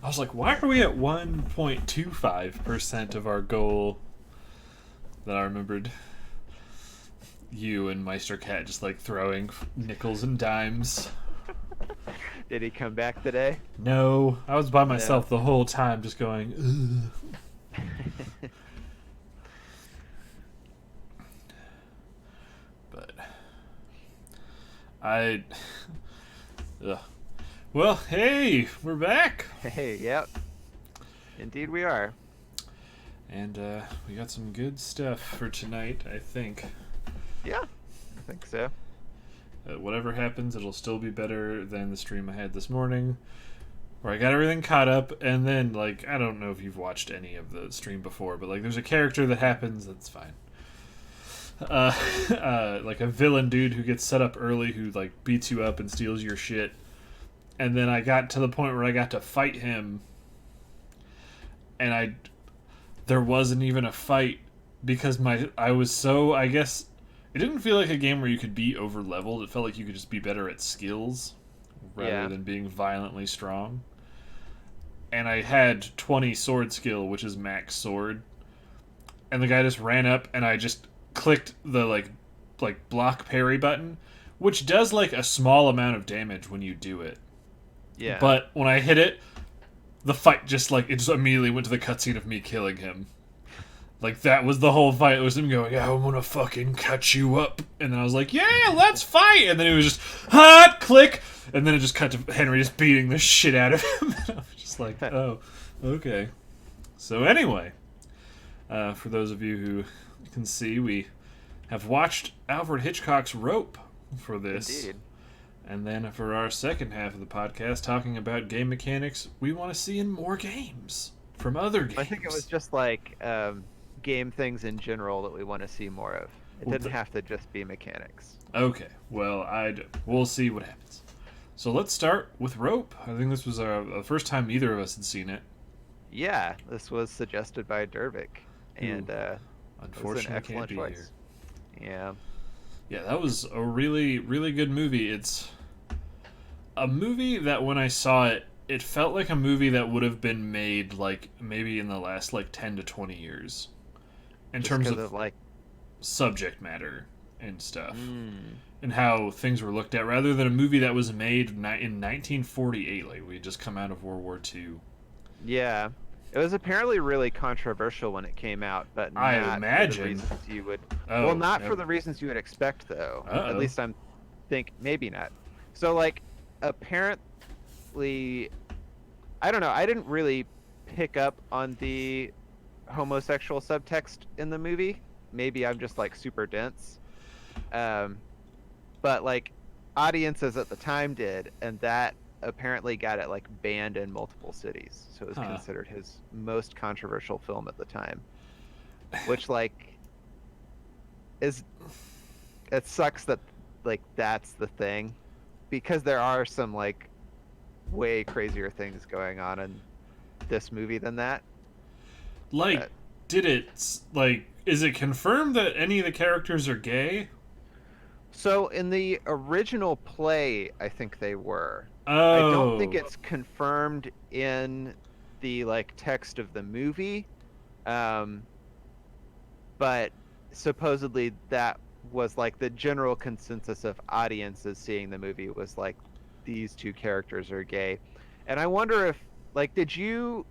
I was like, why are we at 1.25% of our goal? That I remembered you and Meister Cat just like throwing nickels and dimes. Did he come back today? No, I was by No. myself the whole time, just going. Ugh. But I. Ugh. Well, hey, we're back, Hey, yep. Indeed we are. and we got some good stuff for tonight. I think. Yeah, I think so. Whatever happens, it'll still be better than the stream I had this morning, where I got everything caught up, and then like I don't know if you've watched any of the stream before, but like there's a character that happens that's fine. Uh, like a villain dude who gets set up early, who like beats you up and steals your shit, and then I got to the point where I got to fight him, and there wasn't even a fight because I was so, I guess it didn't feel like a game where you could be over leveled. It felt like you could just be better at skills rather Yeah. than being violently strong. And I had 20 sword skill, which is max sword. And the guy just ran up and I just clicked the like block parry button, which does like a small amount of damage when you do it. Yeah. But when I hit it, the fight just like it just immediately went to the cutscene of me killing him. Like that was the whole fight. It was him going, "Yeah, I'm gonna fucking cut you up," and then I was like, "Yeah, let's fight." And then it was just hot click, and then it just cut to Henry just beating the shit out of him. And I was just like, "Oh, okay." So anyway, for those of you who can see, we have watched Alfred Hitchcock's Rope for this. Indeed. And then for our second half of the podcast, talking about game mechanics we want to see in more games from other games. I think it was just like game things in general that we want to see more of. It Well, didn't have to just be mechanics. okay, well, we'll see what happens. So let's start with Rope. I think this was the first time either of us had seen it. Yeah, this was suggested by Dervik, Who and it was an unfortunately can't excellent be here. choice. Yeah. Yeah, that was a really, really good movie. It's a movie that when I saw it, it felt like a movie that would have been made like maybe in the last like 10 to 20 years in Just terms because of of like, subject matter and stuff mm, and how things were looked at rather than a movie that was made in 1948, like we had just come out of World War II. yeah. It was apparently really controversial when it came out, but I not for the imagine. reasons you would. Well, Oh, not for yep. the reasons you would expect, though. At Uh-oh. least I'm think maybe not. So like, apparently, I don't know. I didn't really pick up on the homosexual subtext in the movie. Maybe I'm just like super dense. Um, but like audiences at the time did, and that apparently got it like banned in multiple cities. So it was Huh. considered his most controversial film at the time, which like is it sucks that like that's the thing because there are some like way crazier things going on in this movie than that. Like, But did it, like, is it confirmed that any of the characters are gay? so in the original play, I think they were. I don't think Oh. it's confirmed in the like text of the movie. Um, but supposedly that was like the general consensus of audiences seeing the movie was like these two characters are gay. And I wonder if like did you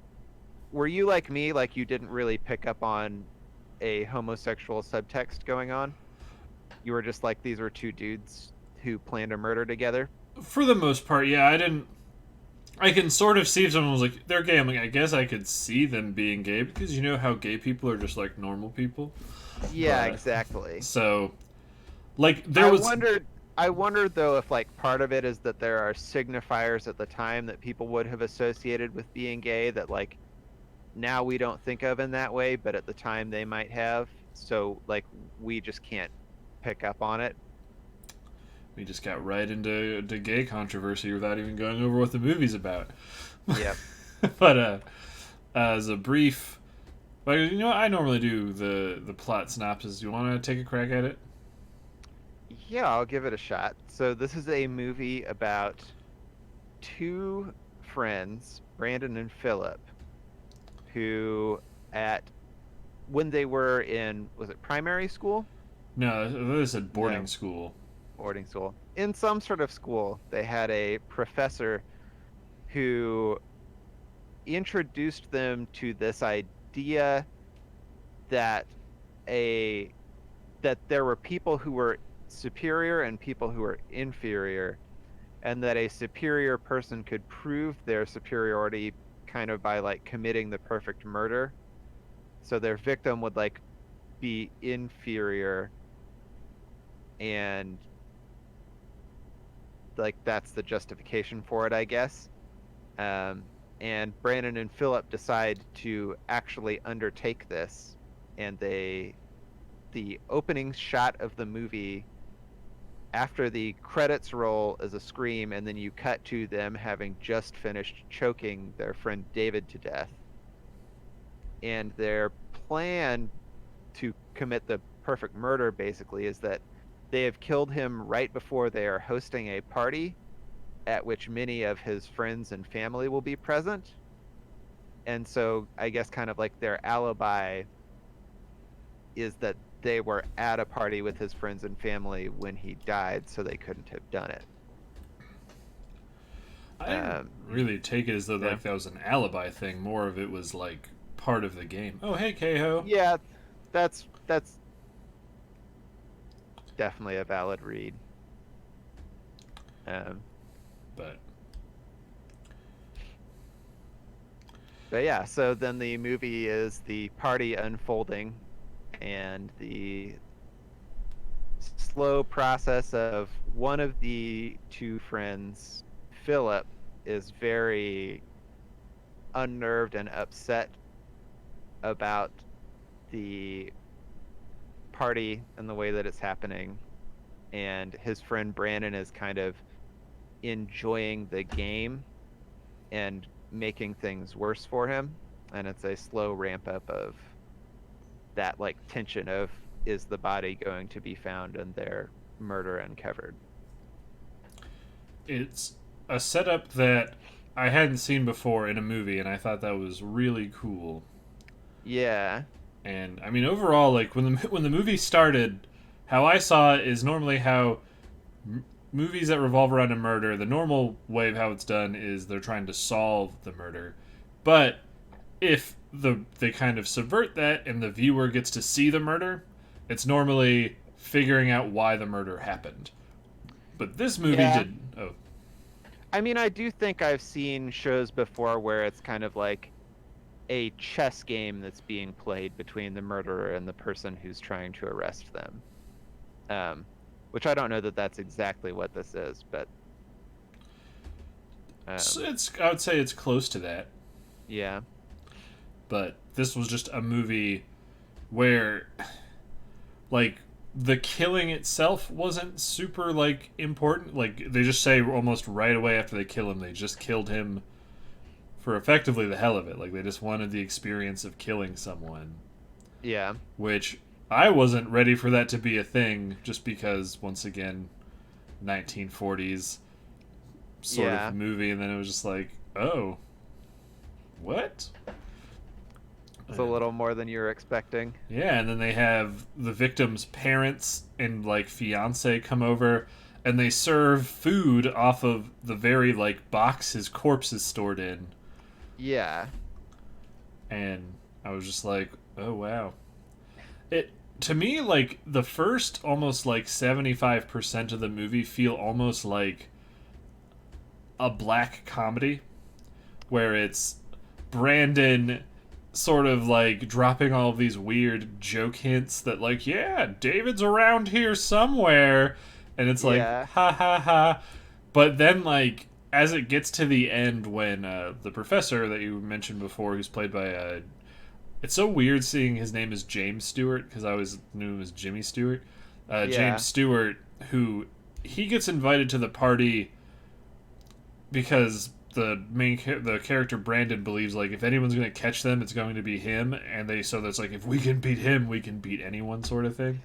were you like me like you didn't really pick up on a homosexual subtext going on? You were just like these were two dudes who planned a murder together? For the most part, yeah, I didn't. I can sort of see if someone was like, they're gay. I'm like, I guess I could see them being gay because you know how gay people are just like normal people. Yeah, But, exactly. so, like, there I was. wondered I wondered though if like part of it is that there are signifiers at the time that people would have associated with being gay that like now we don't think of in that way, but at the time they might have. So like we just can't pick up on it. We just got right into gay controversy without even going over what the movie's about. Yep. But, as a brief. Like, you know, I normally do the plot synopsis. You want to take a crack at it? Yeah, I'll give it a shot. So this is a movie about two friends, Brandon and Philip, who at when they were in, was it primary school? No, this is boarding No, school. boarding school. In some sort of school, they had a professor who introduced them to this idea that a that there were people who were superior and people who were inferior, and that a superior person could prove their superiority kind of by like committing the perfect murder. So their victim would like be inferior, and like that's the justification for it, I guess. Um, and Brandon and Philip decide to actually undertake this, and the opening shot of the movie after the credits roll is a scream, and then you cut to them having just finished choking their friend David to death. And their plan to commit the perfect murder basically is that they have killed him right before they are hosting a party at which many of his friends and family will be present. And so I guess kind of like their alibi is that they were at a party with his friends and family when he died, so they couldn't have done it. I didn't really take it as though yeah. like that was an alibi thing. More of it was like part of the game. Oh, hey, Keho. Yeah, that's definitely a valid read. But yeah, so then the movie is the party unfolding and the slow process of one of the two friends, Philip, is very unnerved and upset about the party and the way that it's happening, and his friend Brandon is kind of enjoying the game and making things worse for him, and it's a slow ramp up of that like tension of, is the body going to be found and their murder uncovered? it's a setup that I hadn't seen before in a movie, and I thought that was really cool. Yeah. And I mean, overall, like when the movie started, how I saw it is normally how movies that revolve around a murder. The normal way of how it's done is they're trying to solve the murder, but if they kind of subvert that and the viewer gets to see the murder, it's normally figuring out why the murder happened. But this movie Yeah. did. Oh, I mean, I do think I've seen shows before where it's kind of like a chess game that's being played between the murderer and the person who's trying to arrest them. Which I don't know that that's exactly what this is, but it's I would say it's close to that. yeah. But this was just a movie where, like, the killing itself wasn't super like important. Like they just say almost right away after they kill him, they just killed him for effectively the hell of it. Like they just wanted the experience of killing someone. Yeah. Which I wasn't ready for that to be a thing, just because once again, 1940s sort Yeah. of movie, and then it was just like, oh, what? It's a little more than you were expecting. Yeah, and then they have the victim's parents and like fiance come over, and they serve food off of the very like box his corpse is stored in. Yeah. And I was just like, oh wow. It to me, like the first almost like 75% of the movie feel almost like a black comedy where it's Brandon sort of like dropping all of these weird joke hints that like, yeah, David's around here somewhere, and it's like, Yeah. ha ha ha. But then like as it gets to the end, when the professor that you mentioned before, who's played by it's so weird seeing his name is James Stewart, because I always knew him as Jimmy Stewart. Yeah. James Stewart, who he gets invited to the party because the character Brandon believes like if anyone's going to catch them, it's going to be him, and so that's like, if we can beat him, we can beat anyone, sort of thing.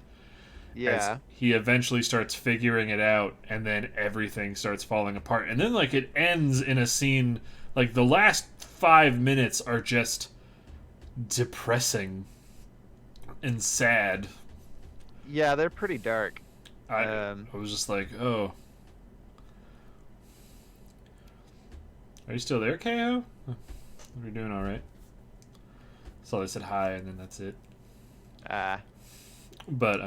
Yeah. As he eventually starts figuring it out, and then everything starts falling apart, and then like it ends in a scene Like the last 5 minutes are just depressing and sad. Yeah, they're pretty dark. I Um, I was just like, oh, are you still there, KO? We're doing all right. So they said hi, and then that's it. uh, But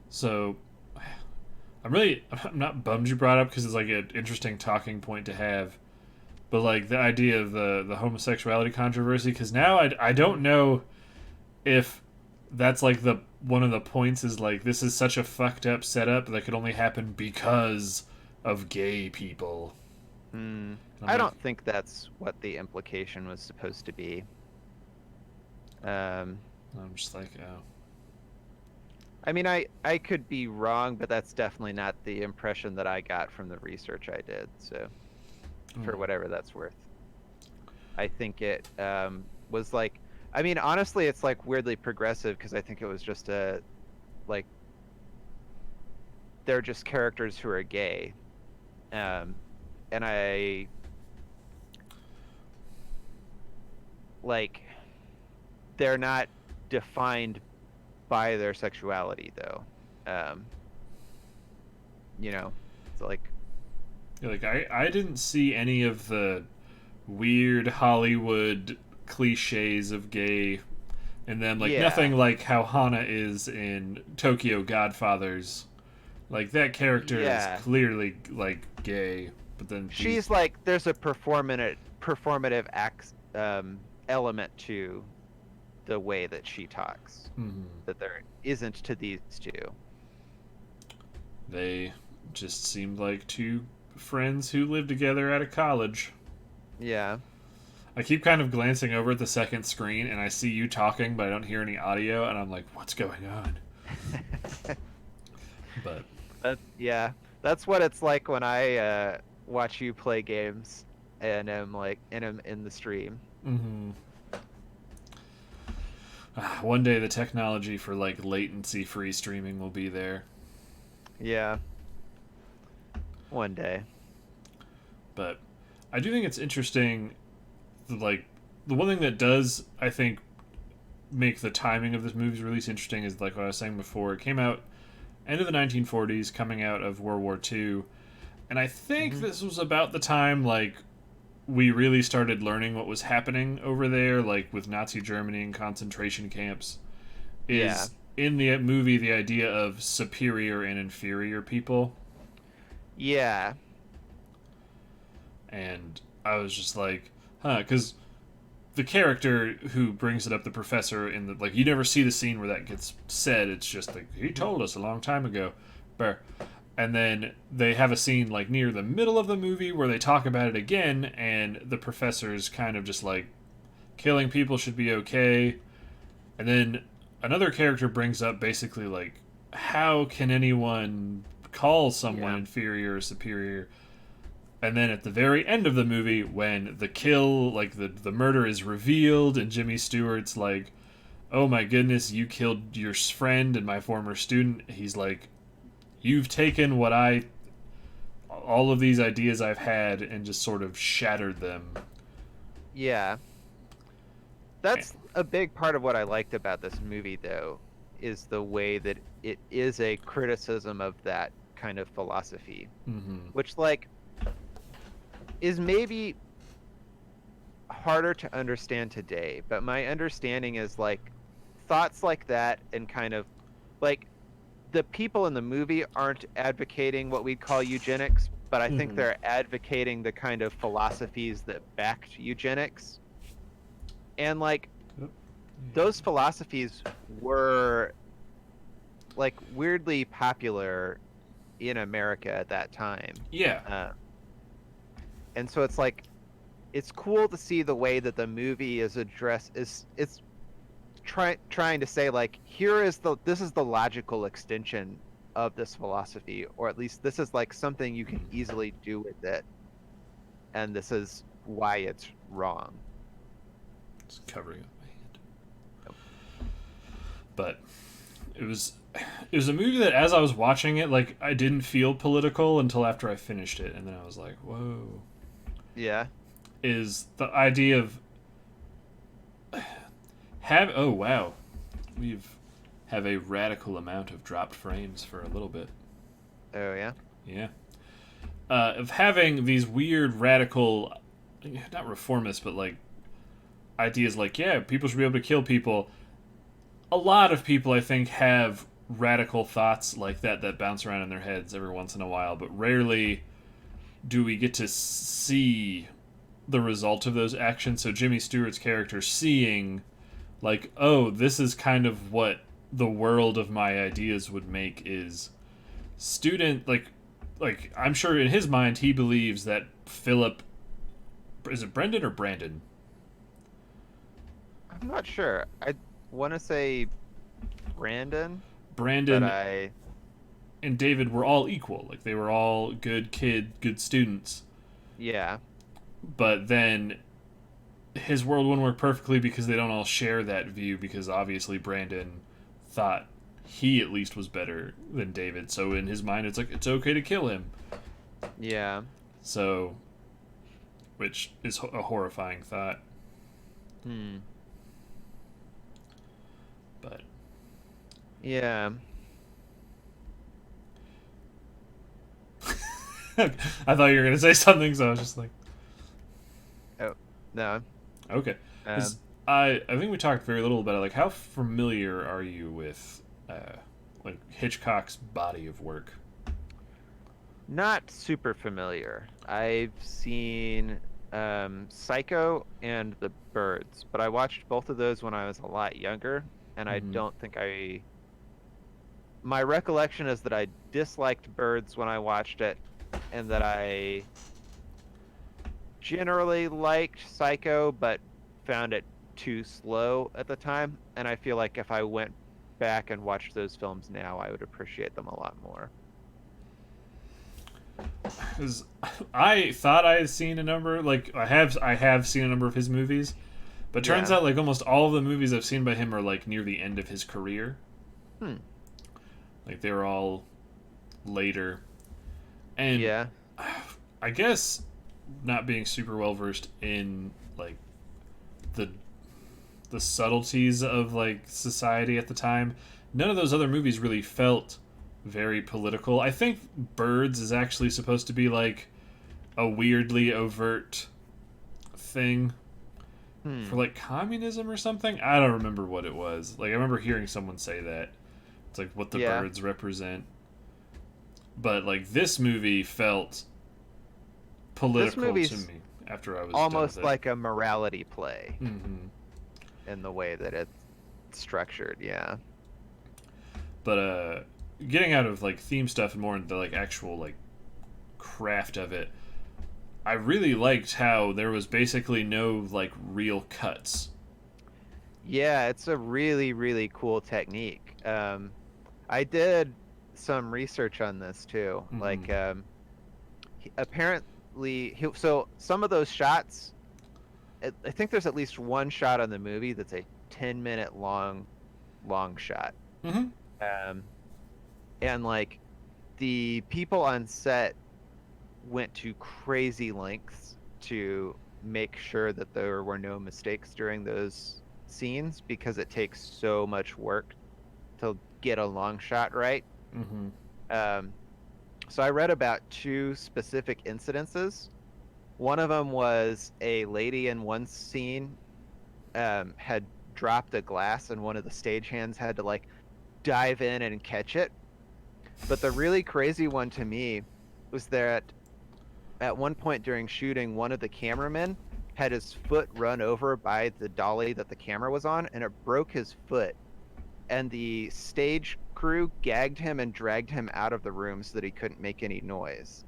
so I'm not bummed you brought up because it's like an interesting talking point to have. But like the idea of the homosexuality controversy, because now I don't know if that's like the one of the points is like this is such a fucked up setup that could only happen because of gay people. hmm, And I'm I like, don't think that's what the implication was supposed to be. Um, I'm just like, oh, I mean, I could be wrong, but that's definitely not the impression that I got from the research I did. So, for mm, whatever that's worth, I think it was like, I mean, honestly, it's like weirdly progressive because I think it was just a like they're just characters who are gay, um, and I like they're not defined by their sexuality though. Um, you know, it's like yeah, like I didn't see any of the weird Hollywood cliches of gay and then like yeah, nothing like how Hana is in Tokyo Godfathers. Like that character is yeah. clearly like gay, but then these. She's like there's a performative act element to the way that she talks Mhm. that there isn't to these two. They just seemed like two friends who lived together at a college. Yeah. I keep kind of glancing over at the second screen and I see you talking, but I don't hear any audio, and I'm like, what's going on? But Yeah, that's what it's like when I watch you play games and am in the stream. mm-hmm. One day the technology for like latency free streaming will be there. Yeah, one day. But I do think it's interesting, like the one thing that does I think make the timing of this movie's release interesting is like what I was saying before. It came out end of the 1940s, coming out of World War II, and I think Hmm. this was about the time like we really started learning what was happening over there, like with Nazi Germany and concentration camps. Yeah, Is in the movie the idea of superior and inferior people, yeah, and I was just like, huh, because the character who brings it up, the professor, in the like, you never see the scene where that gets said. It's just like he told us a long time ago, and then they have a scene like near the middle of the movie where they talk about it again, and the professor's kind of just like killing people should be okay, and then another character brings up basically like how can anyone call someone yeah, inferior or superior, and then at the very end of the movie when the kill like the murder is revealed and Jimmy Stewart's like, oh my goodness, you killed your friend and my former student, he's like, you've taken what I all of these ideas I've had and just sort of shattered them. yeah. That's a big part of what I liked about this movie, though, is the way that it is a criticism of that kind of philosophy, Mm-hmm. which like is maybe harder to understand today, but my understanding is like thoughts like that and kind of like the people in the movie aren't advocating what we'd call eugenics, but I think Mm-hmm. they're advocating the kind of philosophies that backed eugenics. And like Yep. those philosophies were like weirdly popular in America at that time. Yeah. Uh, and so it's like it's cool to see the way that the movie is addressed is it's trying to say like here is the this is the logical extension of this philosophy, or at least this is like something you can easily do with it, and this is why it's wrong. Just covering up my hand. But It was it was a movie that as I was watching it, like I didn't feel political until after I finished it, and then I was like, whoa. Yeah. Is the idea of have oh wow. We've have a radical amount of dropped frames for a little bit. Oh yeah. Yeah. Of having these weird radical, not reformist, but like ideas like, yeah, people should be able to kill people. A lot of people, I think, have radical thoughts like that bounce around in their heads every once in a while, but rarely do we get to see the result of those actions. So Jimmy Stewart's character seeing, like, oh, this is kind of what the world of my ideas would make is student like I'm sure in his mind he believes that Philip, is it Brendan or Brandon? I'm not sure. I want to say Brandon, but Brandon I and David were all equal. Like they were all good students. yeah. But then his world wouldn't work perfectly because they don't all share that view because obviously Brandon thought he at least was better than David. So in his mind it's like it's okay to kill him. Yeah. So which is a horrifying thought. Hmm. But Yeah. I thought you were going to say something, so I was just like, Oh no. okay. Um, I think we talked very little about it. Like, how familiar are you with like Hitchcock's body of work? Not super familiar. I've seen Psycho and The Birds, but I watched both of those when I was a lot younger, and I Mhm. don't think my recollection is that I disliked Birds when I watched it, and that I generally liked Psycho, but found it too slow at the time, and I feel like if I went back and watched those films now, I would appreciate them a lot more. 'Cause I thought I had seen a number, like I have seen a number of his movies, but turns Yeah. out like almost all of the movies I've seen by him are like near the end of his career. Hmm. Like they were all later, and Yeah. I guess not being super well versed in like the the subtleties of like society at the time, none of those other movies really felt very political. I think Birds is actually supposed to be like a weirdly overt thing for Hmm. like communism or something. I don't remember what it was. Like I remember hearing someone say that. It's like what the Yeah. birds represent. But like this movie felt This political to movie's me after I was done with almost it. like a morality play Hmm. in the way that it's structured. Yeah. But getting out of like theme stuff and more into like actual like craft of it, I really liked how there was basically no like real cuts. Yeah, it's a really, really cool technique. I did some research on this too. Hmm. Like, apparently, so some of those shots, I think there's at least one shot on the movie that's a 10-minute long shot. Hmm. Um, and like the people on set went to crazy lengths to make sure that there were no mistakes during those scenes because it takes so much work to get a long shot right. Hmm. Um, so I read about two specific incidences. One of them was a lady in one scene had dropped a glass, and one of the stagehands had to like dive in and catch it. But the really crazy one to me was that at one point during shooting, one of the cameramen had his foot run over by the dolly that the camera was on, and it broke his foot. And the stage crew gagged him and dragged him out of the room so that he couldn't make any noise,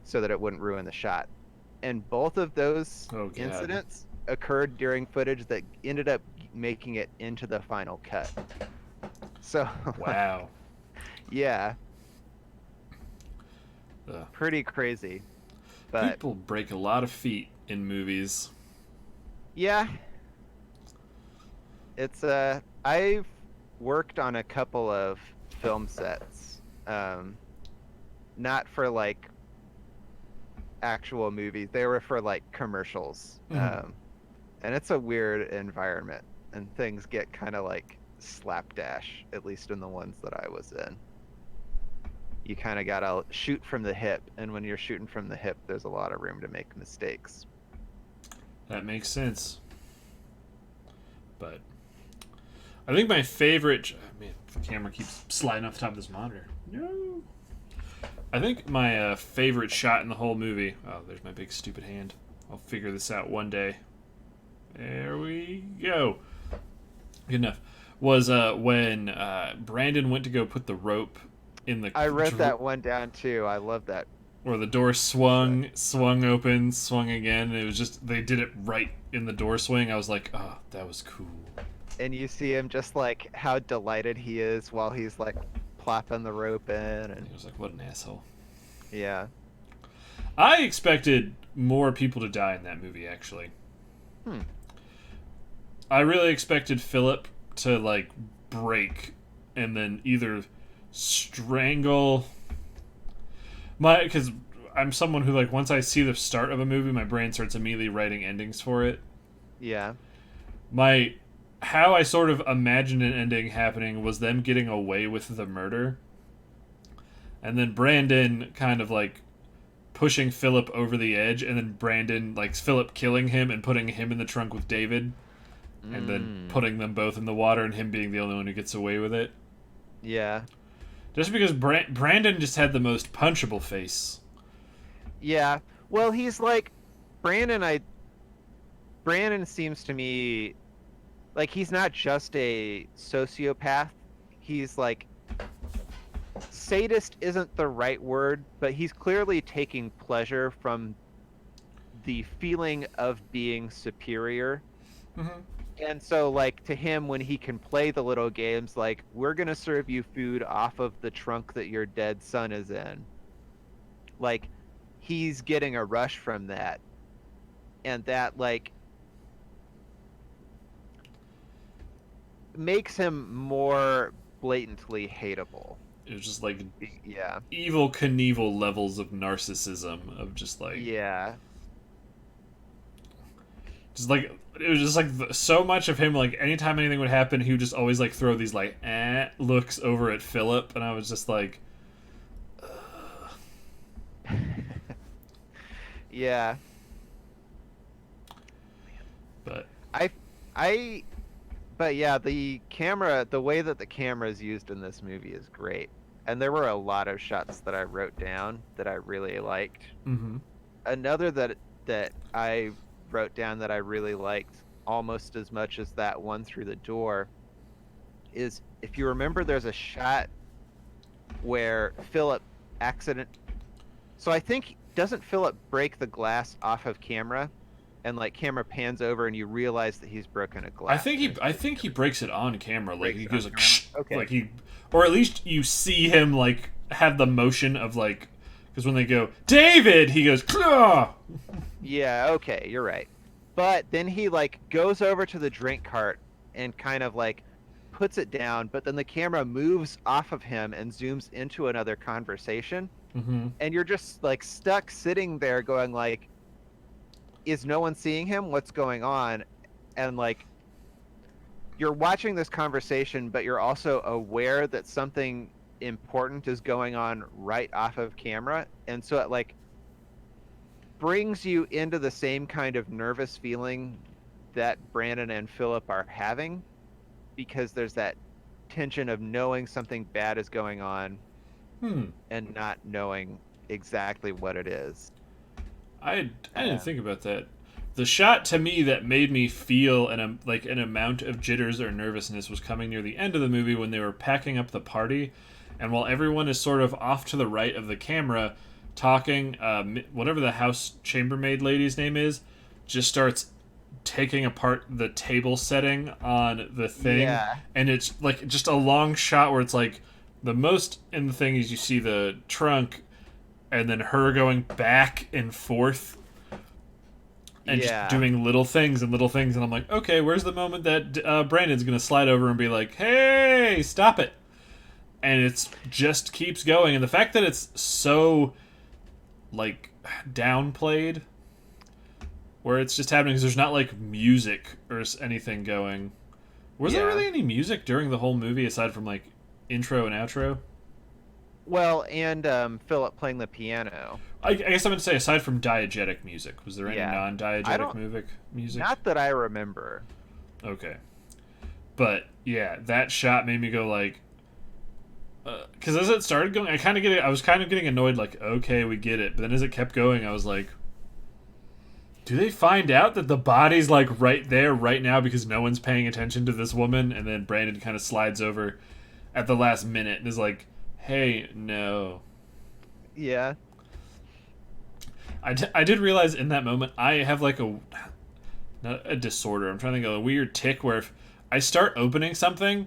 so that it wouldn't ruin the shot. And both of those Oh god. incidents occurred during footage that ended up making it into the final cut. So, Wow. yeah, Ugh. pretty crazy. But People break a lot of feet in movies. yeah, it's I've worked on a couple of film sets. Not for like actual movies. They were for like commercials. Mhm. And it's a weird environment, and things get kind of like slapdash, at least in the ones that I was in. You kind of gotta shoot from the hip, and when you're shooting from the hip, there's a lot of room to make mistakes. That makes sense. But I think my favorite. Man, the camera keeps sliding off the top of this monitor. No. I think my favorite shot in the whole movie. Oh, there's my big stupid hand. I'll figure this out one day. There we go. Good enough. Was when Brandon went to go put the rope in the. I wrote that one down too. I love that. Where the door swung open, swung again. And it was just they did it right in the door swing. I was like, oh, that was cool. And you see him just like how delighted he is while he's like plopping the rope in, and He was like, what an asshole. yeah. I expected more people to die in that movie. Actually, Hmm. I really expected Philip to like break and then either strangle because I'm someone who like once I see the start of a movie, my brain starts immediately writing endings for it. Yeah. My how I sort of imagined an ending happening was them getting away with the murder, and then Brandon kind of like pushing Philip over the edge, and then Brandon like Philip killing him and putting him in the trunk with David, and then Mm. putting them both in the water, and him being the only one who gets away with it. Yeah. Just because Brandon just had the most punchable face. Yeah. Well, he's like Brandon. Brandon seems to me like he's not just a sociopath. He's like sadist isn't the right word, but he's clearly taking pleasure from the feeling of being superior. Mm-hmm. And so, like, to him, when he can play the little games, like, we're going to serve you food off of the trunk that your dead son is in, like, he's getting a rush from that. And that, like, makes him more blatantly hateable. It was just like Yeah. evil Knievel levels of narcissism of just like Yeah. just like it was just like so much of him like anytime anything would happen he would just always like throw these like looks over at Philip, and I was just like Yeah. but I I but yeah, the way that the camera is used in this movie is great. And there were a lot of shots that I wrote down that I really liked. mm-hmm. Another that I wrote down that I really liked almost as much as that one through the door is, if you remember, there's a shot where Philip accident. So I think, doesn't Philip break the glass off of camera, and like camera pans over and you realize that he's broken a glass? I think he breaks it on camera, like Breaks he it goes on like camera? Okay. like he, or at least you see him like have the motion of like, because when they go David he goes Claw! Yeah, okay, you're right. But then he like goes over to the drink cart and kind of like puts it down, but then the camera moves off of him and zooms into another conversation, Mm-hmm. and you're just like stuck sitting there going like, is no one seeing him? What's going on? And like you're watching this conversation, but you're also aware that something important is going on right off of camera, and so it like brings you into the same kind of nervous feeling that Brandon and Philip are having, because there's that tension of knowing something bad is going on and not knowing exactly what it is. I didn't think about that. The shot to me that made me feel like an amount of jitters or nervousness was coming near the end of the movie when they were packing up the party, and while everyone is sort of off to the right of the camera talking, whatever the house chambermaid lady's name is, just starts taking apart the table setting on the thing, Yeah. and it's like just a long shot where it's like the most in the thing is you see the trunk and then her going back and forth. and just Yeah. doing little things and little things, and I'm like, okay, where's the moment that Brandon's gonna slide over and be like, hey, stop it, and it's just keeps going, and the fact that it's so like downplayed, where it's just happening because there's not like music or anything going. Was there Yeah. really any music during the whole movie aside from like intro and outro? Well, and Philip playing the piano. I guess I'm gonna say aside from diegetic music, was there any Yeah. I non-diegetic don't. music? Not that I remember. Okay, but yeah, that shot made me go like, because as it started going, I was kind of getting annoyed. Like, okay, we get it, but then as it kept going, I was like, do they find out that the body's like right there, right now, because no one's paying attention to this woman? And then Brandon kind of slides over at the last minute and is like, hey, no. Yeah. I did realize in that moment I have like not a disorder. I'm trying to think of a weird tick where if I start opening something,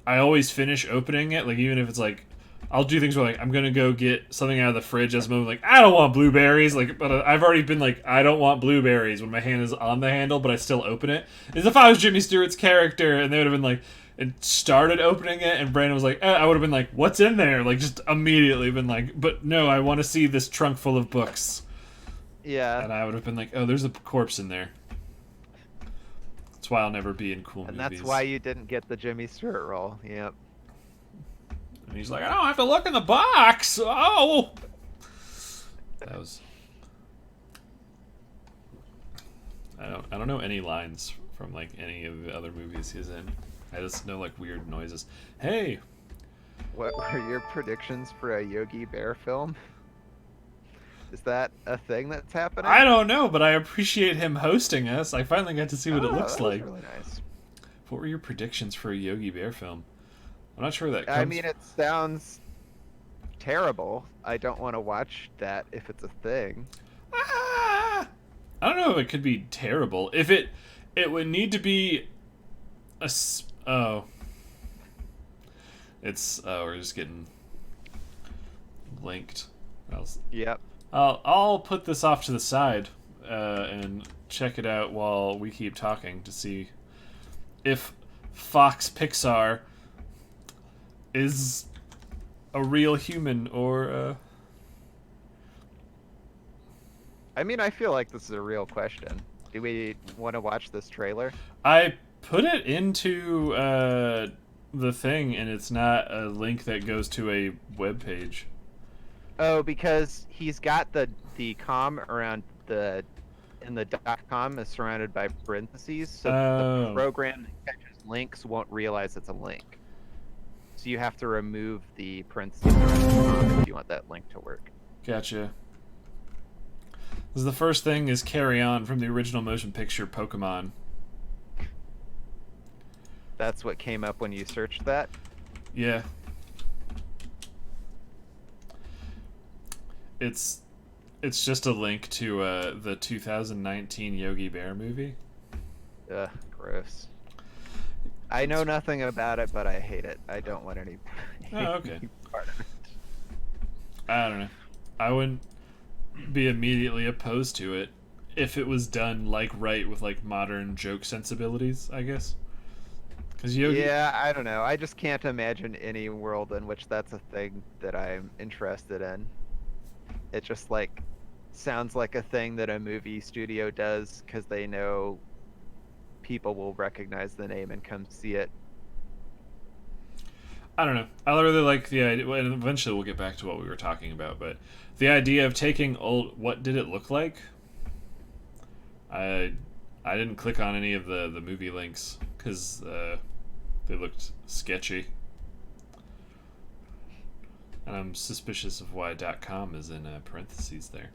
I always finish opening it. Like even if it's like, I'll do things where like I'm gonna go get something out of the fridge as a moment, like I don't want blueberries. Like, but I've already been like I don't want blueberries when my hand is on the handle, but I still open it. As if I was Jimmy Stewart's character, and they would have been like, and started opening it, and Brandon was like, I would have been like, what's in there? Like just immediately been like, but no, I want to see this trunk full of books. Yeah. And I would have been like, oh, there's a corpse in there. That's why I'll never be in cool And movies. that's why you didn't get the Jimmy Stewart role. Yep. And he's like, I don't have to look in the box. Oh, that was. I don't know any lines from like any of the other movies he's in. I just know like weird noises. Hey, What were your predictions for a Yogi Bear film? Is that a thing that's happening? I don't know, but I appreciate him hosting us. I finally got to see what it looks that was like. really nice. What were your predictions for a Yogi Bear film? I'm not sure where that comes. I mean, it sounds terrible. I don't want to watch that if it's a thing. Ah! I don't know if it could be terrible. If it would need to be oh. It's we're just getting linked. Yep. I'll put this off to the side and check it out while we keep talking to see if Fox Pixar is a real human or I mean, I feel like this is a real question. Do we want to watch this trailer? I put it into the thing and it's not a link that goes to a web page. Oh, because he's got the com around the in the .com is surrounded by parentheses, so the program that catches links won't realize it's a link. So you have to remove the parentheses around the com if you want that link to work. Gotcha. This is the first thing is Carry On from the original motion picture Pokemon. That's what came up when you searched that? Yeah. It's just a link to the 2019 Yogi Bear movie. Ugh, gross. I know nothing about it, but I hate it. I don't want any Oh, okay. part of it. I don't know. I wouldn't be immediately opposed to it if it was done like right with like modern joke sensibilities, I guess. Cause Yeah, I don't know. I just can't imagine any world in which that's a thing that I'm interested in. It just like sounds like a thing that a movie studio does because they know people will recognize the name and come see it. I don't know. I really like the idea, and eventually we'll get back to what we were talking about, but the idea of taking old, what did it look like? I didn't click on any of the movie links because they looked sketchy. And I'm suspicious of why .com is in parentheses there.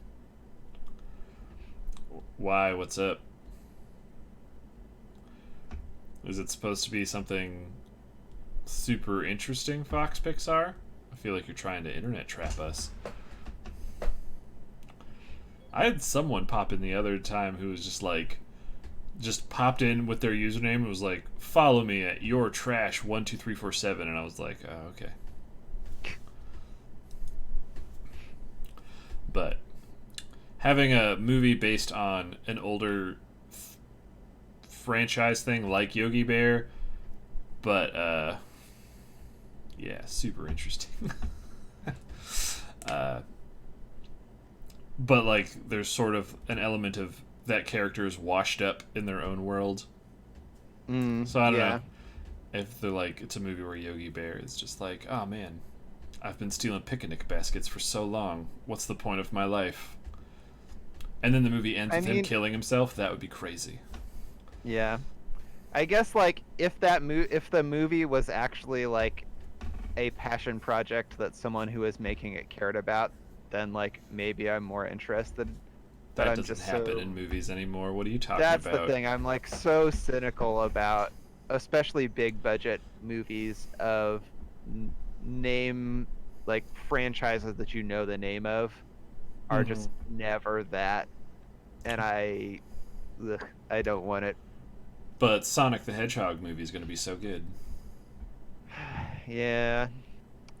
Why? What's up? Is it supposed to be something super interesting, Fox Pixar? I feel like you're trying to internet trap us. I had someone pop in the other time who was just popped in with their username and was like, follow me at yourtrash12347, and I was like, oh, okay. having a movie based on an older franchise thing like Yogi Bear, but yeah, super interesting. uh, but like, there's sort of an element of that character is washed up in their own world. So I don't know if they're like, it's a movie where Yogi Bear is just like, oh man, I've been stealing picnic baskets for so long. What's the point of my life? And then the movie ends with him killing himself. That would be crazy. Yeah. I guess like if the movie was actually like a passion project that someone who is making it cared about, then like maybe I'm more interested. That doesn't happen in movies anymore. What are you talking about? That's the thing. I'm like so cynical about, especially big budget movies of name like franchises that you know the name of are just never that, and I don't want it. But Sonic the Hedgehog movie is going to be so good. Yeah,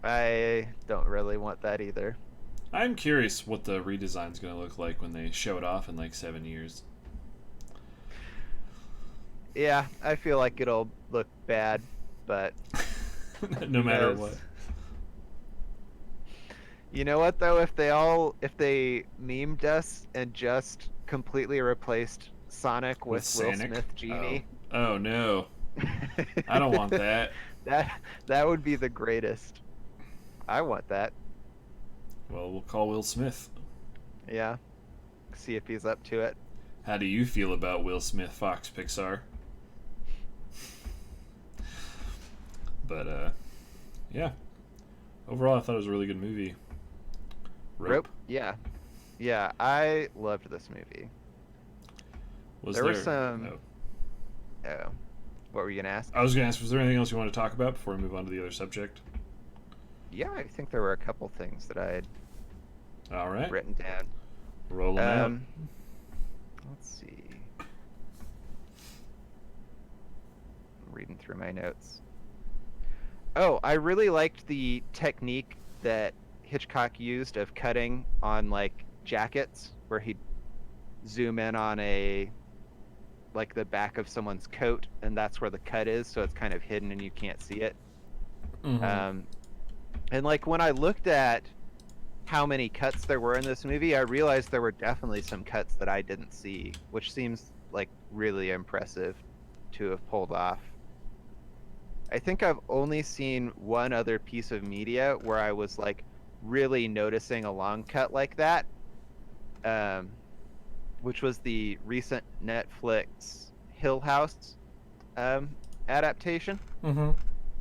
I don't really want that either. I'm curious what the redesign's going to look like when they show it off in like 7 years. Yeah, I feel like it'll look bad, but no matter what. You know what though? If they memed us and just completely replaced Sonic with Will Smith Genie. Oh no. I don't want that. That would be the greatest. I want that. Well, we'll call Will Smith. Yeah. See if he's up to it. How do you feel about Will Smith, Fox Pixar? But yeah. Overall, I thought it was a really good movie. Rope? Yeah. Yeah, I loved this movie. There were some... Oh. What were you going to ask? I was going to ask, was there anything else you want to talk about before we move on to the other subject? Yeah, I think there were a couple things that I had written down. Rolling out. Let's see. I'm reading through my notes. Oh, I really liked the technique that Hitchcock used of cutting on like jackets, where he'd zoom in on like the back of someone's coat, and that's where the cut is, so it's kind of hidden and you can't see it. And like when I looked at how many cuts there were in this movie, I realized there were definitely some cuts that I didn't see, which seems like really impressive to have pulled off. I think I've only seen one other piece of media where I was like really noticing a long cut like that, which was the recent Netflix Hill House adaptation.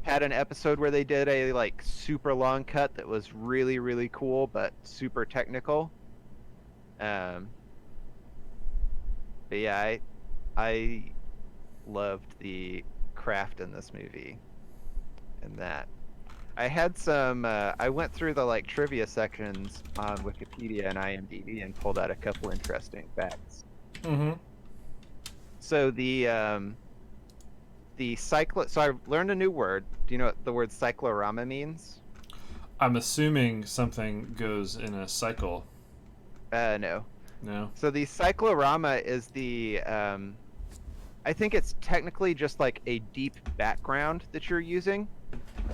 Had an episode where they did a like super long cut that was really, really cool but super technical. But yeah, I loved the craft in this movie, and that I had some I went through the like trivia sections on Wikipedia and IMDb and pulled out a couple interesting facts. So so I learned a new word. Do you know what the word cyclorama means? I'm assuming something goes in a cycle. No. No. So the cyclorama is the I think it's technically just like a deep background that you're using.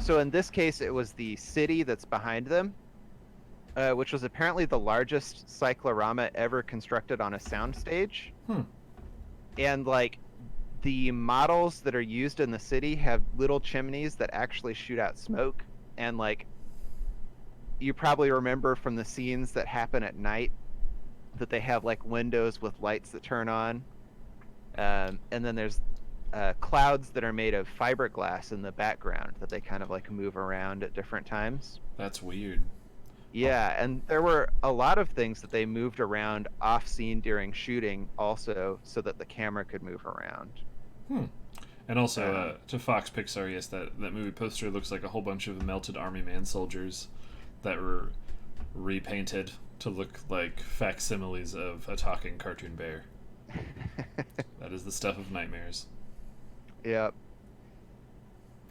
So in this case, it was the city that's behind them, which was apparently the largest cyclorama ever constructed on a soundstage. And like the models that are used in the city have little chimneys that actually shoot out smoke, and like you probably remember from the scenes that happen at night that they have like windows with lights that turn on, and then there's clouds that are made of fiberglass in the background that they kind of like move around at different times. That's weird. Yeah, and there were a lot of things that they moved around off scene during shooting also, so that the camera could move around. And also, to Fox Pixar, yes, that movie poster looks like a whole bunch of melted Army Man soldiers that were repainted to look like facsimiles of a talking cartoon bear. That is the stuff of nightmares. Yep.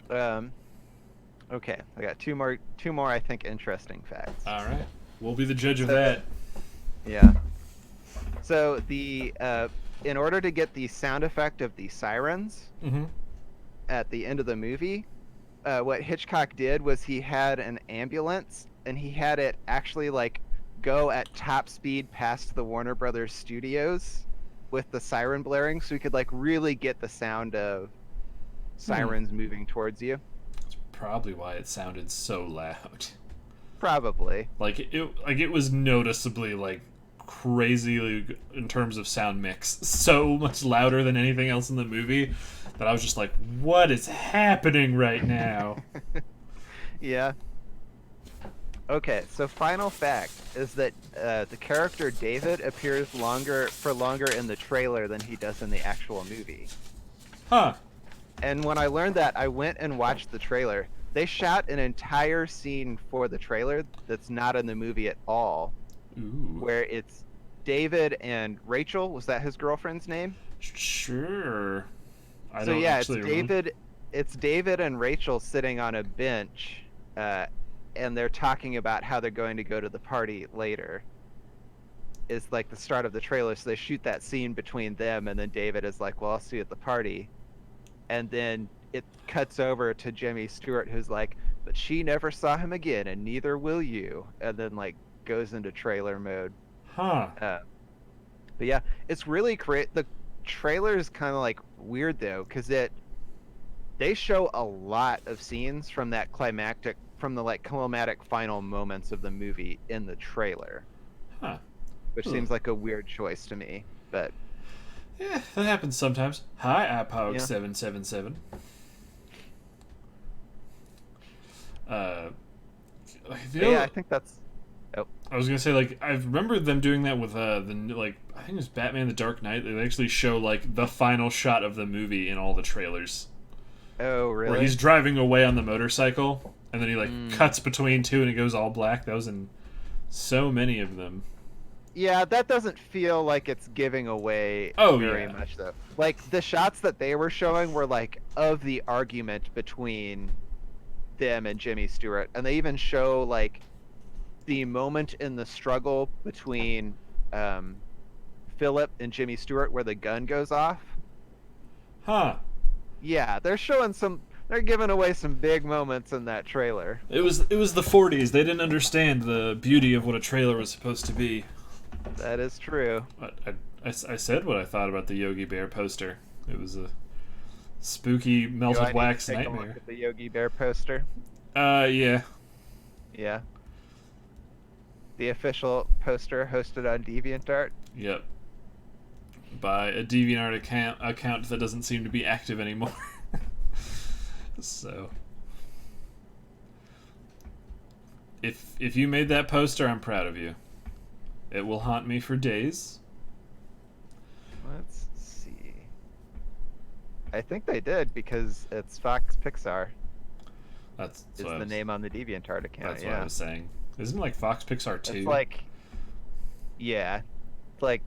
Okay, I got two more I think interesting facts. All right, we'll be the judge of that. Yeah. So the in order to get the sound effect of the sirens Mm-hmm. at the end of the movie, what Hitchcock did was he had an ambulance and he had it actually like go at top speed past the Warner Brothers studios with the siren blaring, so we could like really get the sound of sirens moving towards you. That's probably why it sounded so loud. Probably. It was noticeably like crazy in terms of sound mix, so much louder than anything else in the movie that I was just like, what is happening right now? Yeah. Okay, so final fact is that the character David appears longer in the trailer than he does in the actual movie. Huh. And when I learned that, I went and watched the trailer. They shot an entire scene for the trailer that's not in the movie at all, Ooh. where it's David and Rachel. Was that his girlfriend's name? Sure. I So don't yeah, it's actually remember. David. It's David and Rachel sitting on a bench, and they're talking about how they're going to go to the party later. Is like the start of the trailer, so they shoot that scene between them, and then David is like, "Well, I'll see you at the party," and then it cuts over to Jimmy Stewart, who's like, "But she never saw him again, and neither will you," and then like goes into trailer mode. Huh. Uh, but yeah, it's really great. The trailer is kind of like weird though, because they show a lot of scenes from the like climactic final moments of the movie in the trailer, Huh. which Huh. seems like a weird choice to me. But Yeah, that happens sometimes. Hi, yeah, iPog777. Uh, you but know, yeah, I think that's. Oh, I was gonna say, like, I remember them doing that with like, I think it was Batman: The Dark Knight. They actually show like the final shot of the movie in all the trailers, oh, where really? he's driving away on the motorcycle, and then he like Mm. cuts between two, and it goes all black. That was in so many of them. Yeah, that doesn't feel like it's giving away Oh very yeah, much though. Like the shots that they were showing were like of the argument between them and Jimmy Stewart, and they even show like the moment in the struggle between um, Philip and Jimmy Stewart where the gun goes off. huh? Yeah, they're showing some. They're giving away some big moments in that trailer. It was the '40s. They didn't understand the beauty of what a trailer was supposed to be. That is true. I said what I thought about the Yogi Bear poster. It was a spooky Do I melted need to wax take a look nightmare. at the Yogi Bear poster? Yeah. Yeah. The official poster hosted on DeviantArt. Yep. By a DeviantArt account that doesn't seem to be active anymore. So, if you made that poster, I'm proud of you. It will haunt me for days. Let's see. I think they did because it's Fox Pixar That's is what I the was, name on the DeviantArt account. that's what I Yeah. was saying. Isn't it like Fox Pixar 2? It's like, yeah, it's like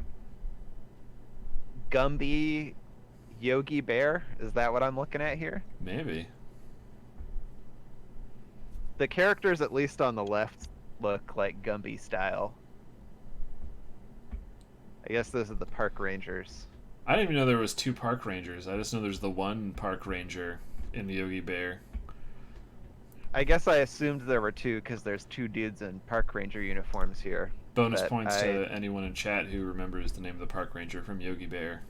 Gumby Yogi Bear. Is that what I'm looking at here? Maybe. The characters, at least on the left, look like Gumby style. I guess those are the park rangers. I didn't even know there was two park rangers. I just know there's the one park ranger in the Yogi Bear. I guess I assumed there were two because there's two dudes in park ranger uniforms here. Bonus But points to anyone in chat who remembers the name of the park ranger from Yogi Bear.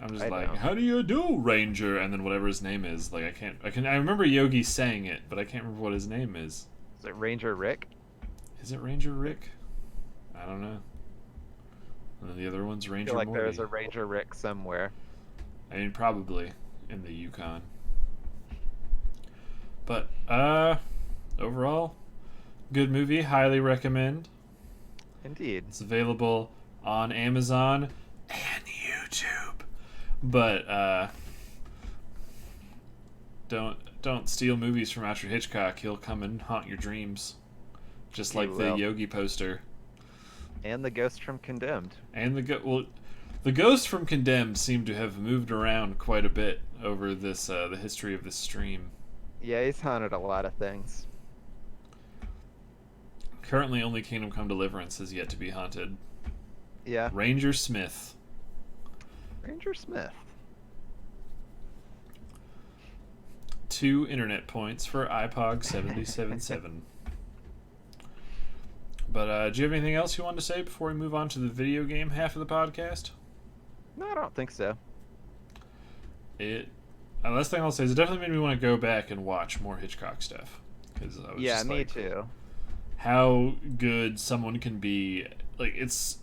I'm just I like, don't. how do you do, Ranger? And then whatever his name is, like I remember Yogi saying it, but I can't remember what his name is. Is it Ranger Rick? Is it Ranger Rick? I don't know. And then the other one's I Ranger feel like Morty. there's a Ranger Rick somewhere. I mean, probably in the Yukon. But overall, good movie. Highly recommend. Indeed. It's available on Amazon and YouTube. But don't steal movies from Alfred Hitchcock. He'll come and haunt your dreams, just He like the will. Yogi poster And the ghost from Condemned. and the ghost from Condemned seemed to have moved around quite a bit over this the history of this stream. Yeah, he's haunted a lot of things. Currently, only Kingdom Come Deliverance has yet to be haunted. Yeah. Ranger Smith. Ranger Smith. 2 internet points for iPog777. But do you have anything else you wanted to say before we move on to the video game half of the podcast? No, I don't think so. Last thing I'll say is it definitely made me want to go back and watch more Hitchcock stuff. Cause I was just Me like, too. How good someone can be. Like, it's...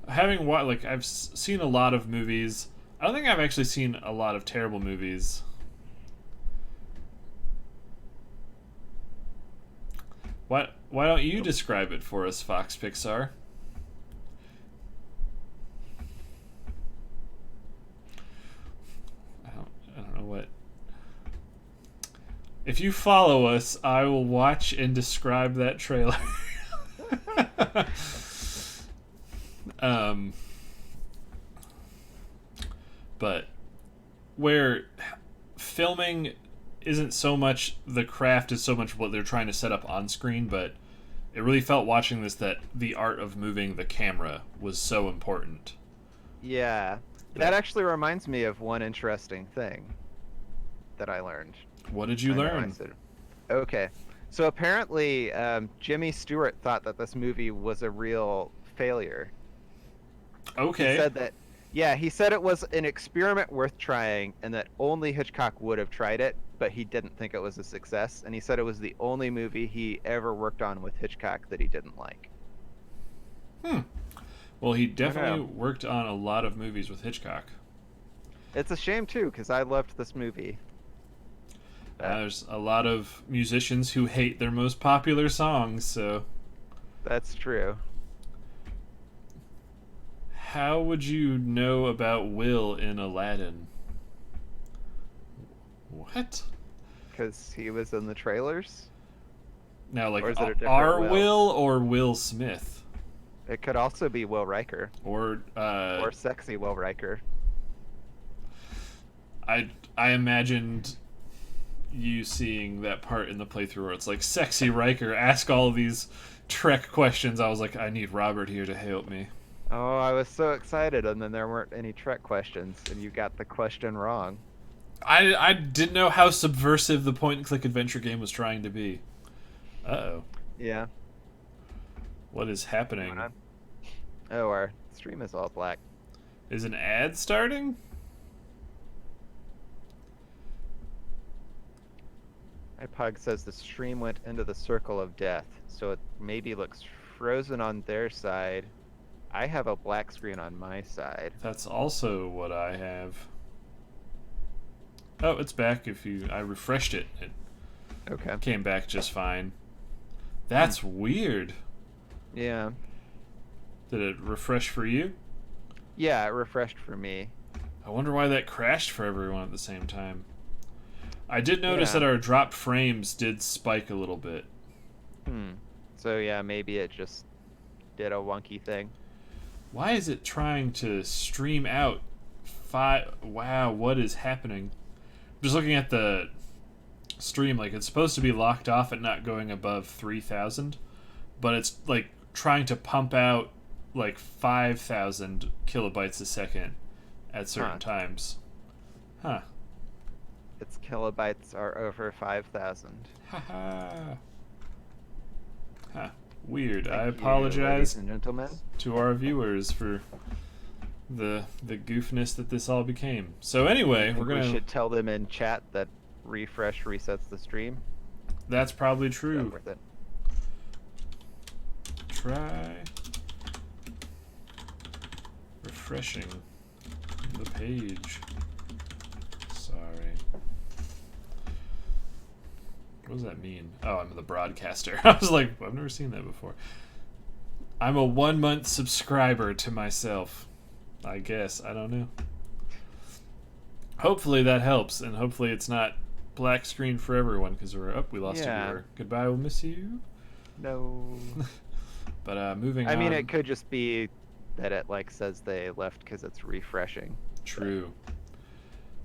Like, I've seen a lot of movies. I don't think I've actually seen a lot of terrible movies. Why don't you describe it for us, Fox Pixar? I don't know what. If you follow us, I will watch and describe that trailer. But where filming isn't so much the craft as so much what they're trying to set up on screen, but it really felt watching this that the art of moving the camera was so important. Yeah. That actually reminds me of one interesting thing that I learned. What did you learn? Okay. So apparently, Jimmy Stewart thought that this movie was a real failure. Okay. He said that, yeah, he said it was an experiment worth trying and that only Hitchcock would have tried it, but he didn't think it was a success. And he said it was the only movie he ever worked on with Hitchcock that he didn't like. Well, he definitely worked on a lot of movies with Hitchcock. It's a shame, too, because I loved this movie. There's a lot of musicians who hate their most popular songs, so... That's true. How would you know about Will in Aladdin? What? Because he was in the trailers? Now, like, Or is it a different our Will? Will or Will Smith? It could also be Will Riker. Or sexy Will Riker. I imagined you seeing that part in the playthrough where it's like, sexy Riker, ask all of these Trek questions. I was like, I need Robert here to help me. Oh, I was so excited, and then there weren't any Trek questions, and you got the question wrong. I didn't know how subversive the point-and-click adventure game was trying to be. Uh-oh. Yeah. What is happening? Oh, our stream is all black. Is an ad starting? iPog says the stream went into the circle of death, so it maybe looks frozen on their side. I have a black screen on my side. That's also what I have. Oh, it's back. I refreshed it. It Okay. came back just fine. That's weird. Yeah. Did it refresh for you? Yeah, it refreshed for me. I wonder why that crashed for everyone at the same time. I did notice Yeah. that our dropped frames did spike a little bit. So yeah, maybe it just did a wonky thing. Why is it trying to stream out Wow, what is happening? I'm just looking at the stream, like it's supposed to be locked off at not going above 3,000, but it's like trying to pump out like 5,000 kilobytes a second at certain times. Huh. Its kilobytes are over 5,000. Haha. Huh. Weird. I Thank you, apologize ladies and gentlemen. to our viewers for the goofness that this all became. So anyway, We should tell them in chat that refresh resets the stream. That's probably Is that true. worth it? Try refreshing the page. Sorry. What does that mean? Oh, I'm the broadcaster. I was like, I've never seen that before. I'm a 1-month subscriber to myself. I guess. I don't know. Hopefully that helps, and hopefully it's not black screen for everyone, because we lost a viewer. Goodbye, we'll miss you. No. But moving on. I mean, it could just be that it like says they left because it's refreshing. True.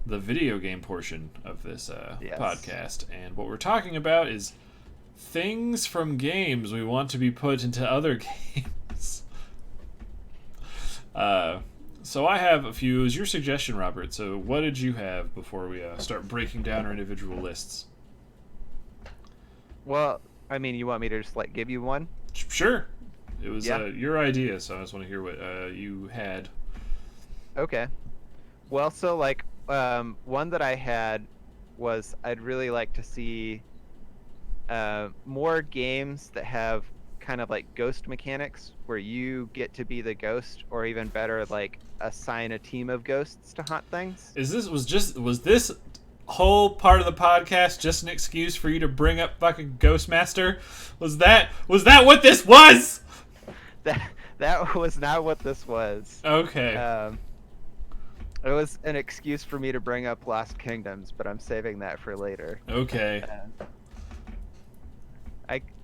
The video game portion of this Yes. podcast, and what we're talking about is things from games we want to be put into other games. So I have a few. It was your suggestion, Robert. So what did you have before we start breaking down our individual lists? Well, I mean, you want me to just like give you one? Sure. It was Yeah. your idea, so I just want to hear what you had. Okay. Well, so like one that I had was I'd really like to see more games that have kind of like ghost mechanics where you get to be the ghost, or even better, like assign a team of ghosts to hunt things. Was this whole part of the podcast just an excuse for you to bring up fucking Ghostmaster? Was that what this was? That was not what this was. Okay. It was an excuse for me to bring up Lost Kingdoms, but I'm saving that for later. Okay.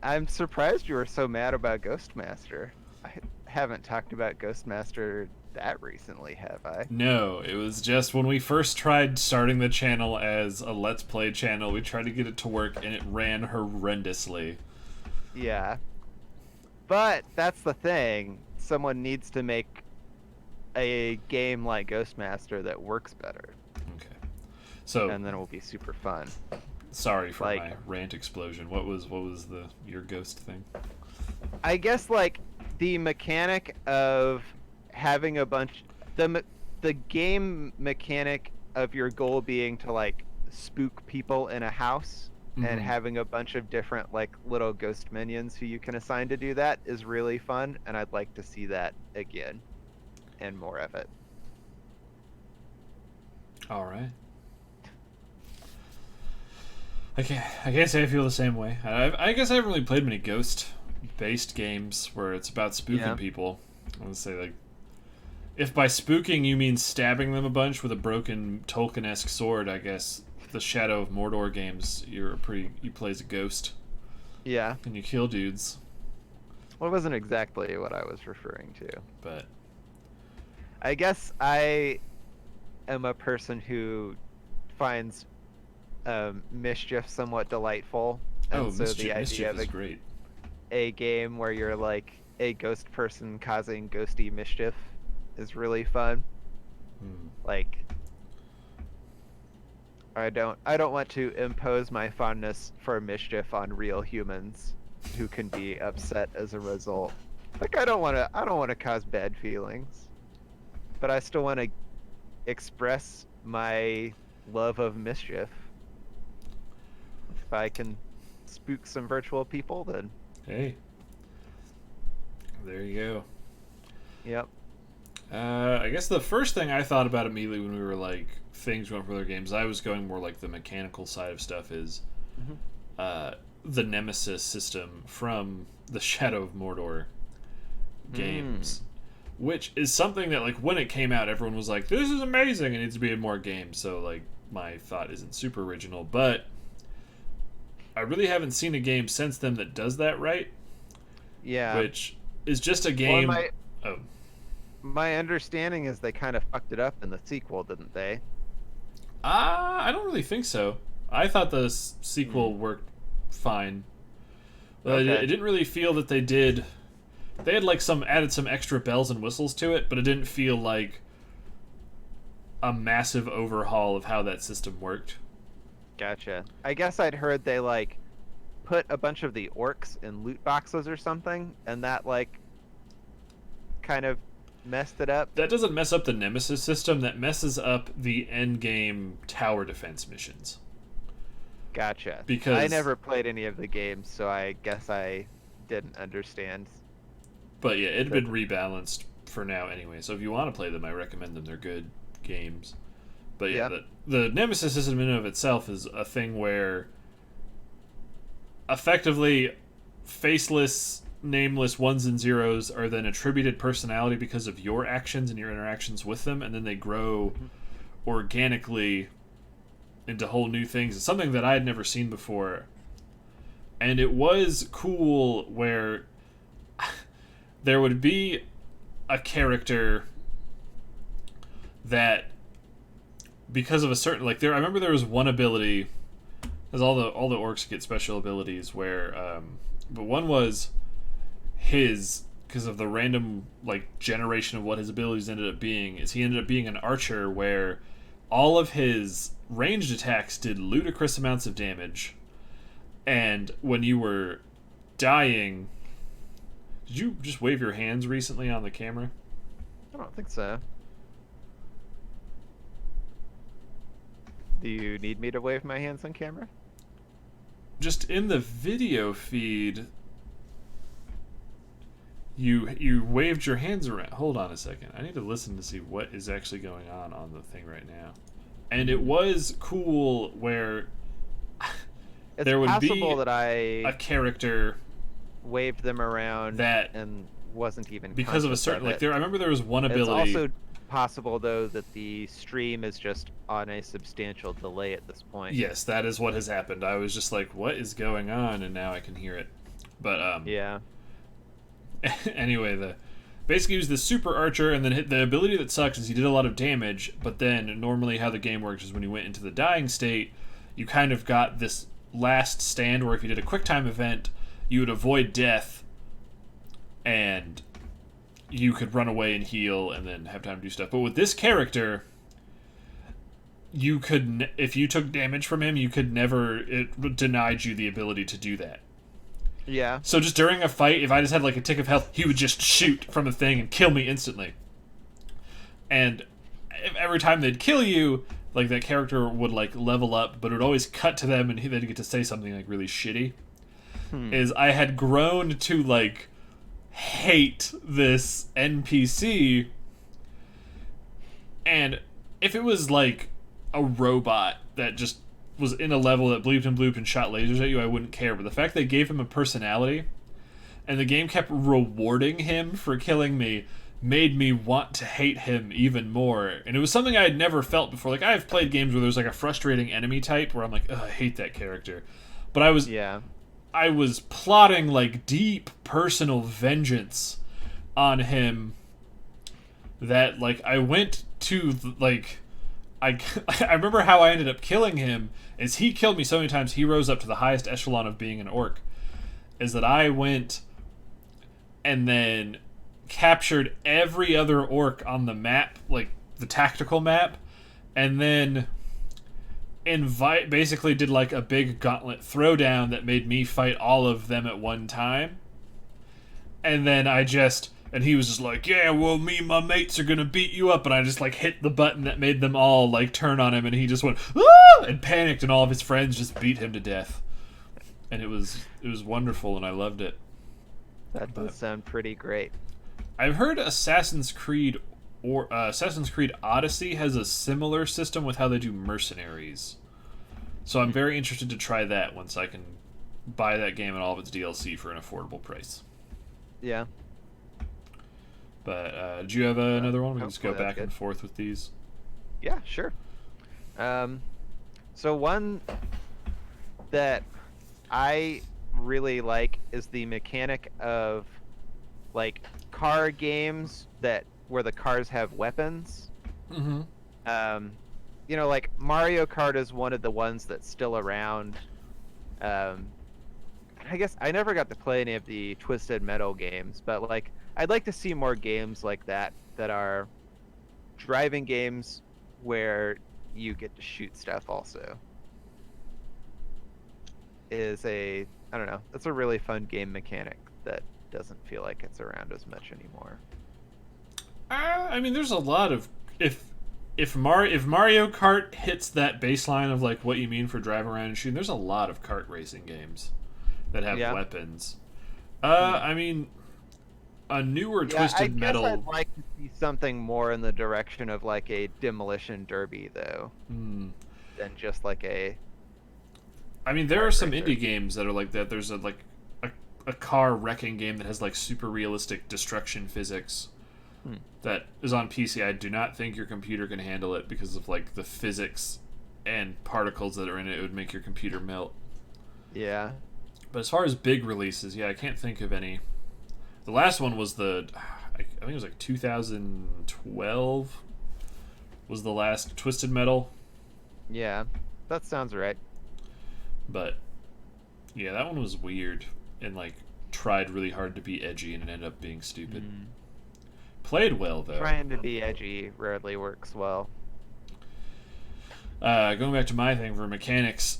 I'm surprised you were so mad about Ghostmaster. I haven't talked about Ghostmaster that recently, have I? No, it was just when we first tried starting the channel as a Let's Play channel, we tried to get it to work and it ran horrendously. Yeah. But that's the thing. Someone needs to make a game like Ghostmaster that works better. Okay. So And then it will be super fun. sorry for like- my rant explosion. What was your ghost thing? I guess like the mechanic of having a bunch the game mechanic of your goal being to like spook people in a house Mhm. and having a bunch of different like little ghost minions who you can assign to do that is really fun, and I'd like to see that again and more of it. All right. I can't say I feel the same way. I guess I haven't really played many ghost-based games where it's about spooking Yeah. people. I would say, like, if by spooking you mean stabbing them a bunch with a broken Tolkien-esque sword, I guess the Shadow of Mordor games, you play as a ghost Yeah. and you kill dudes. Well, it wasn't exactly what I was referring to. But I guess I am a person who finds mischief somewhat delightful. And so the idea Mischief of is great. a game where you're like a ghost person causing ghosty mischief is really fun. Hmm. Like, I don't want to impose my fondness for mischief on real humans who can be upset as a result. Like, I don't want to cause bad feelings, but I still want to express my love of mischief. If I can spook some virtual people, then Hey. There you go. yep. I guess the first thing I thought about immediately when we were like things going for other games, I was going more like the mechanical side of stuff is the Nemesis system from the Shadow of Mordor games, which is something that like when it came out, everyone was like, "This is amazing! It needs to be in more games." So like my thought isn't super original, but I really haven't seen a game since then that does that right. Yeah. Which is just a game. Well, my understanding is they kind of fucked it up in the sequel, didn't they? I don't really think so. I thought the sequel worked fine. But Okay. it didn't really feel that they did. They had like added some extra bells and whistles to it, but it didn't feel like a massive overhaul of how that system worked. Gotcha. I guess I'd heard they like put a bunch of the orcs in loot boxes or something, and that like kind of messed it up. That doesn't mess up the Nemesis system. That messes up the end game tower defense missions. Gotcha. Because I never played any of the games, so I guess I didn't understand. But yeah, it had been rebalanced for now anyway. So if you want to play them, I recommend them. They're good games. But yeah, the Nemesis system in and of itself is a thing where effectively faceless, nameless ones and zeros are then attributed personality because of your actions and your interactions with them, and then they grow organically into whole new things. It's something that I had never seen before. And it was cool where there would be a character that, because of a certain, like, I remember there was one ability Because all the orcs get special abilities where, but one was his, because of the random like generation of what his abilities ended up being, is he ended up being an archer where all of his ranged attacks did ludicrous amounts of damage, and when you were dying, did you just wave your hands recently on the camera? I don't think so. Do you need me to wave my hands on camera? Just in the video feed, you waved your hands around. Hold on a second. I need to listen to see what is actually going on the thing right now. And it was cool where It's there would possible be that I a character waved them around that, and wasn't even because of a conscious certain, like, it. there, I remember there was one It's ability. also possible though that the stream is just on a substantial delay at this point. Yes, that is what has happened. I was just like, what is going on? And now I can hear it. But Yeah. anyway, basically he was the super archer, and then the ability that sucks is he did a lot of damage, but then normally how the game works is when you went into the dying state, you kind of got this last stand where if you did a quick time event, you would avoid death, and you could run away and heal and then have time to do stuff. But with this character, you could, if you took damage from him, you could never, it denied you the ability to do that. Yeah. So just during a fight, if I just had like a tick of health, he would just shoot from a thing and kill me instantly. And every time they'd kill you, like that character would like level up, but it would always cut to them and they'd get to say something like really shitty. Is I had grown to like hate this NPC, and if it was like a robot that just was in a level that bleeped and blooped and shot lasers at you, I wouldn't care. But the fact they gave him a personality, and the game kept rewarding him for killing me, made me want to hate him even more. And it was something I had never felt before. Like, I've played games where there's like a frustrating enemy type where I'm like, ugh, I hate that character. But I was plotting like deep personal vengeance on him, that like I went to like I remember how I ended up killing him is he killed me so many times he rose up to the highest echelon of being an orc, is that I went and then captured every other orc on the map, like the tactical map, and then basically did like a big gauntlet throwdown that made me fight all of them at one time. And then and he was just like, yeah, well, me and my mates are gonna beat you up, and I just like hit the button that made them all like turn on him, and he just went ah! And panicked, and all of his friends just beat him to death. And it was wonderful, and I loved it. That does sound pretty great. I've heard Assassin's Creed Odyssey has a similar system with how they do mercenaries. So I'm very interested to try that once I can buy that game and all of its DLC for an affordable price. Yeah. But do you have another one? We can just go back and forth with these. Yeah, sure. So one that I really like is the mechanic of like car games where the cars have weapons. Mm-hmm. You know, like Mario Kart is one of the ones that's still around. I guess I never got to play any of the Twisted Metal games, but like I'd like to see more games like that are driving games where you get to shoot stuff also. I don't know, that's a really fun game mechanic that doesn't feel like it's around as much anymore. I mean, there's a lot of if Mario Kart hits that baseline of like what you mean for driving around and shooting, there's a lot of kart racing games that have weapons. I mean, a newer Twisted Metal. I'd like to see something more in the direction of like a Demolition Derby, though, than just like a. I mean, there are some indie games that are like that. There's a car wrecking game that has like super realistic destruction physics that is on PC. I do not think your computer can handle it because of like the physics and particles that are in it. It would make your computer melt. Yeah. But as far as big releases, I can't think of any. The last one was I think it was like 2012 was the last Twisted Metal. Yeah, that sounds right. But yeah, that one was weird and like tried really hard to be edgy and it ended up being stupid. Played well though. Trying to be edgy rarely works well. Going back to my thing for mechanics,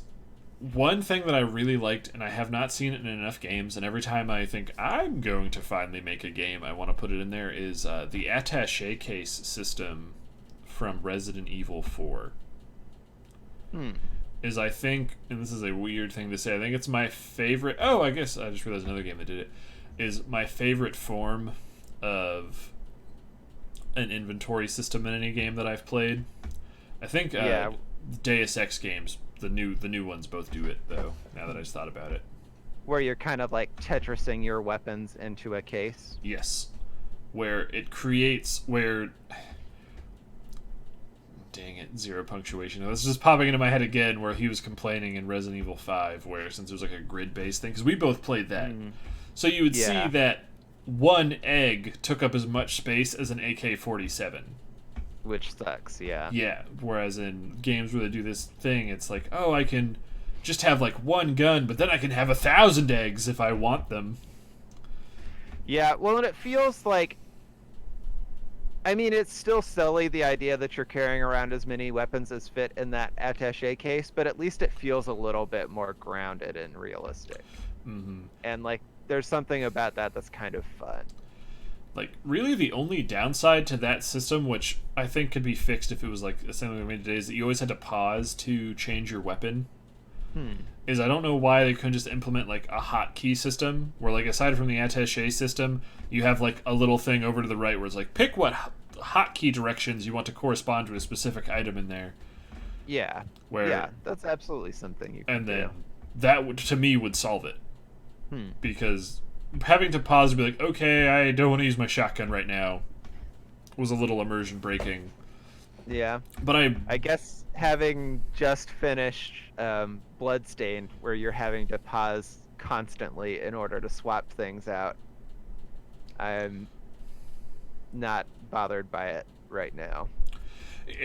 one thing that I really liked, and I have not seen it in enough games, and every time I think I'm going to finally make a game, I want to put it in there, is the attaché case system from Resident Evil 4. Is, I think, and this is a weird thing to say, I think it's my favorite. Oh, I guess I just realized another game that did it. Is my favorite form of an inventory system in any game that I've played. I think Deus Ex games, the new ones, both do it though. Now that I just thought about it, where you're kind of like Tetrising your weapons into a case. Yes, where it creates where. Dang it, zero punctuation. This is just popping into my head again where he was complaining in Resident Evil 5 where since it was like a grid-based thing, because we both played that. So you would see that one egg took up as much space as an AK-47. Which sucks, yeah. Yeah, whereas in games where they do this thing, it's like, oh, I can just have like one gun, but then I can have 1,000 eggs if I want them. Yeah, well, and it feels like, I mean, it's still silly, the idea that you're carrying around as many weapons as fit in that attaché case, but at least it feels a little bit more grounded and realistic. And, like, there's something about that that's kind of fun. Like, really the only downside to that system, which I think could be fixed if it was, like, something we made today, is that you always had to pause to change your weapon. Is I don't know why they couldn't just implement, like, a hotkey system, where, like, aside from the attaché system, you have, like, a little thing over to the right where it's like, pick what hotkey directions you want to correspond to a specific item in there. Yeah. Where, yeah, that's absolutely something you can and do. then that, would, to me, would solve it. Because having to pause and be like, okay, I don't want to use my shotgun right now, was a little immersion breaking. Yeah. But I guess having just finished Bloodstained, where you're having to pause constantly in order to swap things out, I'm not bothered by it right now.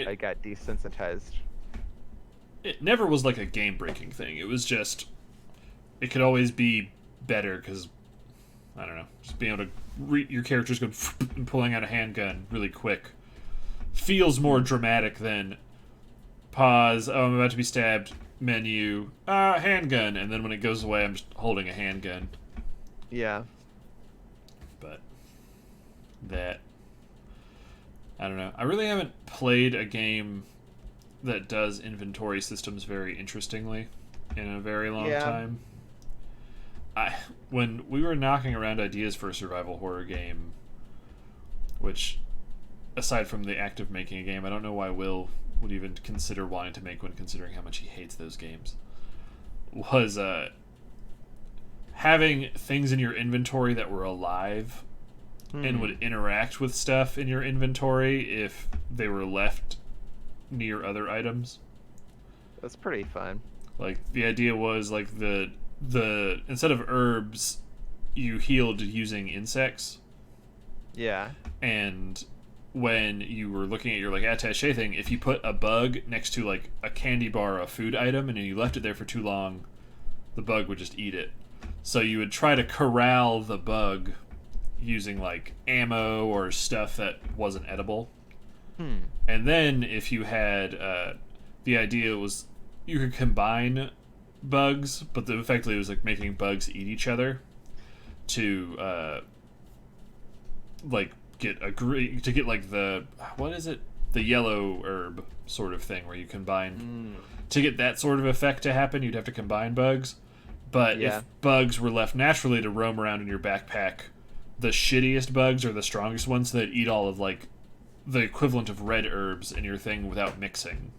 I got desensitized. It never was like a game-breaking thing. It was just, it could always be better because, I don't know, just being able to your character's going and pulling out a handgun really quick feels more dramatic than pause, oh, I'm about to be stabbed, menu, handgun, and then when it goes away, I'm just holding a handgun. Yeah. But that, I don't know. I really haven't played a game that does inventory systems very interestingly in a very long time. When we were knocking around ideas for a survival horror game, which, aside from the act of making a game, I don't know why Will would even consider wanting to make one, considering how much he hates those games, was having things in your inventory that were alive and would interact with stuff in your inventory if they were left near other items. That's pretty fun. Like, the idea was, like, the instead of herbs, you healed using insects. Yeah. And when you were looking at your, like, attaché thing, if you put a bug next to, like, a candy bar or a food item and you left it there for too long, the bug would just eat it. So you would try to corral the bug using, like, ammo or stuff that wasn't edible. And then if you had, the idea was you could combine bugs, but effectively it was like making bugs eat each other to, like, get like the, what is it? The yellow herb sort of thing where you combine, to get that sort of effect to happen, you'd have to combine bugs. But if bugs were left naturally to roam around in your backpack, the shittiest bugs are the strongest ones that eat all of, like, the equivalent of red herbs in your thing without mixing.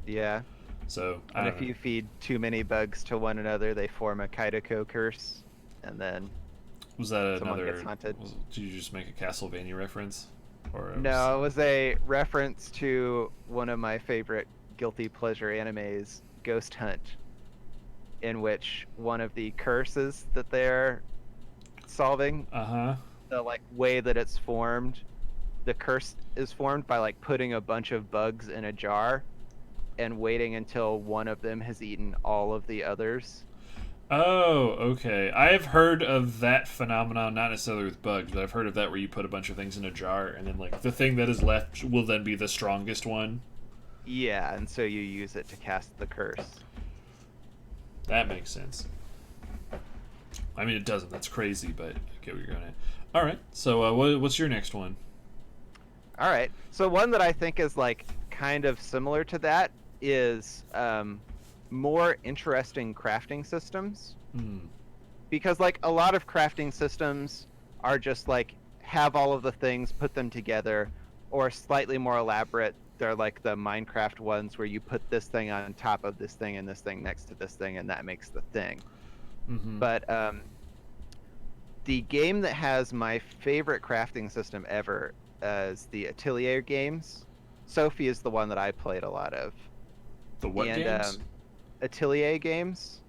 Yeah. So, and if you feed too many bugs to one another, they form a Kaidako curse, and then was that someone another? Gets haunted. Did you just make a Castlevania reference? Or no, it was a reference to one of my favorite guilty pleasure animes, Ghost Hunt, in which one of the curses that they're solving, the, like, way that it's formed, the curse is formed by, like, putting a bunch of bugs in a jar, and waiting until one of them has eaten all of the others. Oh, okay. I have heard of that phenomenon, not necessarily with bugs, but I've heard of that where you put a bunch of things in a jar and then like the thing that is left will then be the strongest one. Yeah, and so you use it to cast the curse. That makes sense. I mean, it doesn't. That's crazy, but I get what you're going at. All right. So, what's your next one? All right. So one that I think is like kind of similar to that is more interesting crafting systems. Hmm. Because like a lot of crafting systems are just like have all of the things, put them together, or slightly more elaborate. They're like the Minecraft ones where you put this thing on top of this thing and this thing next to this thing, and that makes the thing. Mm-hmm. But the game that has my favorite crafting system ever is the Atelier games. Sophie is the one that I played a lot of. The what games? Atelier games.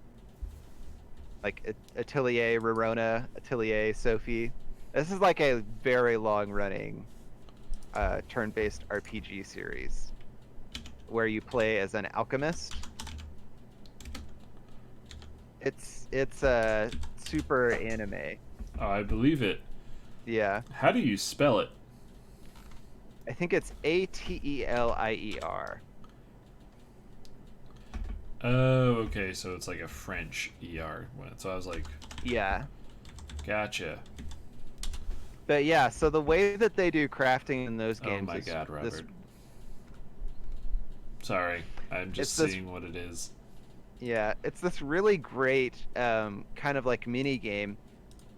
Like Atelier, Rorona, Atelier, Sophie. This is like a very long-running turn-based RPG series where you play as an alchemist. It's super anime. Oh, I believe it. Yeah, How do you spell it? I think it's Atelier. Oh, okay. So it's like a French ER. So I was like, Yeah. gotcha. But yeah, so the way that they do crafting in those games Oh my is God, Robert. this. Sorry, I'm just It's this- seeing what it is. Yeah, it's this really great kind of like mini game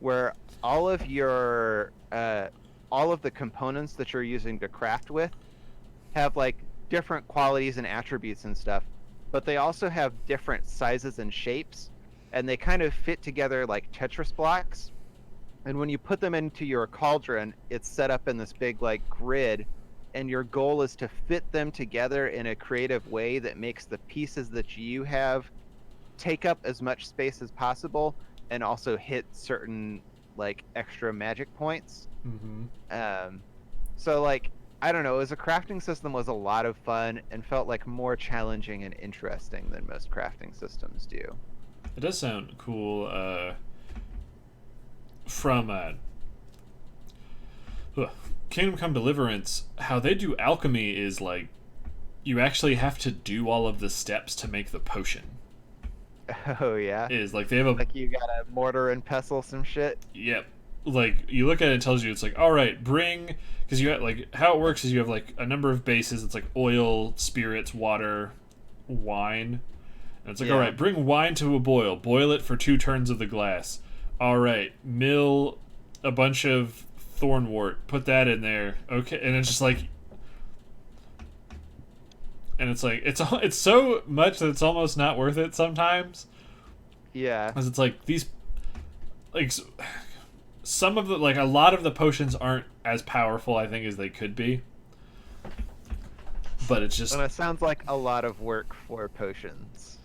where all of your all of the components that you're using to craft with have like different qualities and attributes and stuff, but they also have different sizes and shapes, and they kind of fit together like Tetris blocks. And when you put them into your cauldron, it's set up in this big like grid, and your goal is to fit them together in a creative way that makes the pieces that you have take up as much space as possible and also hit certain like extra magic points. Mm-hmm. So like I don't know, as a crafting system was a lot of fun and felt like more challenging and interesting than most crafting systems do. It does sound cool. From Kingdom Come Deliverance, how they do alchemy is like you actually have to do all of the steps to make the potion. Oh yeah. Is like they have a Like you gotta mortar and pestle some shit. yep. Like you look at it, it tells you it's like all right, bring because you have like how it works is you have like a number of bases. It's like oil, spirits, water, wine, and it's like Yeah. all right, bring wine to a boil. Boil it for 2 turns of the glass. All right, mill a bunch of thornwort. Put that in there. Okay, and it's just like. And it's like it's so much that it's almost not worth it sometimes. Yeah. Because it's like these, like some of the like a lot of the potions aren't as powerful I think as they could be. But it's just. And it sounds like a lot of work for potions.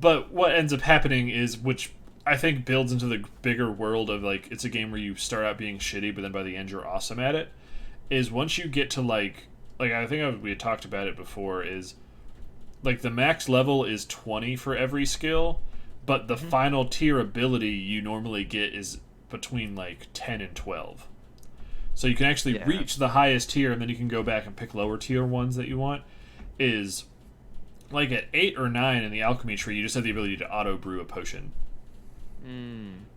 But what ends up happening is, which I think builds into the bigger world of like it's a game where you start out being shitty, but then by the end you're awesome at it. Is once you get to like I think we had talked about it before, is like the max level is 20 for every skill, but the final tier ability you normally get is between like 10 and 12. So you can actually reach the highest tier and then you can go back and pick lower tier ones that you want. Is like at 8 or 9 in the alchemy tree, you just have the ability to auto brew a potion.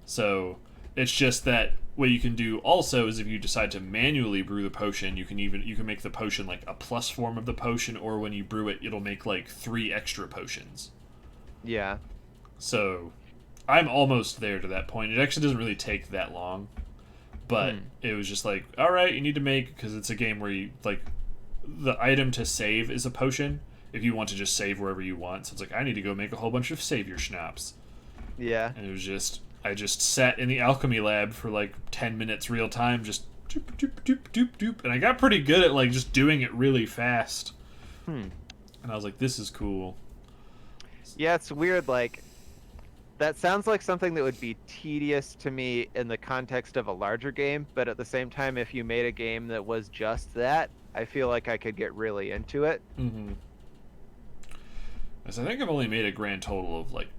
So it's just that what you can do also is if you decide to manually brew the potion, you can make the potion like a plus form of the potion, or when you brew it, it'll make like 3 extra potions. Yeah. So I'm almost there to that point. It actually doesn't really take that long, but it was just like, all right, you need to make, because it's a game where you like the item to save is a potion if you want to just save wherever you want. So it's like I need to go make a whole bunch of savior schnapps. Yeah. And it was just I just sat in the alchemy lab for like 10 minutes real time, just doop, doop, doop, doop, doop, and I got pretty good at like just doing it really fast. And I was like, this is cool. Yeah, it's weird, like that sounds like something that would be tedious to me in the context of a larger game, but at the same time, if you made a game that was just that, I feel like I could get really into it. As I think I've only made a grand total of like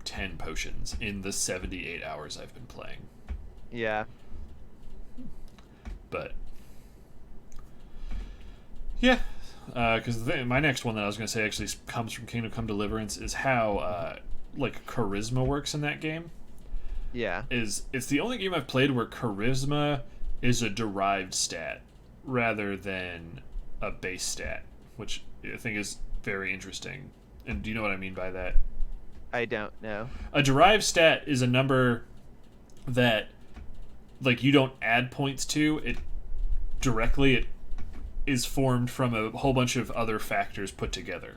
10 potions in the 78 hours I've been playing. Yeah. But yeah, because my next one that I was going to say actually comes from Kingdom Come Deliverance is how like charisma works in that game. Yeah. It's the only game I've played where charisma is a derived stat rather than a base stat, which I think is very interesting. And do you know what I mean by that? I don't know. A derived stat is a number that like you don't add points to it directly. It is formed from a whole bunch of other factors put together.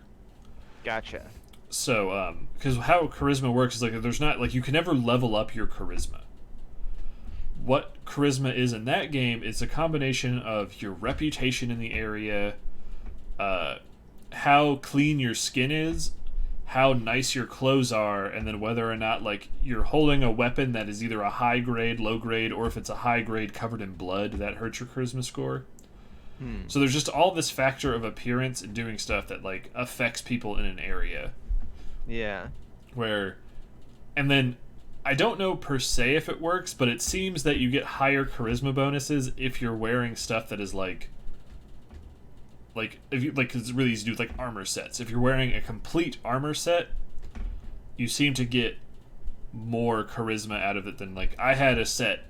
Gotcha. So because how charisma works is like there's not like you can never level up your charisma. What charisma is in that game is a combination of your reputation in the area, how clean your skin is, how nice your clothes are, and then whether or not like you're holding a weapon that is either a high grade, low grade, or if it's a high grade covered in blood, that hurts your charisma score. So there's just all this factor of appearance and doing stuff that like affects people in an area. Yeah. And then I don't know per se if it works, but it seems that you get higher charisma bonuses if you're wearing stuff that is like if you like, 'cause it's really easy to do with like armor sets. If you're wearing a complete armor set, you seem to get more charisma out of it than like I had a set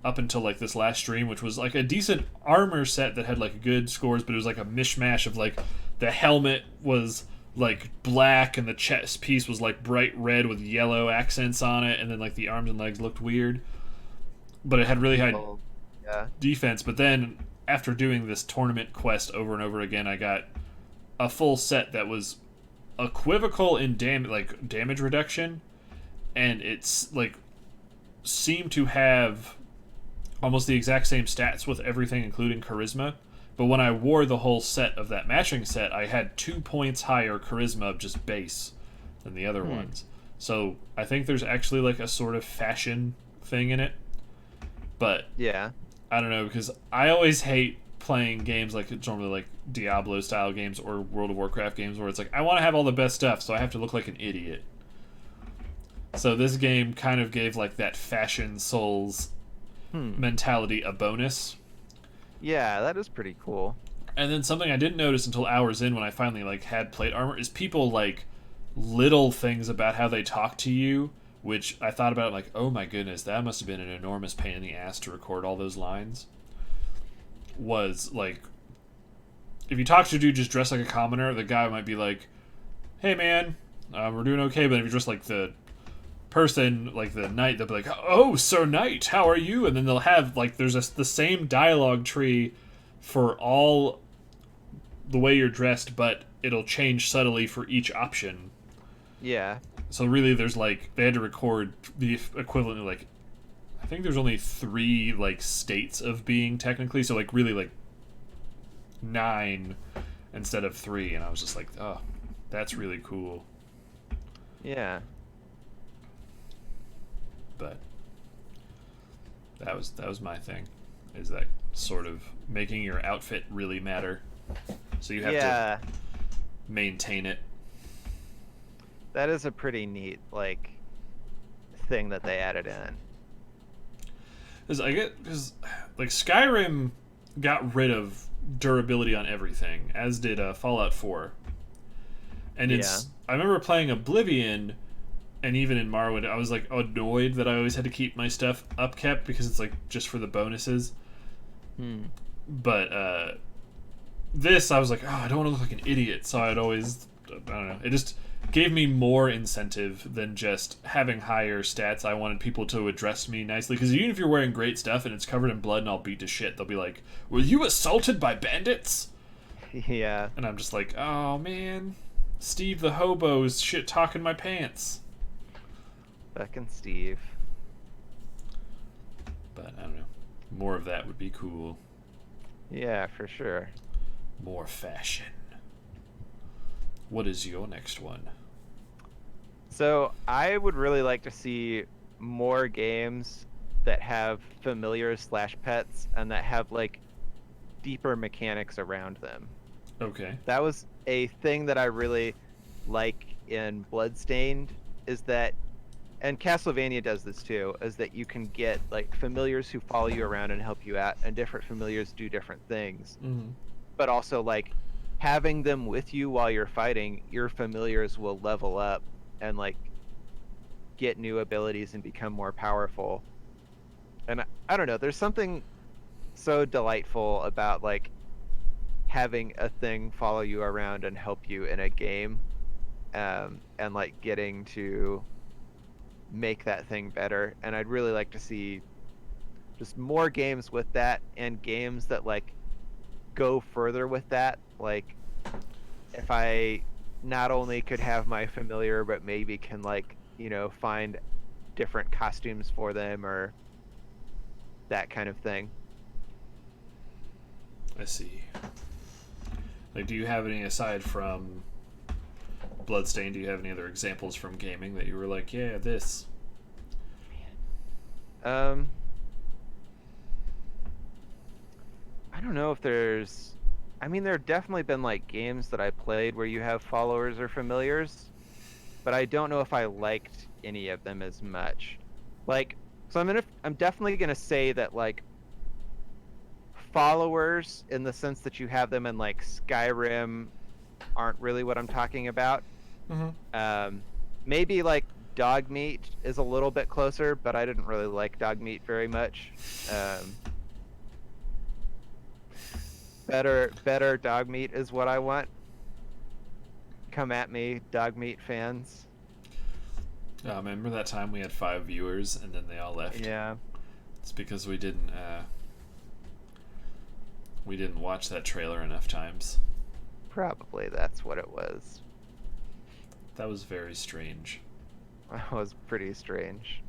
up until like this last stream, which was like a decent armor set that had like good scores, but it was like a mishmash of like the helmet was like black and the chest piece was like bright red with yellow accents on it, and then like the arms and legs looked weird, but it had really high defense. But then after doing this tournament quest over and over again, I got a full set that was equivocal in damage reduction, and it's like seemed to have almost the exact same stats with everything including charisma. But when I wore the whole set of that matching set, I had 2 points higher charisma of just base than the other ones. So I think there's actually like a sort of fashion thing in it. But yeah, I don't know, because I always hate playing games like normally like Diablo style games or World of Warcraft games where it's like I want to have all the best stuff, so I have to look like an idiot. So this game kind of gave like that fashion Souls mentality a bonus. Yeah, that is pretty cool. And then something I didn't notice until hours in when I finally like had plate armor is people like little things about how they talk to you, which I thought about like, oh my goodness, that must have been an enormous pain in the ass to record all those lines. Was like, if you talk to a dude just dressed like a commoner, the guy might be like, hey man, we're doing okay. But if you're just like the person, like the knight, they'll be like, oh, Sir Knight, how are you? And then they'll have like there's the same dialogue tree for all the way you're dressed, but it'll change subtly for each option. Yeah. So really there's like they had to record the equivalent of like I think there's only 3 like states of being technically, so like really like 9 instead of 3, and I was just like, oh, that's really cool. Yeah. But that was my thing, is that sort of making your outfit really matter, so you have to maintain it. That is a pretty neat like thing that they added in. Because like Skyrim got rid of durability on everything, as did Fallout 4, and I remember playing Oblivion. And even in Morrowind, I was like annoyed that I always had to keep my stuff upkept because it's like just for the bonuses. But this, I was like, oh, I don't want to look like an idiot, so I'd always, I don't know, it just gave me more incentive than just having higher stats. I wanted people to address me nicely, because even if you're wearing great stuff and it's covered in blood and all beat to shit, they'll be like, were you assaulted by bandits? Yeah. And I'm just like, oh man, Steve the hobo's shit talking my pants. Fucking Steve. But I don't know. More of that would be cool. Yeah, for sure. More fashion. What is your next one? So I would really like to see more games that have familiars / pets and that have like deeper mechanics around them. Okay. That was a thing that I really like in Bloodstained is that, and Castlevania does this too, is that you can get like familiars who follow you around and help you out, and different familiars do different things. Mm-hmm. But also like having them with you while you're fighting, your familiars will level up and like get new abilities and become more powerful. And I don't know, there's something so delightful about like having a thing follow you around and help you in a game, and like getting to make that thing better. And I'd really like to see just more games with that, and games that like go further with that. Like if I not only could have my familiar, but maybe can like, find different costumes for them or that kind of thing. I see. Like, do you have any, aside from Bloodstained, do you have any other examples from gaming that you were like, yeah, this? I don't know if there's. I mean, there have definitely been like games that I played where you have followers or familiars, but I don't know if I liked any of them as much. Like, so I'm definitely gonna say that like followers, in the sense that you have them in like Skyrim, aren't really what I'm talking about. Mm-hmm. Maybe like Dogmeat is a little bit closer, but I didn't really like Dogmeat very much. Better Dogmeat is what I want. Come at me, Dogmeat fans. Remember that time we had 5 viewers and then they all left? Yeah. It's because we didn't watch that trailer enough times. Probably that's what it was. That was very strange. That was pretty strange.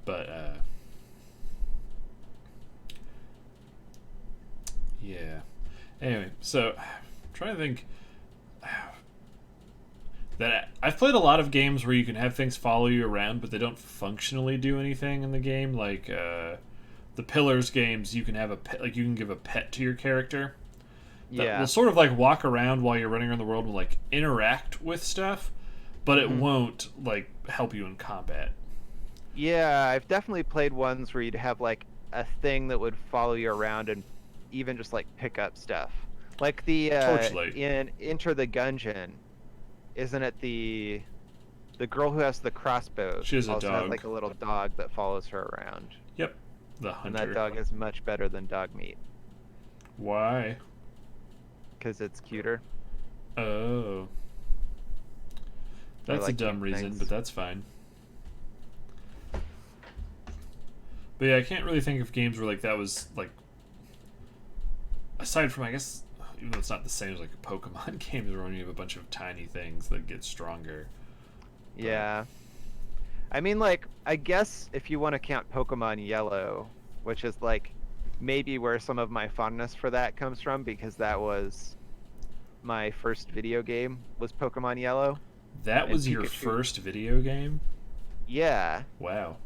But yeah. Anyway, so I'm trying to think that I've played a lot of games where you can have things follow you around, but they don't functionally do anything in the game. Like the Pillars games, you can have a pet, like you can give a pet to your character that will sort of like walk around while you're running around the world and like interact with stuff, but it won't like help you in combat. Yeah, I've definitely played ones where you'd have like a thing that would follow you around and even just like pick up stuff. Like the Torchlight. in Enter the Gungeon, isn't it the girl who has the crossbow? She has a also dog. has like a little dog that follows her around. Yep, the hunter. And that dog is much better than Dogmeat Why? because it's cuter. Oh, that's like a dumb cute reason, things. but that's fine. But yeah, I can't really think of games where like that was like, aside from, I guess, even though it's not the same as like a Pokemon games where you have a bunch of tiny things that get stronger. Yeah. I mean, like, I guess if you want to count Pokemon Yellow, which is like maybe where some of my fondness for that comes from, because that was my first video game, was Pokemon Yellow. That And was your Pikachu. first video game? Yeah. Wow.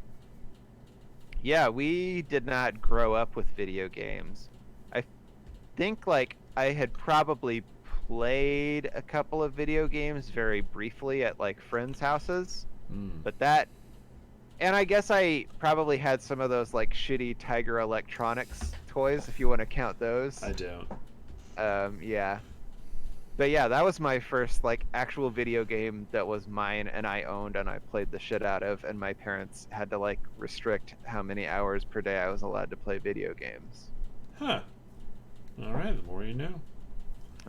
Yeah, we did not grow up with video games. I think like I had probably played a couple of video games very briefly at like friends' houses, but that, and I guess I probably had some of those like shitty Tiger Electronics toys, if you want to count those. I don't. Yeah. But yeah, that was my first like actual video game that was mine and I owned and I played the shit out of, and my parents had to like restrict how many hours per day I was allowed to play video games. Huh. Alright, the more you know.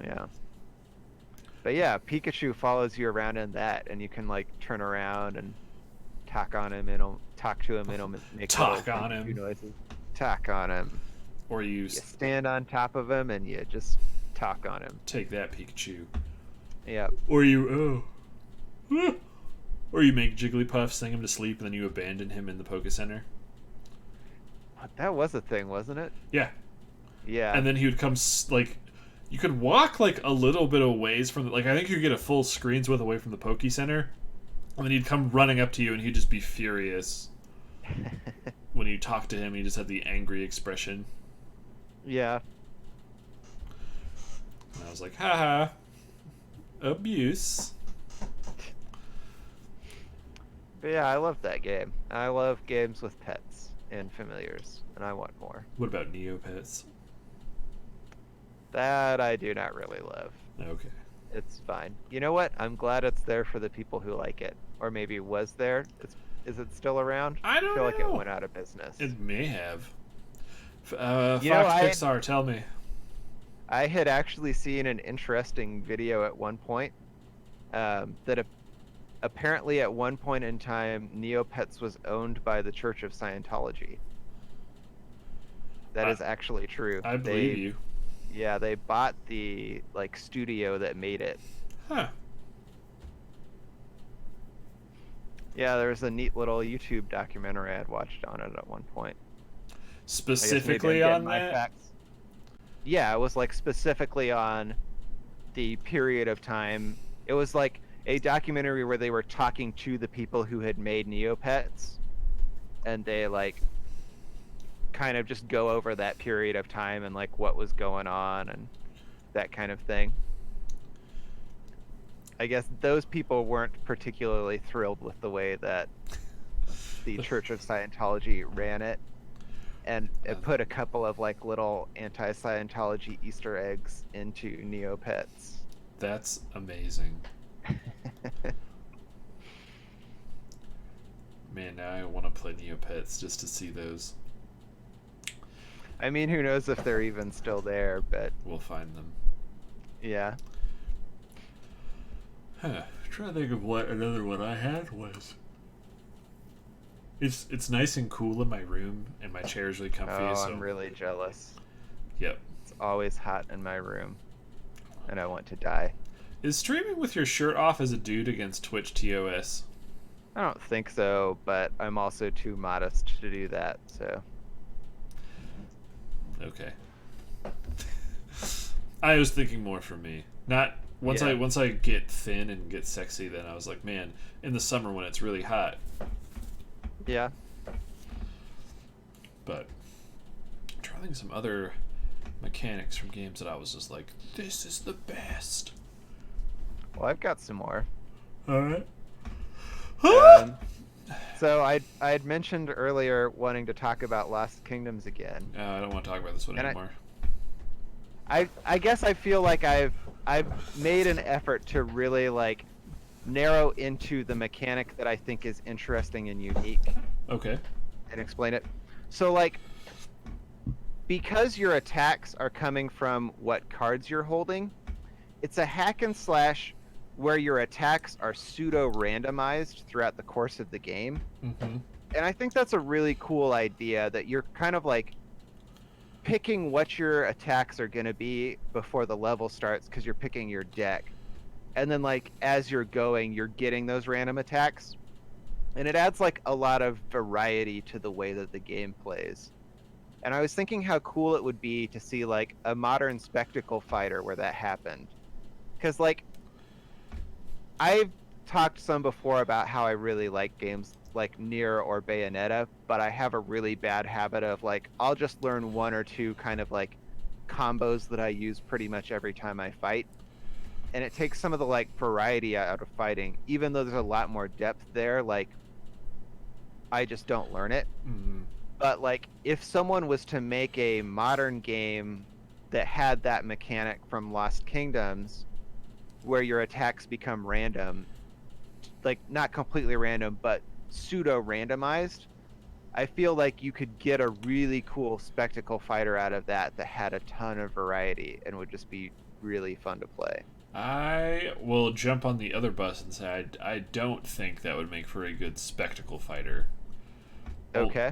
Yeah. But yeah, Pikachu follows you around in that, and you can like turn around and talk on him, and he'll talk to him, and he'll make Talk little on him. Pikachu noises. Talk on him. Or you You stand on top of him and you just talk on him. take that, Pikachu. Yeah. Or you, or you make Jigglypuff, sing him to sleep, and then you abandon him in the Poke Center. That was a thing, wasn't it? Yeah. Yeah. And then he would come, like, you could walk, like, a little bit of ways from the, like, I think you could get a full screen's width away from the Poke Center, and then he'd come running up to you, and he'd just be furious. When you talk to him, he just had the angry expression. Yeah. And I was like, haha. abuse. But yeah, I love that game. I love games with pets and familiars, and I want more. What about Neopets? That I do not really love. Okay. It's fine. You know what? I'm glad it's there for the people who like it, or maybe was there. Is it still around? I don't feel like it know. went out of business. It may have. You Fox know, Pixar, tell me. I had actually seen an interesting video at one point that apparently at one point in time, Neopets was owned by the Church of Scientology. That is actually true. I believe you. Yeah, they bought the studio that made it. Huh. Yeah, there was a neat little YouTube documentary I had watched on it at one point. Specifically on that? Facts. Yeah, it was specifically on the period of time. It was like a documentary where they were talking to the people who had made Neopets, and they kind of just go over that period of time and what was going on and that kind of thing. I guess those people weren't particularly thrilled with the way that the Church of Scientology ran it, and it put a couple of little anti-Scientology Easter eggs into Neopets. That's amazing. Man, now I want to play Neopets just to see those. I mean, who knows if they're even still there, but we'll find them. Yeah. Huh. I'm trying to think of what another one I had was. It's nice and cool in my room, and my chair's really comfy. Oh, so... I'm really jealous. Yep. It's always hot in my room, and I want to die. Is streaming with your shirt off as a dude against Twitch TOS? I don't think so, but I'm also too modest to do that, so... Okay. I was thinking more for me. Not once I get thin and get sexy, then I was like, man, in the summer when it's really hot. Yeah. But I'm trying to think of some other mechanics from games that I was just like, this is the best. Well, I've got some more. Alright. So I had mentioned earlier wanting to talk about Lost Kingdoms again. I don't want to talk about this one anymore. I guess I feel like I've made an effort to really narrow into the mechanic that I think is interesting and unique. Okay. And explain it. So because your attacks are coming from what cards you're holding, it's a hack and slash where your attacks are pseudo-randomized throughout the course of the game. Mm-hmm. And I think that's a really cool idea, that you're kind of picking what your attacks are going to be before the level starts, because you're picking your deck. And then as you're going, you're getting those random attacks. And it adds a lot of variety to the way that the game plays. And I was thinking how cool it would be to see a modern spectacle fighter where that happened. Because I've talked some before about how I really like games like Nier or Bayonetta, but I have a really bad habit of I'll just learn one or two kind of combos that I use pretty much every time I fight. And it takes some of the variety out of fighting, even though there's a lot more depth there. I just don't learn it. Mm-hmm. But if someone was to make a modern game that had that mechanic from Lost Kingdoms, where your attacks become random, not completely random, but pseudo randomized, I feel like you could get a really cool spectacle fighter out of that had a ton of variety and would just be really fun to play. I will jump on the other bus and say I don't think that would make for a good spectacle fighter. Okay.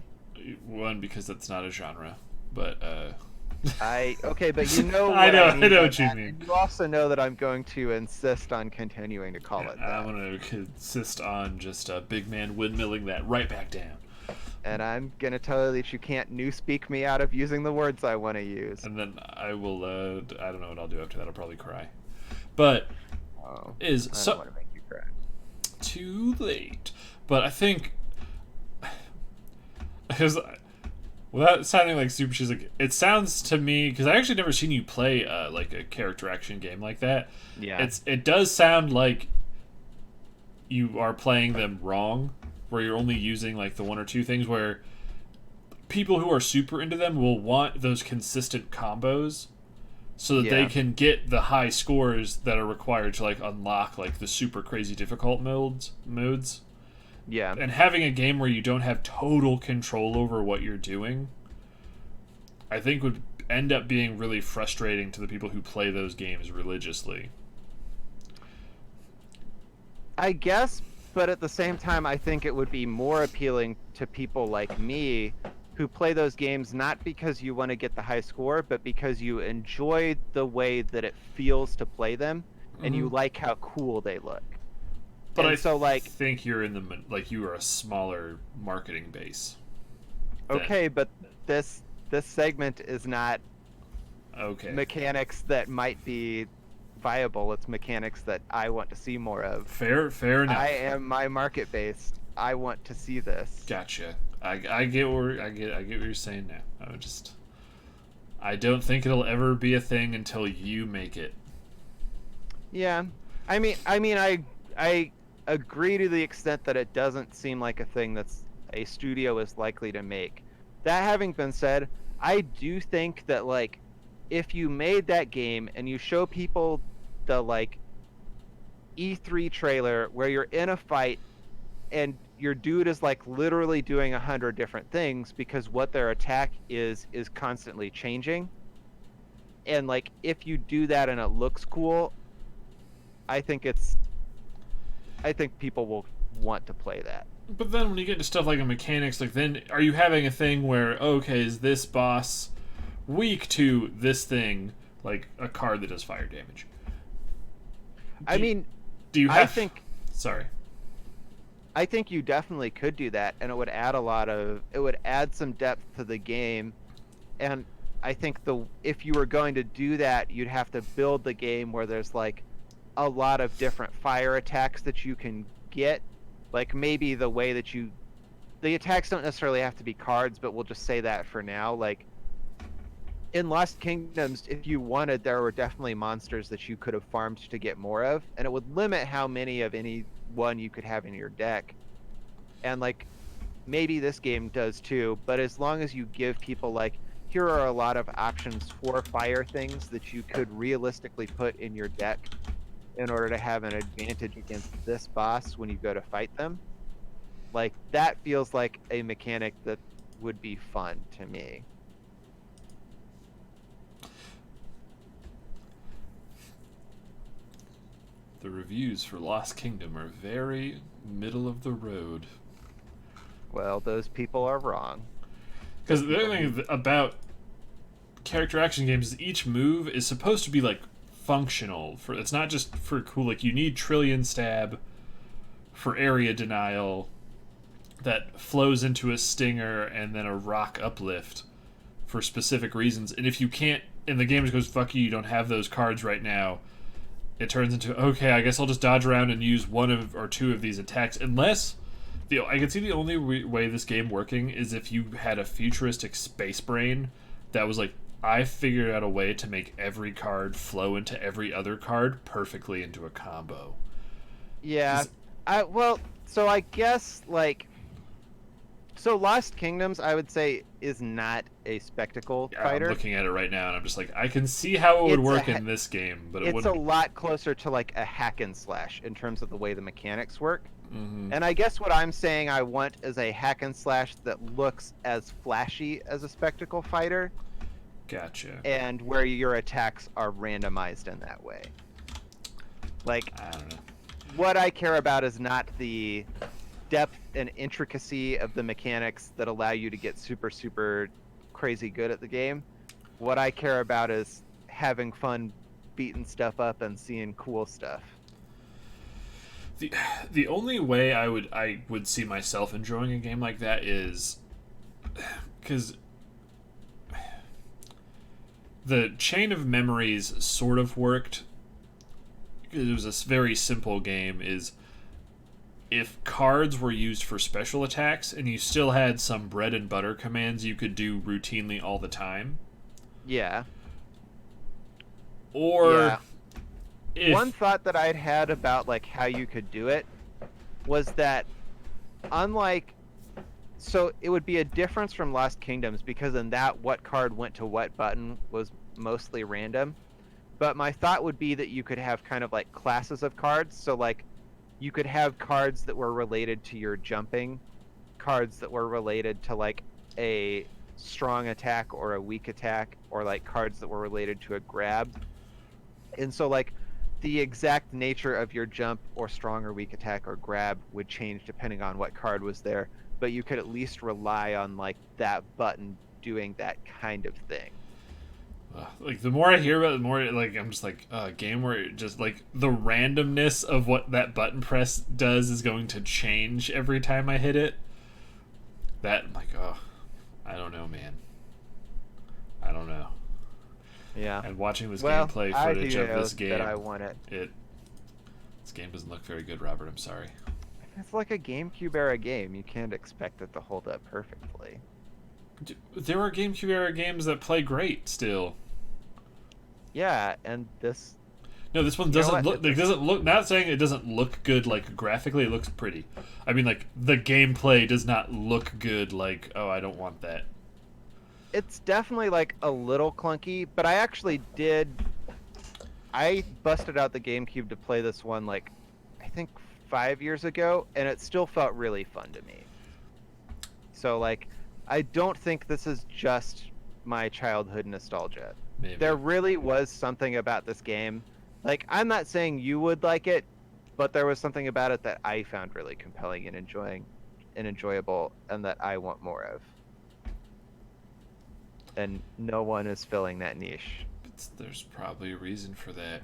Well, one, because that's not a genre, but but you know what I know what you that. mean. And you also know that I'm going to insist on continuing to call it that. I'm going to insist on just big man windmilling that right back down. And I'm going to tell you that you can't new speak me out of using the words I want to use. And then I will, I don't know what I'll do after that. I'll probably cry. But I don't want to make you cry. Too late. But I think, because Without sounding like super cheesy, like, it sounds to me, because I actually never seen you play like a character action game like that. Yeah. It does sound like you are playing them wrong, where you're only using like the one or two things where people who are super into them will want those consistent combos so that they Yeah. can get the high scores that are required to like unlock like the super crazy difficult modes. Yeah. And having a game where you don't have total control over what you're doing, I think would end up being really frustrating to the people who play those games religiously. I guess, but at the same time, I think it would be more appealing to people like me who play those games not because you want to get the high score, but because you enjoy the way that it feels to play them and you Mhm. like how cool they look. But And I so, like, think you're in the like you are a smaller marketing base. than- okay, but this segment is not Okay. mechanics that might be viable. It's mechanics that I want to see more of. Fair enough. I am my market based. I want to see this. Gotcha. I get where I get what you're saying now. I don't think it'll ever be a thing until you make it. Yeah. I agree to the extent that it doesn't seem like a thing that's a studio is likely to make. That having been said, I do think that like if you made that game and you show people the like E3 trailer where you're in a fight and your dude is like literally doing 100 different things because what their attack is constantly changing, and like if you do that and it looks cool, I think people will want to play that. But then when you get into stuff like the mechanics, like then are you having a thing where okay, is this boss weak to this thing, like a card that does fire damage? I mean, Do you have? I think Sorry. I think you definitely could do that, and it would add some depth to the game. And I think if you were going to do that, you'd have to build the game where there's like a lot of different fire attacks that you can get. Like maybe the attacks don't necessarily have to be cards, but we'll just say that for now. Like in Lost Kingdoms, if you wanted, there were definitely monsters that you could have farmed to get more of, and it would limit how many of any one you could have in your deck. And like maybe this game does too, but as long as you give people like here are a lot of options for fire things that you could realistically put in your deck in order to have an advantage against this boss when you go to fight them. Like that feels like a mechanic that would be fun to me. The reviews for Lost Kingdom are very middle of the road. Well, those people are wrong. Because the other thing about character action games is each move is supposed to be like functional. It's not just for cool. Like you need Trillion Stab for area denial that flows into a stinger and then a rock uplift for specific reasons. And if you can't, and the game just goes fuck you, you don't have those cards right now. It turns into okay, I guess I'll just dodge around and use one of or two of these attacks, unless I can see the only way this game working is if you had a futuristic space brain that was like, I figured out a way to make every card flow into every other card perfectly into a combo. Yeah. So I guess like so Lost Kingdoms I would say is not a spectacle fighter. I'm looking at it right now and I'm just like, I can see how it would work in this game, but it it's wouldn't. a lot closer to like a hack and slash in terms of the way the mechanics work. Mm-hmm. And I guess what I'm saying I want is a hack and slash that looks as flashy as a spectacle fighter. Gotcha. And where your attacks are randomized in that way. Like, I don't know. what I care about is not the depth and intricacy of the mechanics that allow you to get super, super crazy good at the game. What I care about is having fun beating stuff up and seeing cool stuff. The only way I would see myself enjoying a game like that is because the Chain of Memories sort of worked. It was a very simple game. Is if cards were used for special attacks and you still had some bread and butter commands you could do routinely all the time. Yeah. Or Yeah. if One thought that I'd had about like how you could do it was that unlike so it would be a difference from Lost Kingdoms because in that what card went to what button was mostly random. But my thought would be that you could have kind of like classes of cards. So like you could have cards that were related to your jumping, cards that were related to like a strong attack or a weak attack, or like cards that were related to a grab. And so like the exact nature of your jump or strong or weak attack or grab would change depending on what card was there, but you could at least rely on like that button doing that kind of thing. like the more I hear about it, the more like I'm just like a game where it just like the randomness of what that button press does is going to change every time I hit it. That I'm like, oh, I don't know, man. I don't know. Yeah. And watching this Well, gameplay I footage do of know this game, that I want it. This game doesn't look very good, Robert. I'm sorry. It's like a GameCube era game. You can't expect it to hold up perfectly. There are GameCube era games that play great still. Yeah, and this. No, this one You know doesn't what? look. Like, doesn't look. Not saying it doesn't look good. Like graphically, it looks pretty. I mean, like the gameplay does not look good. Like, oh, I don't want that. It's definitely like a little clunky, but I actually did. I busted out the GameCube to play this one like, I think 5 years ago, and it still felt really fun to me. So like, I don't think this is just my childhood nostalgia. Maybe. There really was something about this game. Like, I'm not saying you would like it, but there was something about it that I found really compelling and enjoyable, and that I want more of. And no one is filling that niche There's probably a reason for that.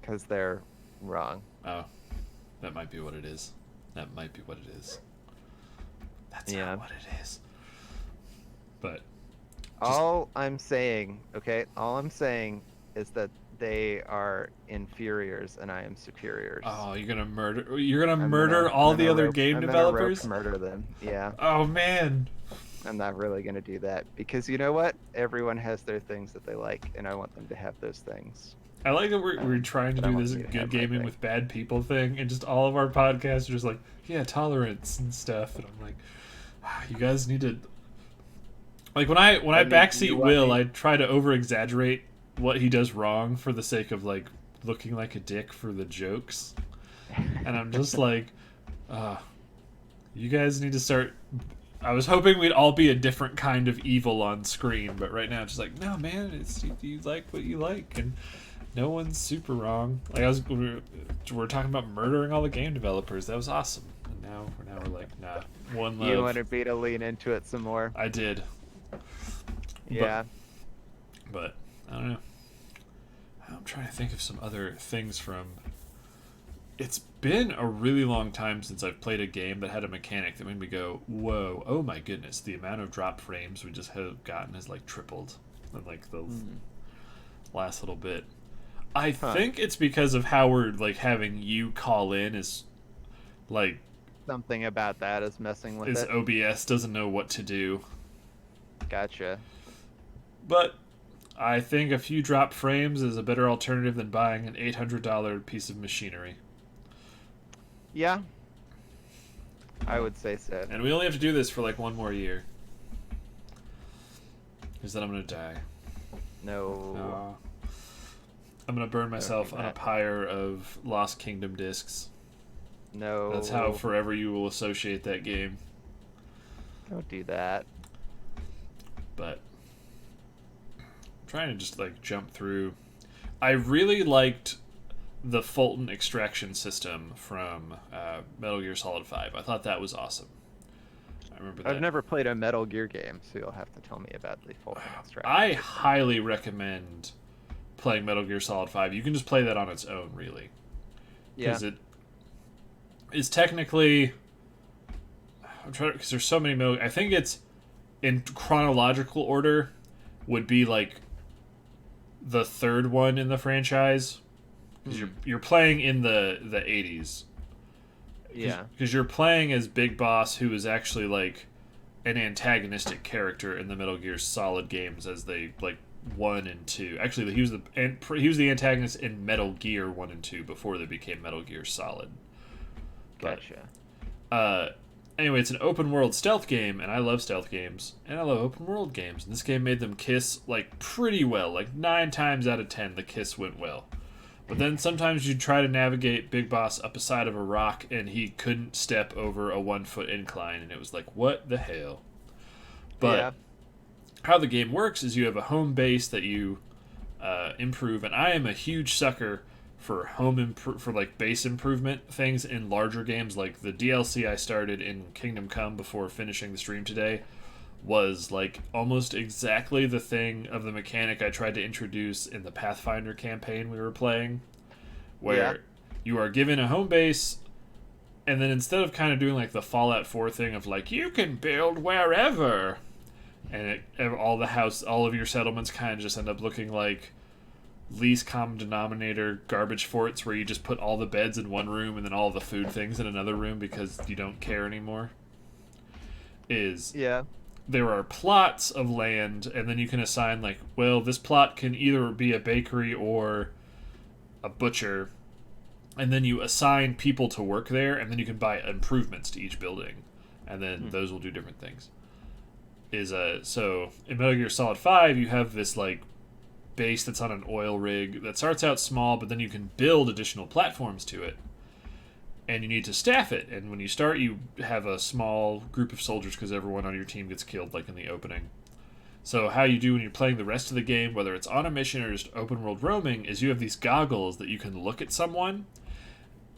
because they're wrong. Oh, that might be what it is. That might be what it is. That's Yeah. not what it is. But All I'm saying is that they are inferiors and I am superiors. oh, you're gonna murder. You're gonna I'm murder gonna- all I'm the gonna other rope- game I'm gonna developers. rope murder them. Yeah, Oh man. I'm not really gonna do that because you know what? Everyone has their things that they like, and I want them to have those things. I like that we're trying to But I do want this you to good have my gaming thing. with bad people thing, and just all of our podcasts are just like, yeah, tolerance and stuff. And I'm like, you guys need to. Like when I mean, backseat you Will, want I try to over exaggerate what he does wrong for the sake of like looking like a dick for the jokes, and I'm just like, you guys need to start. I was hoping we'd all be a different kind of evil on screen, but right now it's just like, no, man, it's you like what you like, and no one's super wrong. Like we were talking about murdering all the game developers. That was awesome. And now we're like, nah, one love. You wanted me to lean into it some more. I did, Yeah. but I don't know. I'm trying to think of some other things from. It's been a really long time since I've played a game that had a mechanic that made me go, whoa, oh my goodness, the amount of drop frames we just have gotten has like tripled in like the last little bit. I think it's because of how we're like having you call in is like Something about that is messing with is it. OBS doesn't know what to do. Gotcha. But I think a few drop frames is a better alternative than buying an $800 piece of machinery. Yeah. I would say so. And we only have to do this for like one more year. Because then I'm going to die. No. I'm going to burn myself think on a that- pyre of Lost Kingdom discs. No. That's how forever you will associate that game. Don't do that. But I'm trying to just like jump through. I really liked the Fulton extraction system from Metal Gear Solid 5. I thought that was awesome. I remember that. I've never played a Metal Gear game, so you'll have to tell me about the full extraction. I highly recommend playing Metal Gear Solid 5. You can just play that on its own, really. Yeah. Because it is technically. I'm trying because there's so many Metal. I think it's in chronological order would be like the third one in the franchise because you're playing in the 80s Yeah. because you're playing as Big Boss, who is actually like an antagonistic character in the Metal Gear Solid games, as they like 1 and 2. Actually, he was the antagonist in Metal Gear 1 and 2 before they became Metal Gear Solid. But, Gotcha. anyway, it's an open world stealth game, and I love stealth games, and I love open world games. And this game made them kiss like pretty well. Like 9 times out of 10, the kiss went well. But then sometimes you'd try to navigate Big Boss up a side of a rock, and he couldn't step over a 1-foot incline, and it was like, what the hell? But Yeah. how the game works is you have a home base that you improve, and I am a huge sucker for for like base improvement things in larger games. Like the DLC I started in Kingdom Come before finishing the stream today was like almost exactly the thing of the mechanic I tried to introduce in the Pathfinder campaign we were playing, where Yeah. you are given a home base, and then instead of kind of doing like the Fallout 4 thing of like you can build wherever, and all of your settlements kind of just end up looking like least common denominator garbage forts where you just put all the beds in one room and then all the food things in another room because you don't care anymore. Yeah. There are plots of land, and then you can assign like, well, this plot can either be a bakery or a butcher, and then you assign people to work there, and then you can buy improvements to each building, and then those will do different things. So in Metal Gear Solid 5, you have this like base that's on an oil rig that starts out small, but then you can build additional platforms to it, and you need to staff it. And when you start, you have a small group of soldiers because everyone on your team gets killed, like in the opening. So how you do when you're playing the rest of the game, whether it's on a mission or just open world roaming, is you have these goggles that you can look at someone,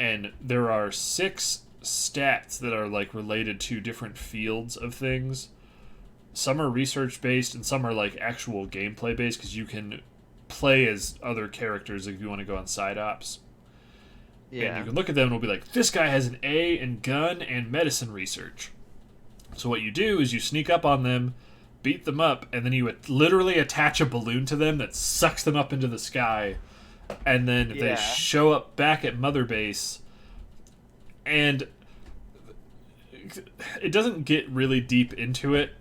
and there are 6 stats that are like related to different fields of things. Some are research based and some are like actual gameplay based, because you can play as other characters if you want to go on side ops. Yeah. And you can look at them and it'll be like, this guy has an A in gun and medicine research. So what you do is you sneak up on them, beat them up, and then you literally attach a balloon to them that sucks them up into the sky. And then they show up back at Mother Base, and it doesn't get really deep into it,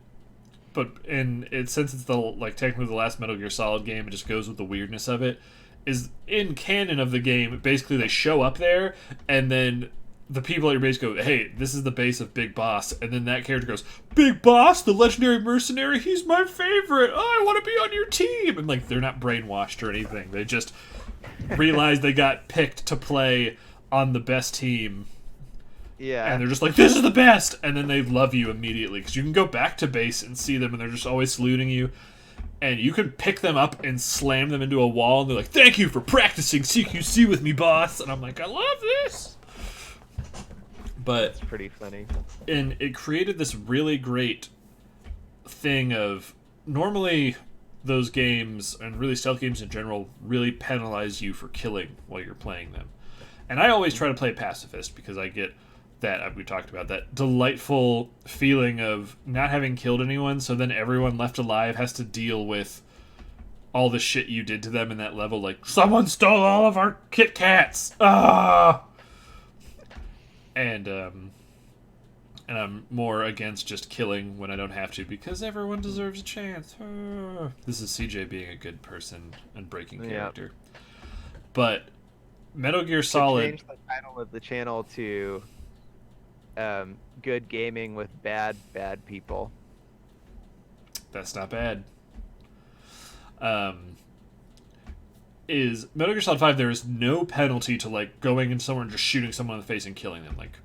but since it's technically the last Metal Gear Solid game, it just goes with the weirdness of it. Is in canon of the game, basically they show up there, and then the people at your base go, hey, this is the base of Big Boss, and then that character goes, Big Boss, the legendary mercenary, he's my favorite, oh, I want to be on your team, and like they're not brainwashed or anything, they just realize they got picked to play on the best team. Yeah. And they're just like, this is the best! And then they love you immediately, because you can go back to base and see them, and they're just always saluting you. And you can pick them up and slam them into a wall, and they're like, thank you for practicing CQC with me, boss! And I'm like, I love this! But it's pretty funny. And it created this really great thing of, normally those games, and really stealth games in general, really penalize you for killing while you're playing them. And I always try to play pacifist, because I get that, we talked about, that delightful feeling of not having killed anyone, so then everyone left alive has to deal with all the shit you did to them in that level, like, someone stole all of our Kit Kats! Ah! And I'm more against just killing when I don't have to, because everyone deserves a chance. Ah. This is CJ being a good person and breaking character. But Metal Gear Solid... Change the title of the channel to Good Gaming with Bad People. That's not bad. Is Metal Gear Solid 5, there is no penalty to like going in somewhere and just shooting someone in the face and killing them. Like,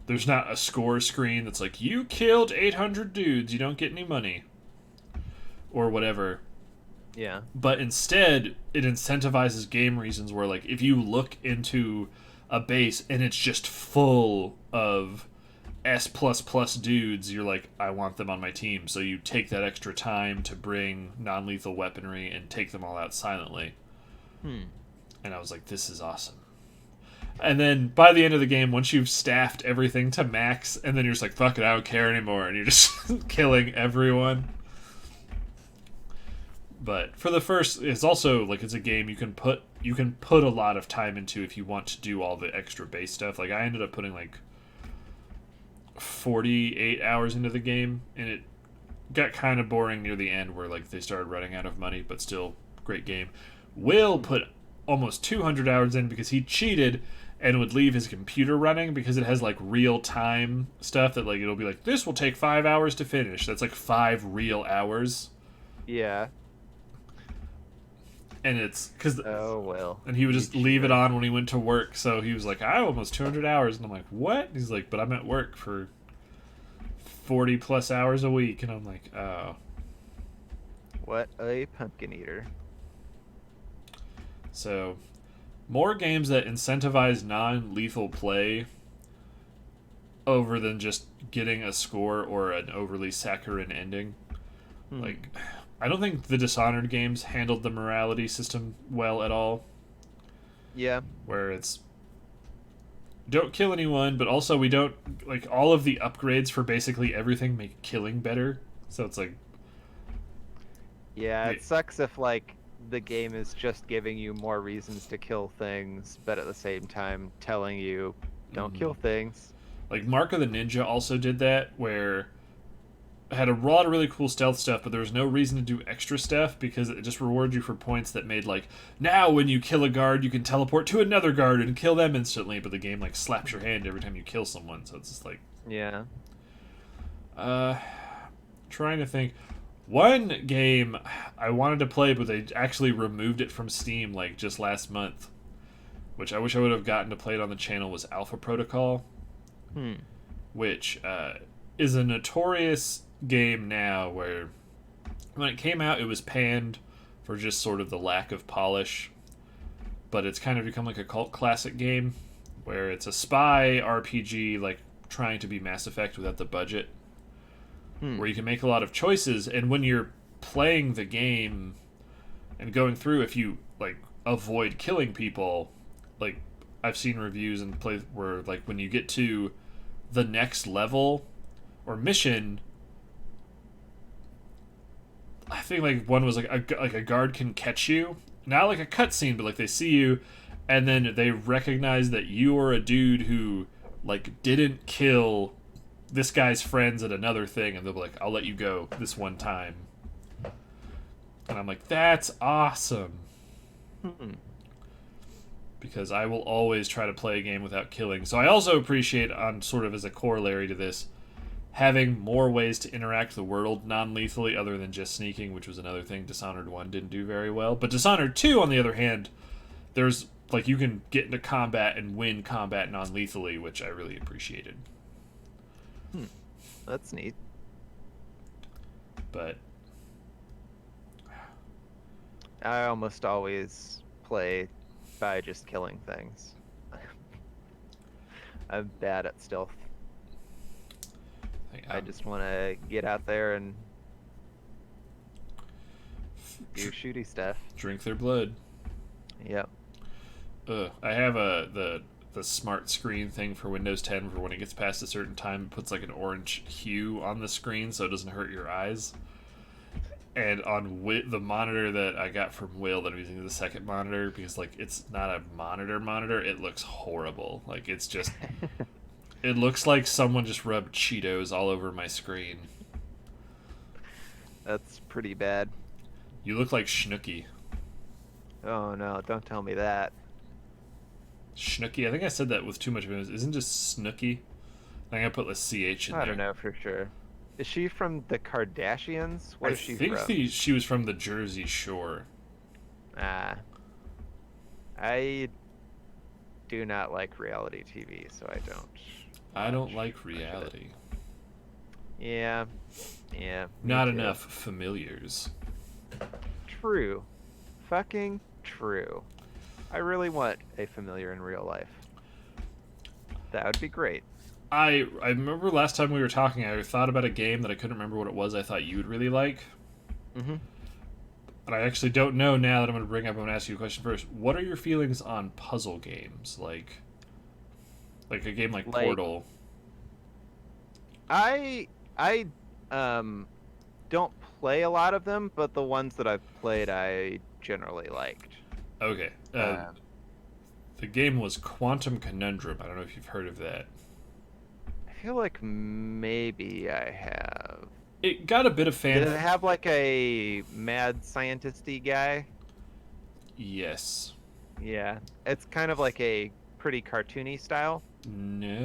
there's not a score screen that's like, you killed 800 dudes, you don't get any money. Or whatever. Yeah. But instead, it incentivizes game reasons where, like, if you look into a base and it's just full of S++ dudes, you're like, I want them on my team. So you take that extra time to bring non-lethal weaponry and take them all out silently. And I was like, this is awesome. And then by the end of the game, once you've staffed everything to max, and then you're just like, fuck it, I don't care anymore, and you're just killing everyone. But for the first, it's also like, it's a game you can put a lot of time into if you want to do all the extra base stuff. Like, I ended up putting like 48 hours into the game, and it got kind of boring near the end where like they started running out of money, but still great game. Will put almost 200 hours in because he cheated and would leave his computer running because it has like real time stuff that like it'll be like this will take 5 hours to finish. That's like 5 real hours. Yeah. And it's because Oh well. and he would just leave it on when he went to work. So he was like, I have almost 200 hours, and I'm like, what? He's like, but I'm at work for 40 plus hours a week, and I'm like, oh. What a pumpkin eater. So, more games that incentivize non-lethal play over than just getting a score or an overly saccharine ending. Like, I don't think the Dishonored games handled the morality system well at all. Yeah. Where it's don't kill anyone, but also we don't like all of the upgrades for basically everything make killing better. So it's like Yeah, it sucks if like the game is just giving you more reasons to kill things, but at the same time telling you don't kill things. Like Mark of the Ninja also did that, where it had a lot of really cool stealth stuff, but there was no reason to do extra stuff because it just rewarded you for points that made like now when you kill a guard you can teleport to another guard and kill them instantly, but the game like slaps your hand every time you kill someone, so it's just like Yeah. Trying to think. One game I wanted to play, but they actually removed it from Steam like just last month, which I wish I would have gotten to play it on the channel, was Alpha Protocol, which is a notorious game now where when it came out it was panned for just sort of the lack of polish, but it's kind of become like a cult classic game where it's a spy RPG like trying to be Mass Effect without the budget. Where you can make a lot of choices, and when you're playing the game and going through, if you like avoid killing people, like I've seen reviews and play where like when you get to the next level or mission, I think like one was like a guard can catch you, not like a cutscene, but like they see you, and then they recognize that you are a dude who like didn't kill this guy's friends at another thing, and they'll be like, I'll let you go this one time. And I'm like, that's awesome. Because I will always try to play a game without killing. So I also appreciate, on sort of as a corollary to this, having more ways to interact with the world non-lethally other than just sneaking, which was another thing Dishonored 1 didn't do very well. But Dishonored 2, on the other hand, there's like you can get into combat and win combat non-lethally, which I really appreciated. That's neat. But I almost always play by just killing things. I'm bad at stealth. I just want to get out there and do shooty stuff. Drink their blood. Yep. I have the smart screen thing for Windows 10 for when it gets past a certain time, it puts like an orange hue on the screen so it doesn't hurt your eyes. And on the monitor that I got from Will, that I'm using the second monitor, because like it's not a monitor, it looks horrible. Like it's just, it looks like someone just rubbed Cheetos all over my screen. That's pretty bad. You look like Snooki. Oh no, don't tell me that. Snooki? I think I said that with too much of it. Isn't just Snooki? I think I put the CH in there. I don't know for sure. Is she from the Kardashians? Where is she from? I think she was from the Jersey Shore. I do not like reality TV, so I don't. I don't like reality. Yeah. Not enough familiars. True. Fucking true. I really want a familiar in real life. That would be great. I remember last time we were talking, I thought about a game that I couldn't remember what it was I thought you would really like. Mm-hmm. And I actually don't know now that I'm going to bring up. I'm going to ask you a question first. What are your feelings on puzzle games? Like a game like Portal? I don't play a lot of them, but the ones that I've played I generally liked. Okay. The game was Quantum Conundrum. I don't know if you've heard of that. I feel like maybe I have. It got a bit of Did it fan. have like a mad scientisty guy? Yes. Yeah, it's kind of like a pretty cartoony style. No,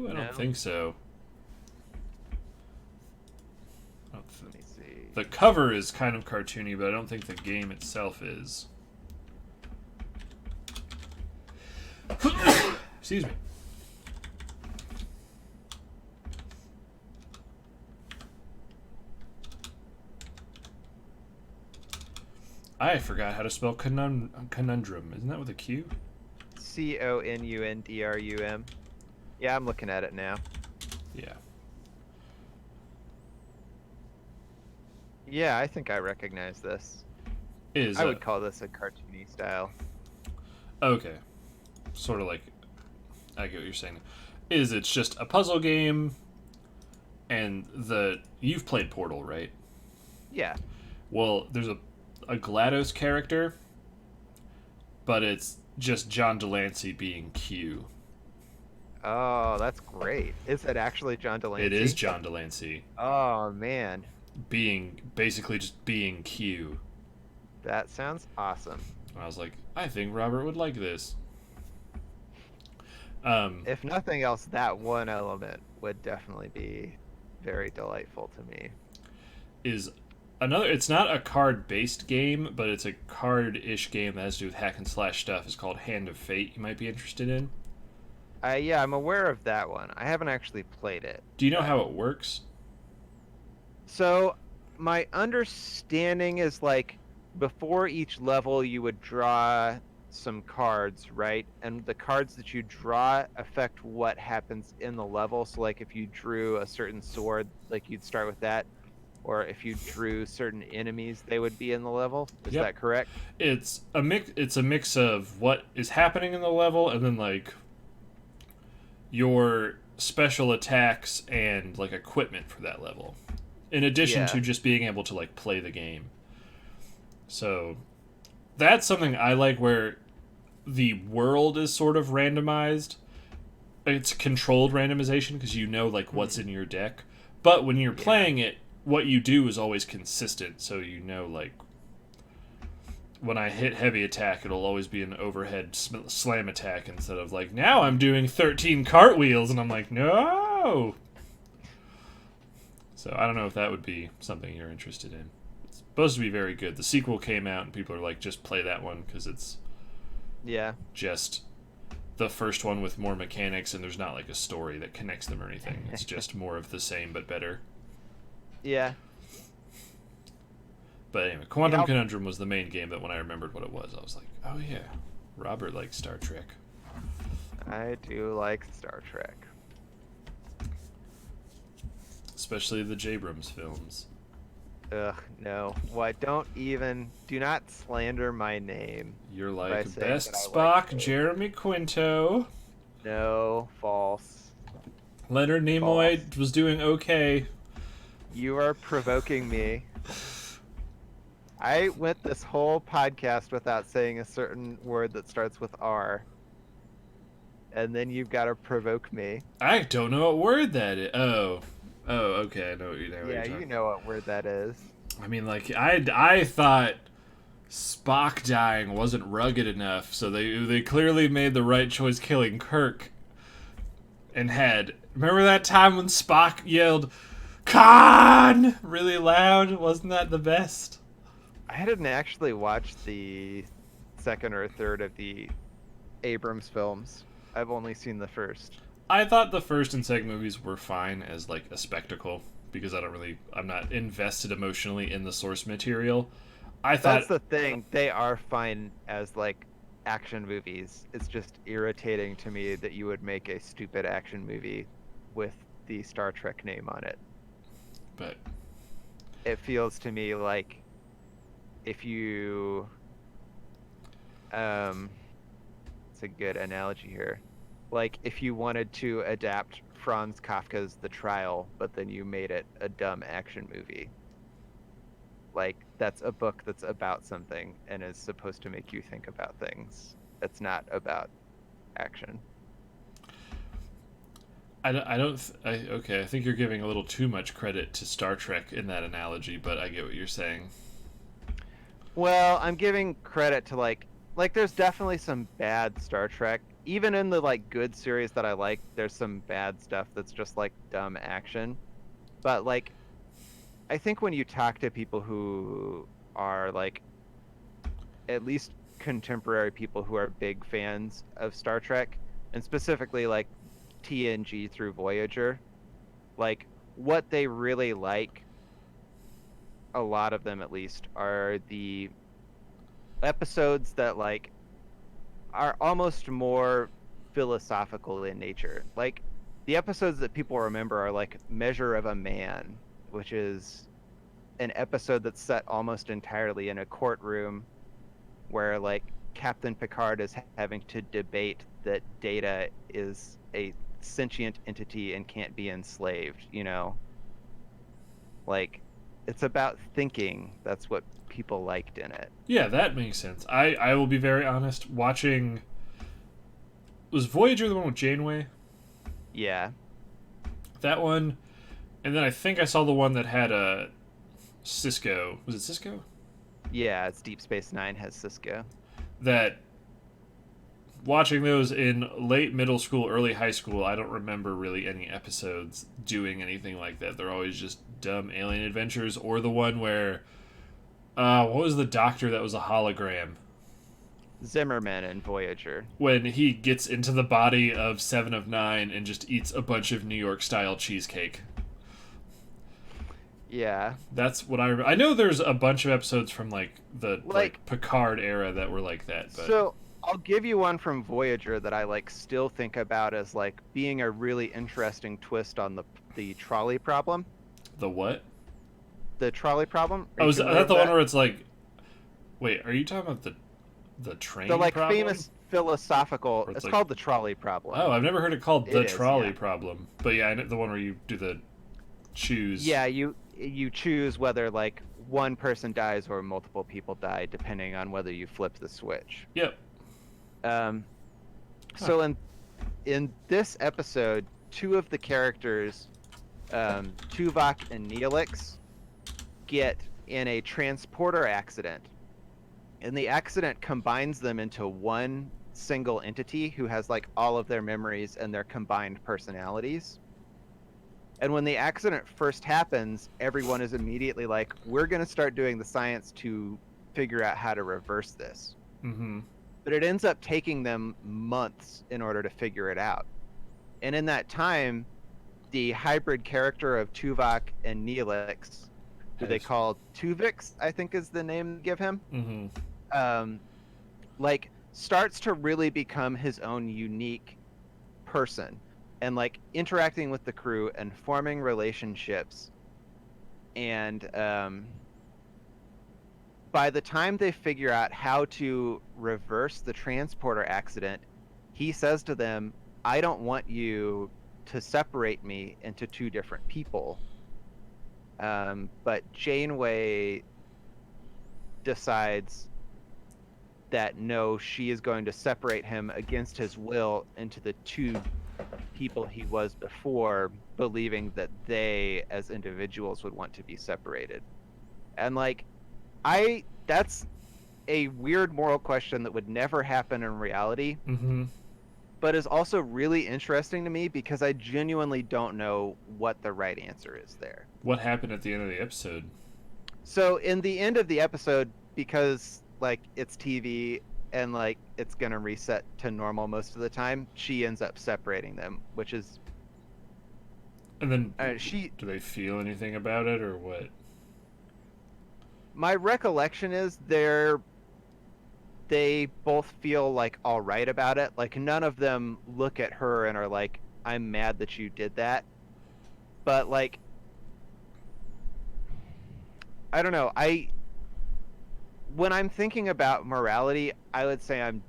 I don't No, think so. I don't let me see. the cover is kind of cartoony, but I don't think the game itself is. Excuse me. I forgot how to spell conundrum. Isn't that with a Q? Conundrum. Yeah, I'm looking at it now. Yeah. Yeah, I think I recognize this. Is I would call this a cartoony style. okay. Sort of like I get what you're saying. It's just a puzzle game, and you've played Portal, right? Yeah. Well, there's a GLaDOS character, but it's just John Delancey being Q. Oh, that's great. Is it actually John Delancey? It is John Delancey Oh, man. basically just being Q. That sounds awesome. I was like, I think Robert would like this. If nothing else, that one element would definitely be very delightful to me. Is another. It's not a card-based game, but it's a card-ish game that has to do with hack and slash stuff. It's called Hand of Fate. You might be interested in. Yeah, I'm aware of that one. I haven't actually played it. Do you know how it works? So, my understanding is like before each level, you would draw some cards, right? And the cards that you draw affect what happens in the level. So, like if you drew a certain sword, like you'd start with that. Or if you drew certain enemies, they would be in the level. Is Yep. that correct? It's a mix. It's a mix of what is happening in the level, and then like your special attacks and like equipment for that level, in addition Yeah. to just being able to like play the game. So that's something I like, where the world is sort of randomized. It's controlled randomization because you know like what's in your deck, but when you're playing it, what you do is always consistent. So you know, like when I hit heavy attack, it'll always be an overhead slam attack instead of like, now I'm doing 13 cartwheels, and I'm like, no. So I don't know if that would be something you're interested in. It's supposed to be very good. The sequel came out, and people are like, just play that one because it's Yeah. just the first one with more mechanics, and there's not like a story that connects them or anything. It's just more of the same but better. Yeah. But anyway, Quantum Yeah. Conundrum was the main game that when I remembered what it was, I was like, oh yeah, Robert likes Star Trek. I do like Star Trek. Especially the Jabrams films. Ugh, no. What? Do not slander my name. You're by like, saying best that I Spock, like those. Jeremy Quinto. No, false. Leonard Nimoy was doing okay. You are provoking me. I went this whole podcast without saying a certain word that starts with R. And then you've got to provoke me. I don't know what word that is. Oh, okay, I know what you're Yeah, talking. you know what word that is. I mean, like, I thought Spock dying wasn't rugged enough, so they clearly made the right choice killing Kirk. And remember that time when Spock yelled, "Khan!" really loud? Wasn't that the best? I didn't actually watch the second or third of the Abrams films. I've only seen the first. I thought the first and second movies were fine as like a spectacle because I'm not invested emotionally in the source material. I thought That's the thing. They are fine as like action movies. It's just irritating to me that you would make a stupid action movie with the Star Trek name on it. but It feels to me like if you it's a good analogy here. Like if you wanted to adapt Franz Kafka's The Trial, but then you made it a dumb action movie. Like that's a book that's about something and is supposed to make you think about things. It's not about action. Okay, I think you're giving a little too much credit to Star Trek in that analogy, but I get what you're saying. Well, I'm giving credit to like there's definitely some bad Star Trek. Even in the like good series that I like, there's some bad stuff that's just like dumb action. But like I think when you talk to people who are like at least contemporary people who are big fans of Star Trek, and specifically like TNG through Voyager, like what they really like, a lot of them at least, are the episodes that like are almost more philosophical in nature. Like the episodes that people remember are like Measure of a Man, which is an episode that's set almost entirely in a courtroom where like Captain Picard is having to debate that Data is a sentient entity and can't be enslaved, you know? Like it's about thinking. That's what people liked in it. Yeah, that makes sense. I will be very honest. Watching was Voyager the one with Janeway? Yeah. That one, and then I think I saw the one that had a Cisco. Was it Cisco? Yeah, it's Deep Space Nine has Cisco. That watching those in late middle school, early high school, I don't remember really any episodes doing anything like that. They're always just dumb alien adventures, or the one where what was the doctor that was a hologram? Zimmerman and Voyager. When he gets into the body of Seven of Nine and just eats a bunch of New York style cheesecake. Yeah. That's what I remember. I know there's a bunch of episodes from like the like Picard era that were like that. But So I'll give you one from Voyager that I like still think about as like being a really interesting twist on the trolley problem. The what? The trolley problem. Oh, is that the one where it's like? Wait, are you talking about the train? The like problem? famous philosophical. It's like, called the trolley problem. Oh, I've never heard it called the trolley yeah. problem. But yeah, I know the one where you do the choose. Yeah, you choose whether like one person dies or multiple people die depending on whether you flip the switch. Yep. So in this episode, two of the characters, Tuvok and Neelix, get in a transporter accident, and the accident combines them into one single entity who has like all of their memories and their combined personalities. And when the accident first happens, everyone is immediately like, we're going to start doing the science to figure out how to reverse this. Mm-hmm. But it ends up taking them months in order to figure it out. And in that time, the hybrid character of Tuvok and Neelix, who they call Tuvix, I think is the name they give him, like starts to really become his own unique person, and like interacting with the crew and forming relationships. And by the time they figure out how to reverse the transporter accident, he says to them, I don't want you to separate me into two different people. But Janeway decides that no, she is going to separate him against his will into the two people he was before, believing that they as individuals would want to be separated. And like that's a weird moral question that would never happen in reality, but is also really interesting to me because I genuinely don't know what the right answer is there. What happened at the end of the episode? So in the end of the episode, because like it's TV and like it's gonna reset to normal most of the time, she ends up separating them, which is. And then do they feel anything about it or what? My recollection is they both feel like all right about it. Like none of them look at her and are like, I'm mad that you did that. But like, I don't know. When I'm thinking about morality, I would say I'm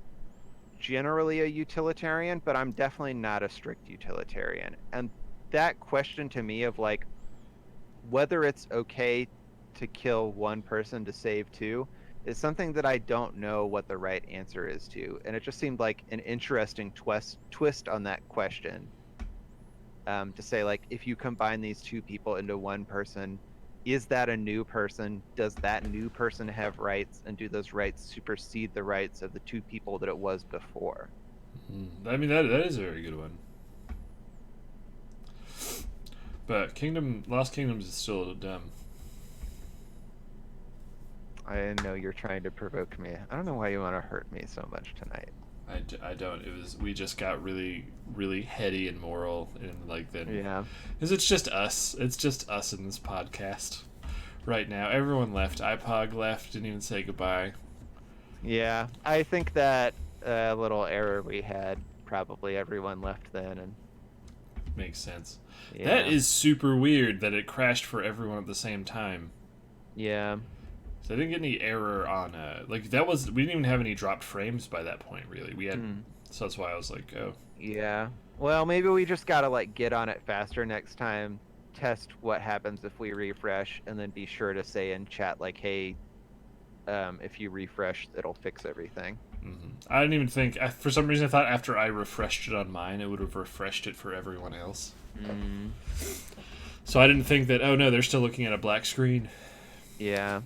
generally a utilitarian, but I'm definitely not a strict utilitarian. And that question to me of like whether it's okay to kill one person to save two is something that I don't know what the right answer is to. And it just seemed like an interesting twist on that question. to say like if you combine these two people into one person, is that a new person? Does that new person have rights, and do those rights supersede the rights of the two people that it was before? I mean, that is a very good one. But Lost Kingdoms is still dumb. I know you're trying to provoke me. I don't know why you want to hurt me so much tonight. I don't. It was we just got really really heady and moral and like then Yeah. because it's just us. It's just us in this podcast right now. Everyone left. iPog left. Didn't even say goodbye. Yeah. I think that little error we had, probably everyone left then, and Makes sense. That yeah. is super weird that it crashed for everyone at the same time. Yeah. So I didn't get any error on like that was we didn't even have any dropped frames by that point really. We had Hmm. so that's why I was like, oh, Yeah. Well, maybe we just gotta like get on it faster next time. Test what happens if we refresh, and then be sure to say in chat like, "Hey, if you refresh, it'll fix everything." I didn't even think for some reason I thought after I refreshed it on mine it would have refreshed it for everyone else. Mm, So I didn't think that oh no they're still looking at a black screen. yeah.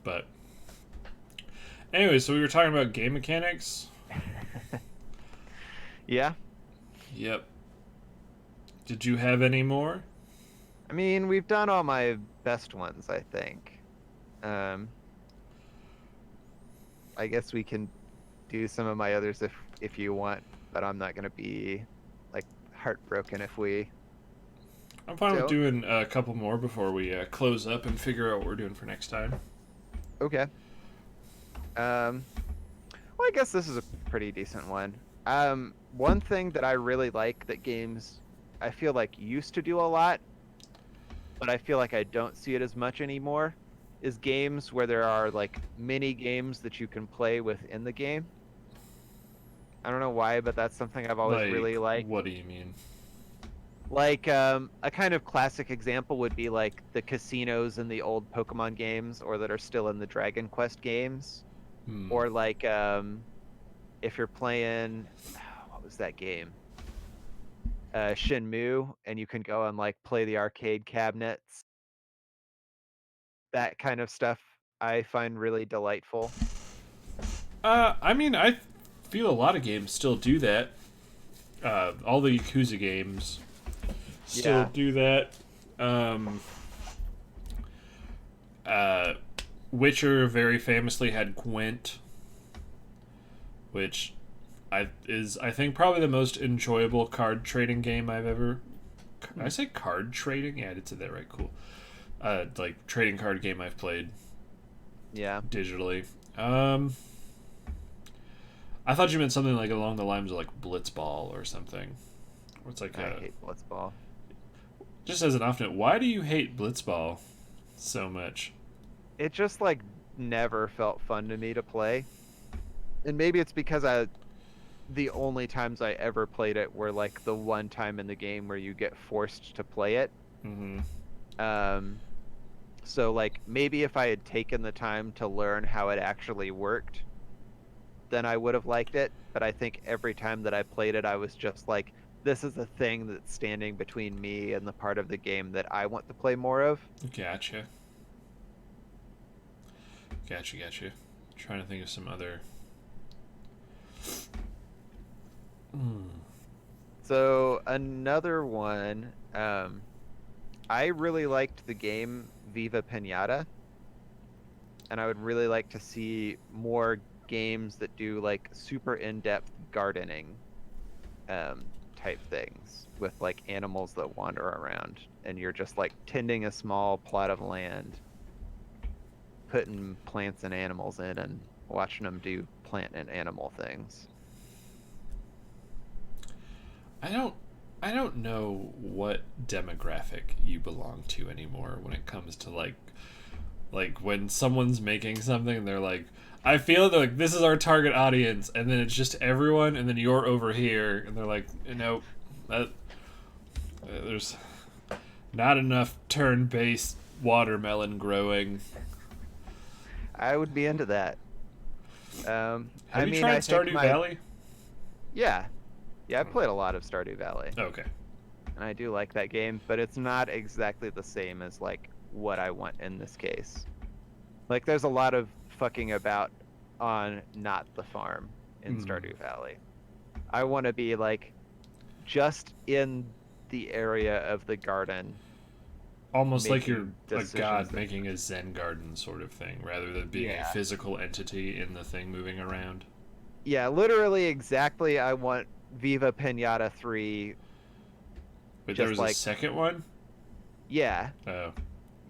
But anyway, so we were talking about game mechanics. Yeah. Yep. Did you have any more? I mean, we've done all my best ones, I think. Um, I guess we can do some of my others if you want, but I'm not gonna be like heartbroken if we I'm fine with don't. doing a couple more before we close up and figure out what we're doing for next time. Okay. Um, well, I guess this is a pretty decent one. One thing that I really like that games I feel like used to do a lot, but I feel like I don't see it as much anymore, is games where there are like mini games that you can play within the game. I don't know why, but that's something I've always Like, really liked. what do you mean? Like a kind of classic example would be like the casinos in the old Pokemon games, or that are still in the Dragon Quest games, Hmm. or like if you're playing what was that game? Shenmue, and you can go and like play the arcade cabinets. That kind of stuff I find really delightful. I mean, I feel a lot of games still do that. All the Yakuza games still Yeah. do that. Um, uh, Witcher very famously had Gwent, which I think probably the most enjoyable card trading game I've ever. Did I say card trading? Yeah, I did say that right. Cool. Like trading card game I've played Yeah. digitally. I thought you meant something like along the lines of like Blitzball or something. Where it's like I hate Blitzball. just as an off-note, why do you hate Blitzball so much? It just like never felt fun to me to play. And maybe it's because the only times I ever played it were like the one time in the game where you get forced to play it. Mm-hmm. Um, so like maybe if I had taken the time to learn how it actually worked, then I would have liked it. But I think every time that I played it, I was just like, this is a thing that's standing between me and the part of the game that I want to play more of. Gotcha. Gotcha. Trying to think of some other. Hmm. So another one, I really liked the game Viva Pinata, and I would really like to see more games that do like super in-depth gardening type things with like animals that wander around, and you're just like tending a small plot of land, putting plants and animals in, and watching them do plant and animal things. I don't. I don't know what demographic you belong to anymore when it comes to like when someone's making something and they're like I feel like this is our target audience and then it's just everyone and then you're over here and they're like that there's not enough turn-based watermelon growing. I would be into that. I Have you mean, tried I think Stardew Valley? yeah, Yeah, I played a lot of Stardew Valley, Okay. and I do like that game, but it's not exactly the same as like what I want in this case. Like, there's a lot of fucking about on not the farm in Stardew Valley. I want to be like just in the area of the garden, Almost like you're making a decisions god that, making a Zen garden sort of thing, rather than being a yeah, physical entity in the thing moving around. yeah, literally exactly. I want Viva Pinata 3, But there just was a like, second one? yeah, Oh.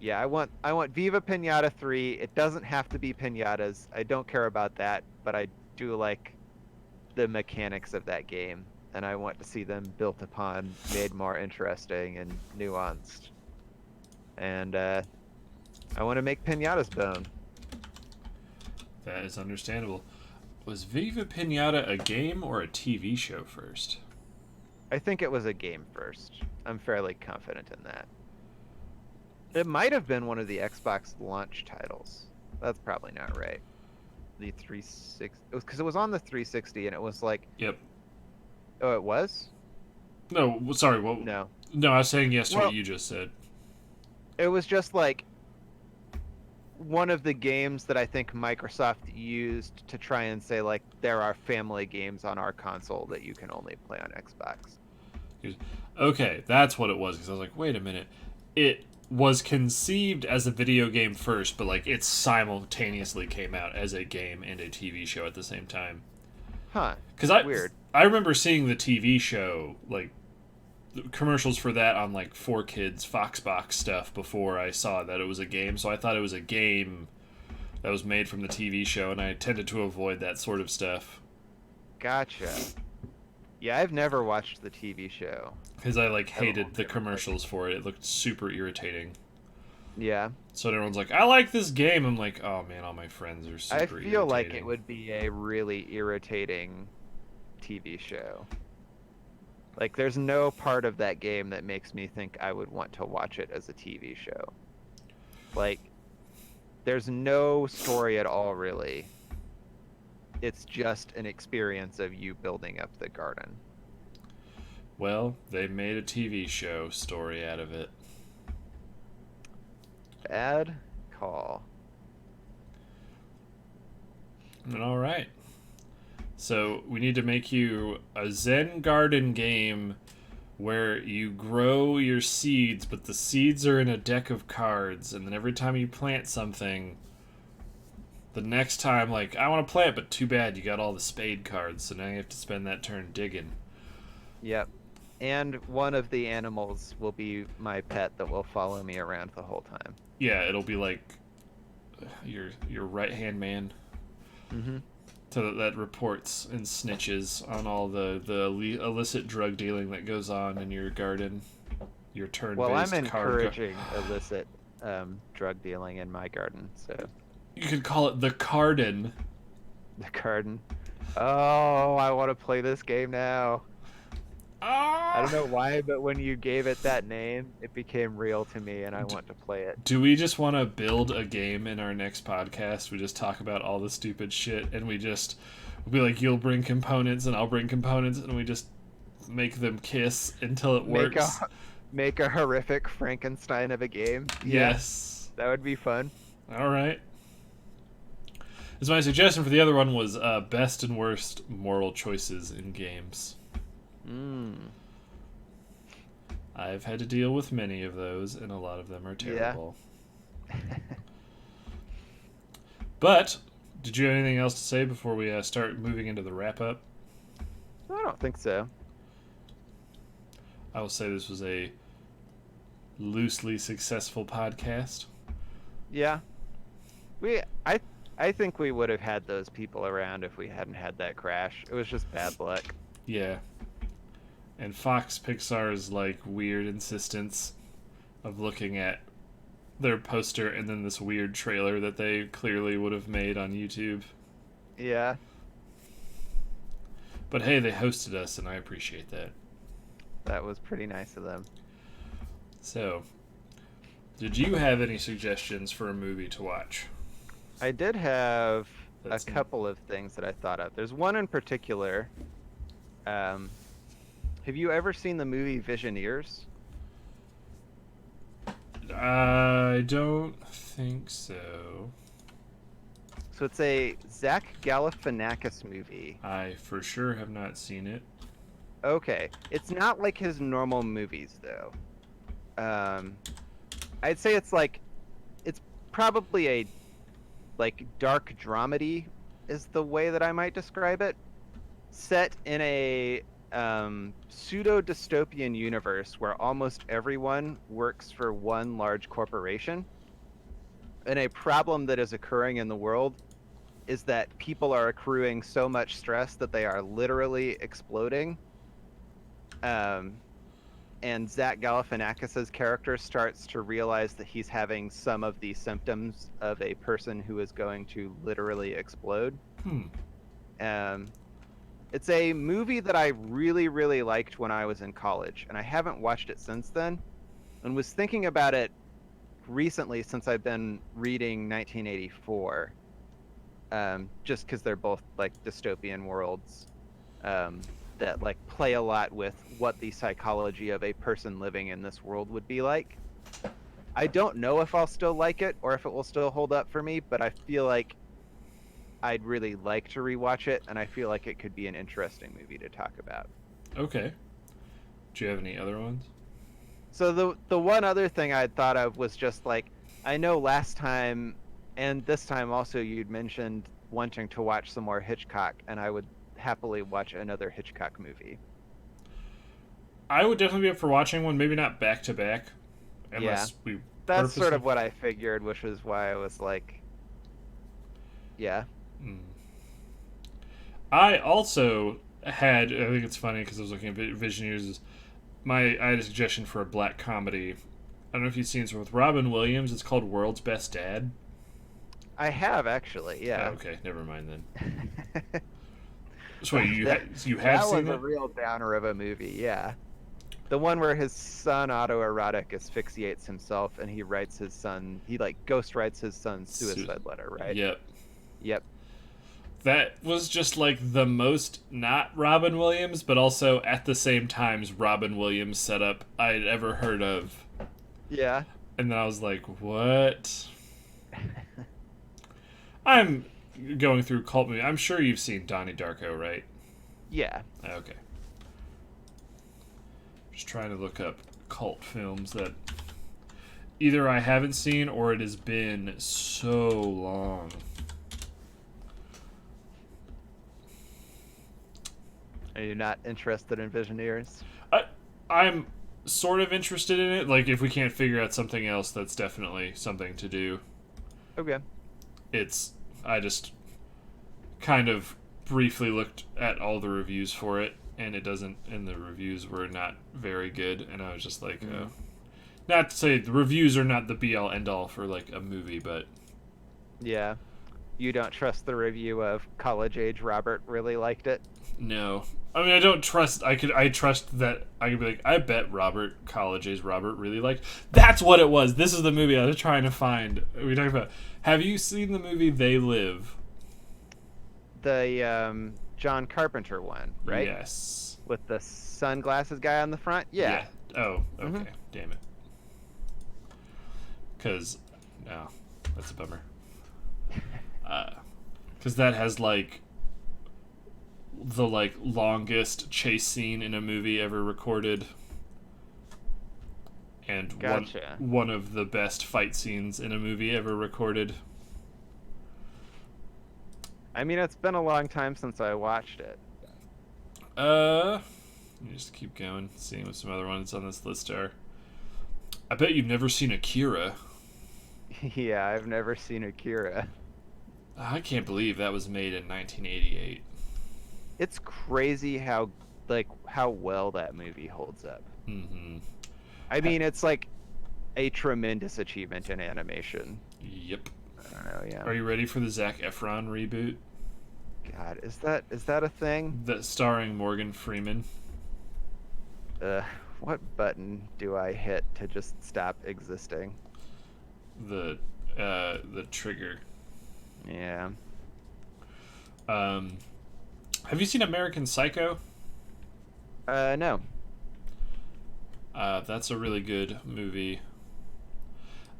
yeah. I want Viva Pinata 3. It doesn't have to be pinatas. I don't care about that, but I do like the mechanics of that game, and I want to see them built upon, made more interesting and nuanced. And I want to make pinatas bone. That is understandable. Was Viva Pinata a game or a TV show first? I think it was a game first. I'm fairly confident in that. It might have been one of the Xbox launch titles. That's probably not right. The 360, because it was on the 360, and it was like, Yep. oh, it was? No, sorry. Well, No. no, I was saying yes to what Well, you just said. it was just like one of the games that I think Microsoft used to try and say, like, there are family games on our console that you can only play on Xbox. Okay, that's what it was. Because I was like, wait a minute. It was conceived as a video game first, but like it simultaneously came out as a game and a TV show at the same time. Huh. Because Weird. I remember seeing the TV show, like commercials for that on like 4Kids Foxbox stuff before I saw that it was a game. So I thought it was a game that was made from the TV show, and I tended to avoid that sort of stuff Gotcha. Yeah, I've never watched the TV show. because I like I've hated only the ever played commercials for it. It looked super irritating. Yeah. So everyone's like, "I like this game." I'm like, "Oh man, all my friends are super I irritating." feel like it would be a really irritating TV show. Like, there's no part of that game that makes me think I would want to watch it as a TV show. Like, there's no story at all, really. It's just an experience of you building up the garden. Well, they made a TV show story out of it. Bad call. All right. So we need to make you a Zen garden game where you grow your seeds, but the seeds are in a deck of cards, and then every time you plant something, the next time, like, I want to plant, but too bad you got all the spade cards, so now you have to spend that turn digging. Yep. And one of the animals will be my pet that will follow me around the whole time. Yeah, it'll be like your right hand man. Mm-hmm. That reports and snitches on all the illicit drug dealing that goes on in your garden, your turn-based Well, I'm card. encouraging illicit drug dealing in my garden, so You could call it the Carden. the garden. Oh, I want to play this game now. I don't know why, but when you gave it that name, it became real to me, and I want to play it. Do we just want to build a game in our next podcast? We just talk about all the stupid shit, and we'll be like, you'll bring components, and I'll bring components, and we just make them kiss until it works. Make a horrific Frankenstein of a game. Yes. Yeah, that would be fun. All right. As my suggestion for the other one was best and worst moral choices in games. I've had to deal with many of those, and a lot of them are terrible. Yeah. But, did you have anything else to say before we start moving into the wrap-up? I don't think so. I will say this was a loosely successful podcast. Yeah. I think we would have had those people around if we hadn't had that crash. It was just bad luck. Yeah. And Fox Pixar's like weird insistence of looking at their poster and then this weird trailer that they clearly would have made on YouTube. Yeah. But hey, they hosted us, and I appreciate that. That was pretty nice of them. So, did you have any suggestions for a movie to watch? I did have That's a couple of things that I thought of. There's one in particular Have you ever seen the movie Visioneers? I don't think so. So it's a Zach Galifianakis movie. I for sure have not seen it. Okay, it's not like his normal movies though. I'd say it's probably a like dark dramedy is the way that I might describe it. Set in a pseudo dystopian universe where almost everyone works for one large corporation. And a problem that is occurring in the world is that people are accruing so much stress that they are literally exploding. And Zach Galifianakis's character starts to realize that he's having some of the symptoms of a person who is going to literally explode. Um, it's a movie that I really, really liked when I was in college, and I haven't watched it since then, and was thinking about it recently since I've been reading 1984, just because they're both like dystopian worlds. That like play a lot with what the psychology of a person living in this world would be like. I don't know if I'll still like it or if it will still hold up for me, but I feel like I'd really like to rewatch it, and I feel like it could be an interesting movie to talk about. Okay. Do you have any other ones? So the one other thing I'd thought of was just like, I know last time and this time also you'd mentioned wanting to watch some more Hitchcock, and I would happily watch another Hitchcock movie. I would definitely be up for watching one, maybe not back to back, unless we. That's sort of what I figured, which is why I was like, yeah. I also had. I think it's funny because I was looking at Visioneers. I had a suggestion for a black comedy. I don't know if you've seen it with Robin Williams. It's called World's Best Dad. I have actually, yeah. Oh, okay, never mind then. So wait, you have seen that? That was a real downer of a movie, yeah. The one where his son autoerotic asphyxiates himself, and he like ghost writes his son's suicide letter, right? Yep. That was just like the most not Robin Williams, but also at the same times Robin Williams setup I'd ever heard of. Yeah. And then I was like, what? I'm going through cult movie. I'm sure you've seen Donnie Darko, right? Yeah. Okay. Just trying to look up cult films that either I haven't seen or it has been so long. Are you not interested in Visioneers? I'm sort of interested in it. Like, if we can't figure out something else, that's definitely something to do. Okay. I just kind of briefly looked at all the reviews for it, and the reviews were not very good, and I was just like, not to say the reviews are not the be-all, end-all for, like, a movie, but... Yeah. You don't trust the review of College-Age Robert really liked it? No. I mean, I don't trust... I trust that I could be like, I bet College-Age Robert really liked... That's what it was! This is the movie I was trying to find. We talked about... Have you seen the movie They Live? The, John Carpenter one, right? Yes. With the sunglasses guy on the front? Yeah. Oh, okay. Mm-hmm. Damn it. Because... No. That's a bummer. Because that has, like... the like longest chase scene in a movie ever recorded, and Gotcha. one of the best fight scenes in a movie ever recorded. I mean, it's been a long time since I watched it. Let me just keep going, seeing what some other ones on this list are. I bet you've never seen Akira. Yeah, I've never seen Akira. I can't believe that was made in 1988. It's crazy how well that movie holds up. Mm-hmm. I mean, it's like a tremendous achievement in animation. Yep. I don't know, yeah. Are you ready for the Zac Efron reboot? God, is that a thing? That starring Morgan Freeman. What button do I hit to just stop existing? The trigger. Yeah. Have you seen American Psycho? No. That's a really good movie.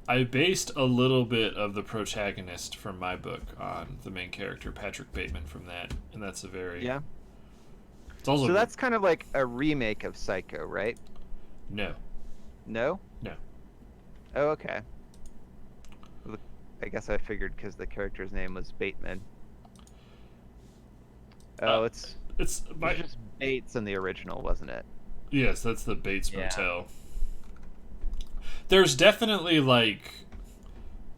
I based a little bit of the protagonist from my book on the main character, Patrick Bateman, from that, and that's a very. Yeah. It's also So that's kind of like a remake of Psycho, right? no, No? no. Oh, okay. Well, I guess I figured because the character's name was Bateman. Oh, it's It's my just Bates in the original, wasn't it? yes, that's the Bates Yeah. Motel. There's definitely like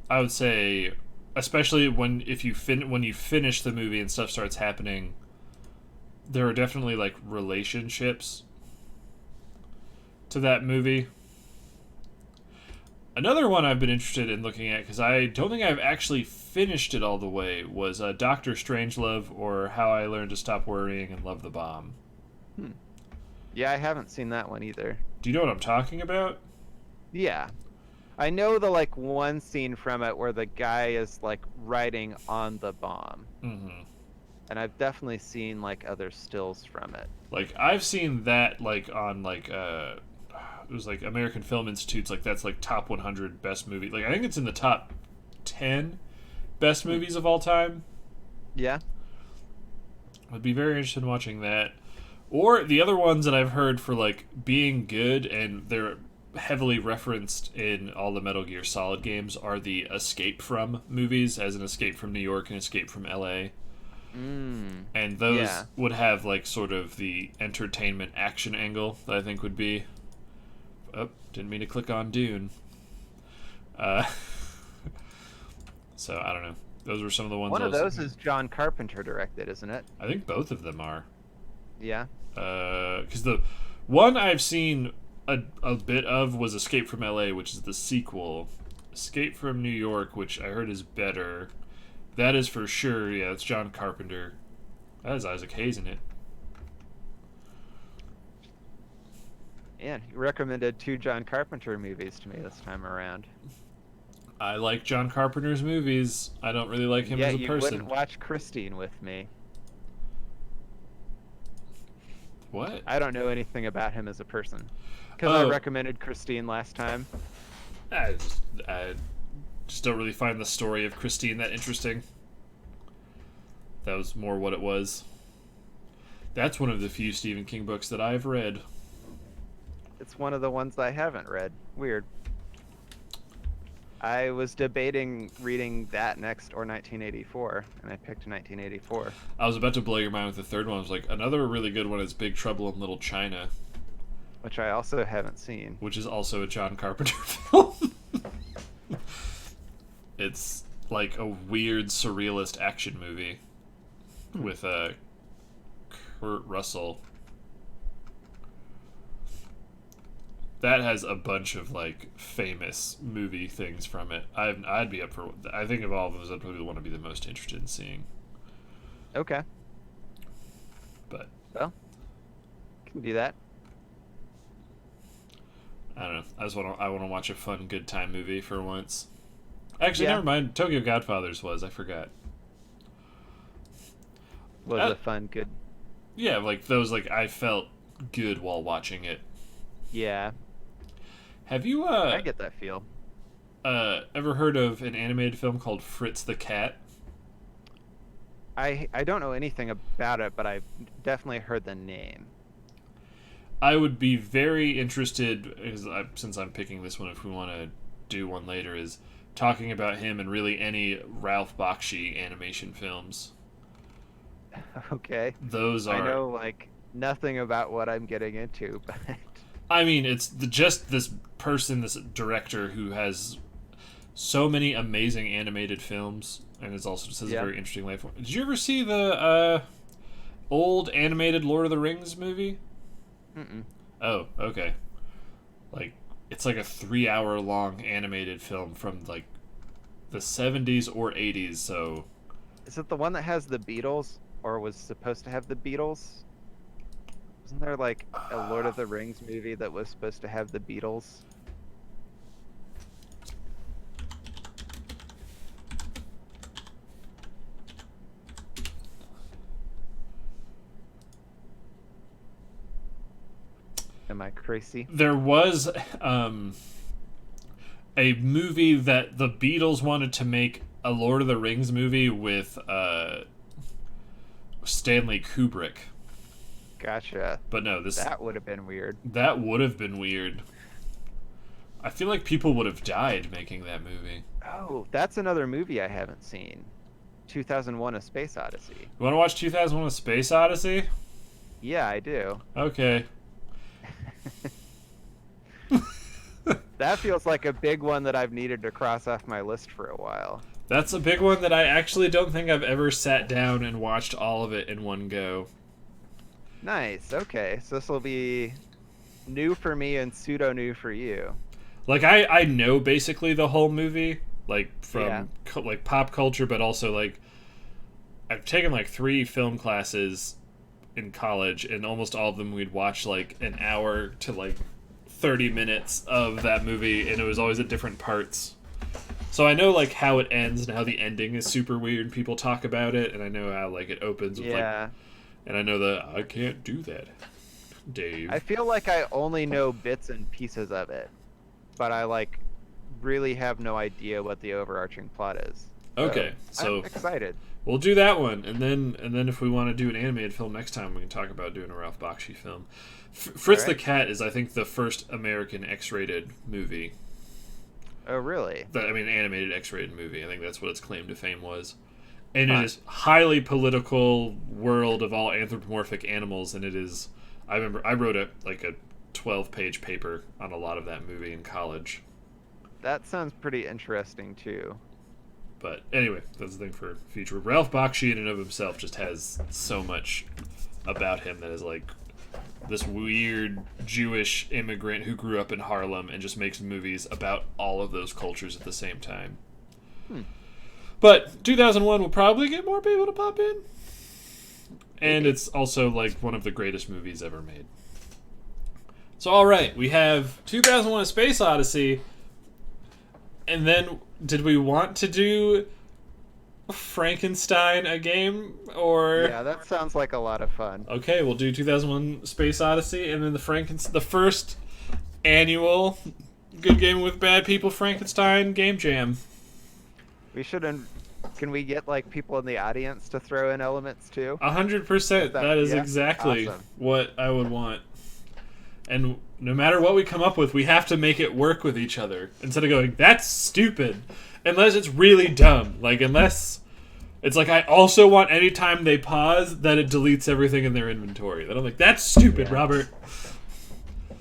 I would say, especially when if you when you finish the movie and stuff starts happening, there are definitely like relationships to that movie. Another one I've been interested in looking at because I don't think I've actually finished it all the way was Doctor Strangelove or How I Learned to Stop Worrying and Love the Bomb. Hmm. Yeah, I haven't seen that one either. Do you know what I'm talking about? Yeah. I know the like one scene from it where the guy is like writing on the bomb. Mm-hmm. And I've definitely seen like other stills from it. Like I've seen that like on like it was like American Film Institute's like that's like top 100 best movie. Like I think it's in the top 10 best movies of all time. Yeah. I'd be very interested in watching that. Or the other ones that I've heard for like being good and they're heavily referenced in all the Metal Gear Solid games are the Escape From movies, as an Escape from New York and Escape from LA. And those would have like sort of the entertainment action angle that I think would be. Oh, didn't mean to click on Dune. So I don't know. Those were some of the ones. One of those is John Carpenter directed, isn't it? I think both of them are. Yeah. Because the one I've seen a bit of was Escape from LA, which is the sequel. Escape from New York, which I heard is better. That is for sure. Yeah, it's John Carpenter. That has Isaac Hayes in it. Man, you recommended 2 John Carpenter movies to me this time around. I like John Carpenter's movies. I don't really like him as a person. Yeah, you wouldn't watch Christine with me. What? I don't know anything about him as a person. Because I recommended Christine last time. I just don't really find the story of Christine that interesting. That was more what it was. That's one of the few Stephen King books that I've read. It's one of the ones I haven't read. Weird. I was debating reading that next or 1984, and I picked 1984. I was about to blow your mind with the third one. I was like, another really good one is Big Trouble in Little China. Which I also haven't seen. Which is also a John Carpenter film. It's like a weird surrealist action movie with Kurt Russell. That has a bunch of like famous movie things from it. I'd be up for. I think of all of those, I'd probably want to be the most interested in seeing. Okay. But well, can do that. I don't know. I want to watch a fun, good time movie for once. Actually, never mind. Tokyo Godfathers was. I forgot. Was it fun, good? Yeah, like those. Like I felt good while watching it. Yeah. Have you? I get that feel. Ever heard of an animated film called Fritz the Cat? I don't know anything about it, but I've definitely heard the name. I would be very interested, since I'm picking this one, if we want to do one later, is talking about him and really any Ralph Bakshi animation films. Okay. Those are. I know like nothing about what I'm getting into, but. I mean, it's just this person, this director who has so many amazing animated films, and is also just has a very interesting life. Did you ever see the old animated Lord of the Rings movie? Mm-mm. Oh, okay. Like, it's like a 3-hour long animated film from like the 70s or 80s. So, is it the one that has the Beatles, or was supposed to have the Beatles? Wasn't there like a Lord of the Rings movie that was supposed to have the Beatles? Am I crazy? There was a movie that the Beatles wanted to make, a Lord of the Rings movie with Stanley Kubrick. Gotcha. But no, That would have been weird. that would have been weird. I feel like people would have died making that movie. Oh, that's another movie I haven't seen. 2001: A Space Odyssey. You want to watch 2001: A Space Odyssey? Yeah, I do. Okay. That feels like a big one that I've needed to cross off my list for a while. That's a big one that I actually don't think I've ever sat down and watched all of it in one go. Nice. Okay, so this will be new for me and pseudo new for you. Like I know basically the whole movie, like Yeah. from like pop culture, but also like I've taken like 3 film classes in college, and almost all of them we'd watch like an hour to like 30 minutes of that movie, and it was always at different parts. So I know like how it ends and how the ending is super weird. People talk about it, and I know how like it opens with Yeah. and I know that I can't do that, Dave. I feel like I only know bits and pieces of it, but I like really have no idea what the overarching plot is. Okay, so I'm excited. we'll do that one, and then if we want to do an animated film next time, we can talk about doing a Ralph Bakshi film. Fritz the Alright. Cat is, I think, the first American X-rated movie. Oh, really? Animated X-rated movie. I think that's what its claim to fame was. And Huh. it is highly political world of all anthropomorphic animals, and it is. I remember I wrote a 12-page paper on a lot of that movie in college. That sounds pretty interesting too. But anyway, that's the thing for future. Ralph Bakshi in and of himself just has so much about him that is like this weird Jewish immigrant who grew up in Harlem and just makes movies about all of those cultures at the same time. But 2001 will probably get more people to pop in. And it's also like one of the greatest movies ever made. So alright, we have 2001: A Space Odyssey. And then, did we want to do Frankenstein a game, or Yeah, that sounds like a lot of fun. okay, we'll do 2001: Space Odyssey, and then the first annual Good Game with Bad People Frankenstein game jam. We shouldn't. Can we get like people in the audience to throw in elements too? 100%. That is Yeah? exactly Awesome. what I would want. And no matter what we come up with, we have to make it work with each other instead of going, "That's stupid," unless it's really dumb. Like unless it's like I also want anytime they pause that it deletes everything in their inventory. That I'm like, "That's stupid, Yeah. Robert."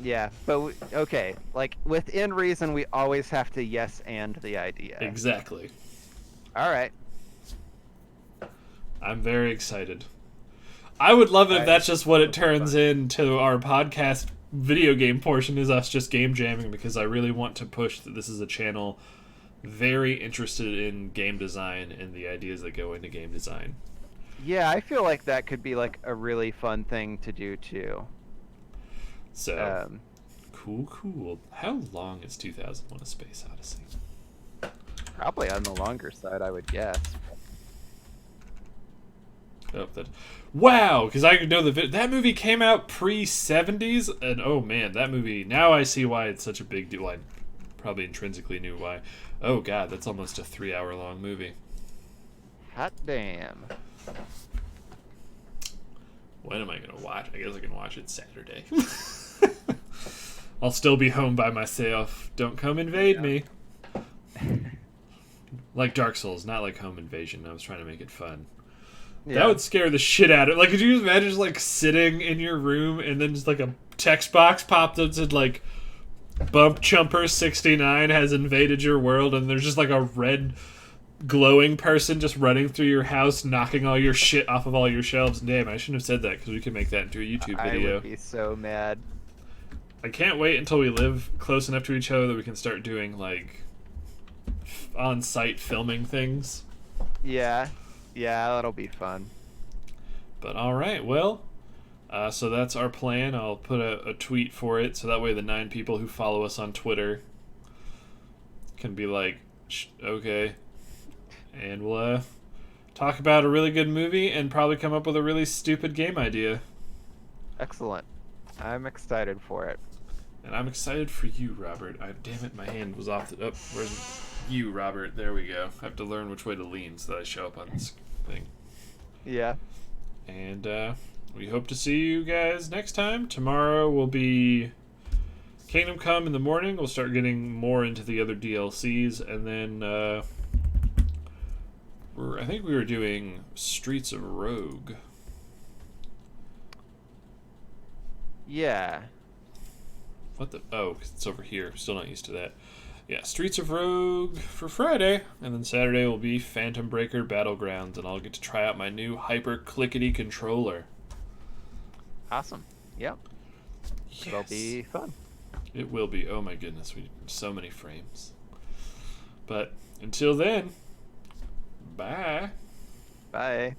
Yeah, but okay, like within reason, we always have to yes and the idea. Exactly. All right. I'm very excited. I would love it if I- that's just what it turns into. Our podcast video game portion is us just game jamming, because I really want to push that this is a channel very interested in game design and the ideas that go into game design. Yeah, I feel like that could be like a really fun thing to do too. So, cool. How long is 2001: A Space Odyssey? Probably on the longer side, I would guess. Oh, wow, because I know that movie came out pre-70s, and oh man, that movie, now I see why it's such a big deal. I probably intrinsically knew why. Oh god, that's almost a 3-hour long movie. Hot damn. When am I going to watch? I guess I can watch it Saturday. I'll still be home by myself. Don't come invade me. Like Dark Souls, not like Home Invasion. I was trying to make it fun. Yeah. That would scare the shit out of it. Like, could you imagine just, like, sitting in your room and then just, like, a text box popped up that said, like, Bump Chumper 69 has invaded your world, and there's just, like, a red glowing person just running through your house, knocking all your shit off of all your shelves. Damn, I shouldn't have said that, because we could make that into a YouTube I video. would be so mad. I can't wait until we live close enough to each other that we can start doing, like, on-site filming things. Yeah. Yeah, that'll be fun. But alright, well, so that's our plan. I'll put a tweet for it, so that way the 9 people who follow us on Twitter can be like, okay. And we'll talk about a really good movie and probably come up with a really stupid game idea. Excellent. I'm excited for it. And I'm excited for you, Robert. Damn it, my hand was off the... Oh, where's you, Robert? There we go. I have to learn which way to lean so that I show up on this thing. Yeah. And we hope to see you guys next time. Tomorrow will be Kingdom Come in the morning. We'll start getting more into the other DLCs. And then I think we were doing Streets of Rogue. Yeah. What the... Oh, it's over here. Still not used to that. Yeah, Streets of Rogue for Friday. And then Saturday will be Phantom Breaker Battlegrounds. And I'll get to try out my new Hyper Clickety controller. Awesome. Yep. Yes. It'll be fun. It will be. Oh my goodness. So many frames. But until then, bye. Bye.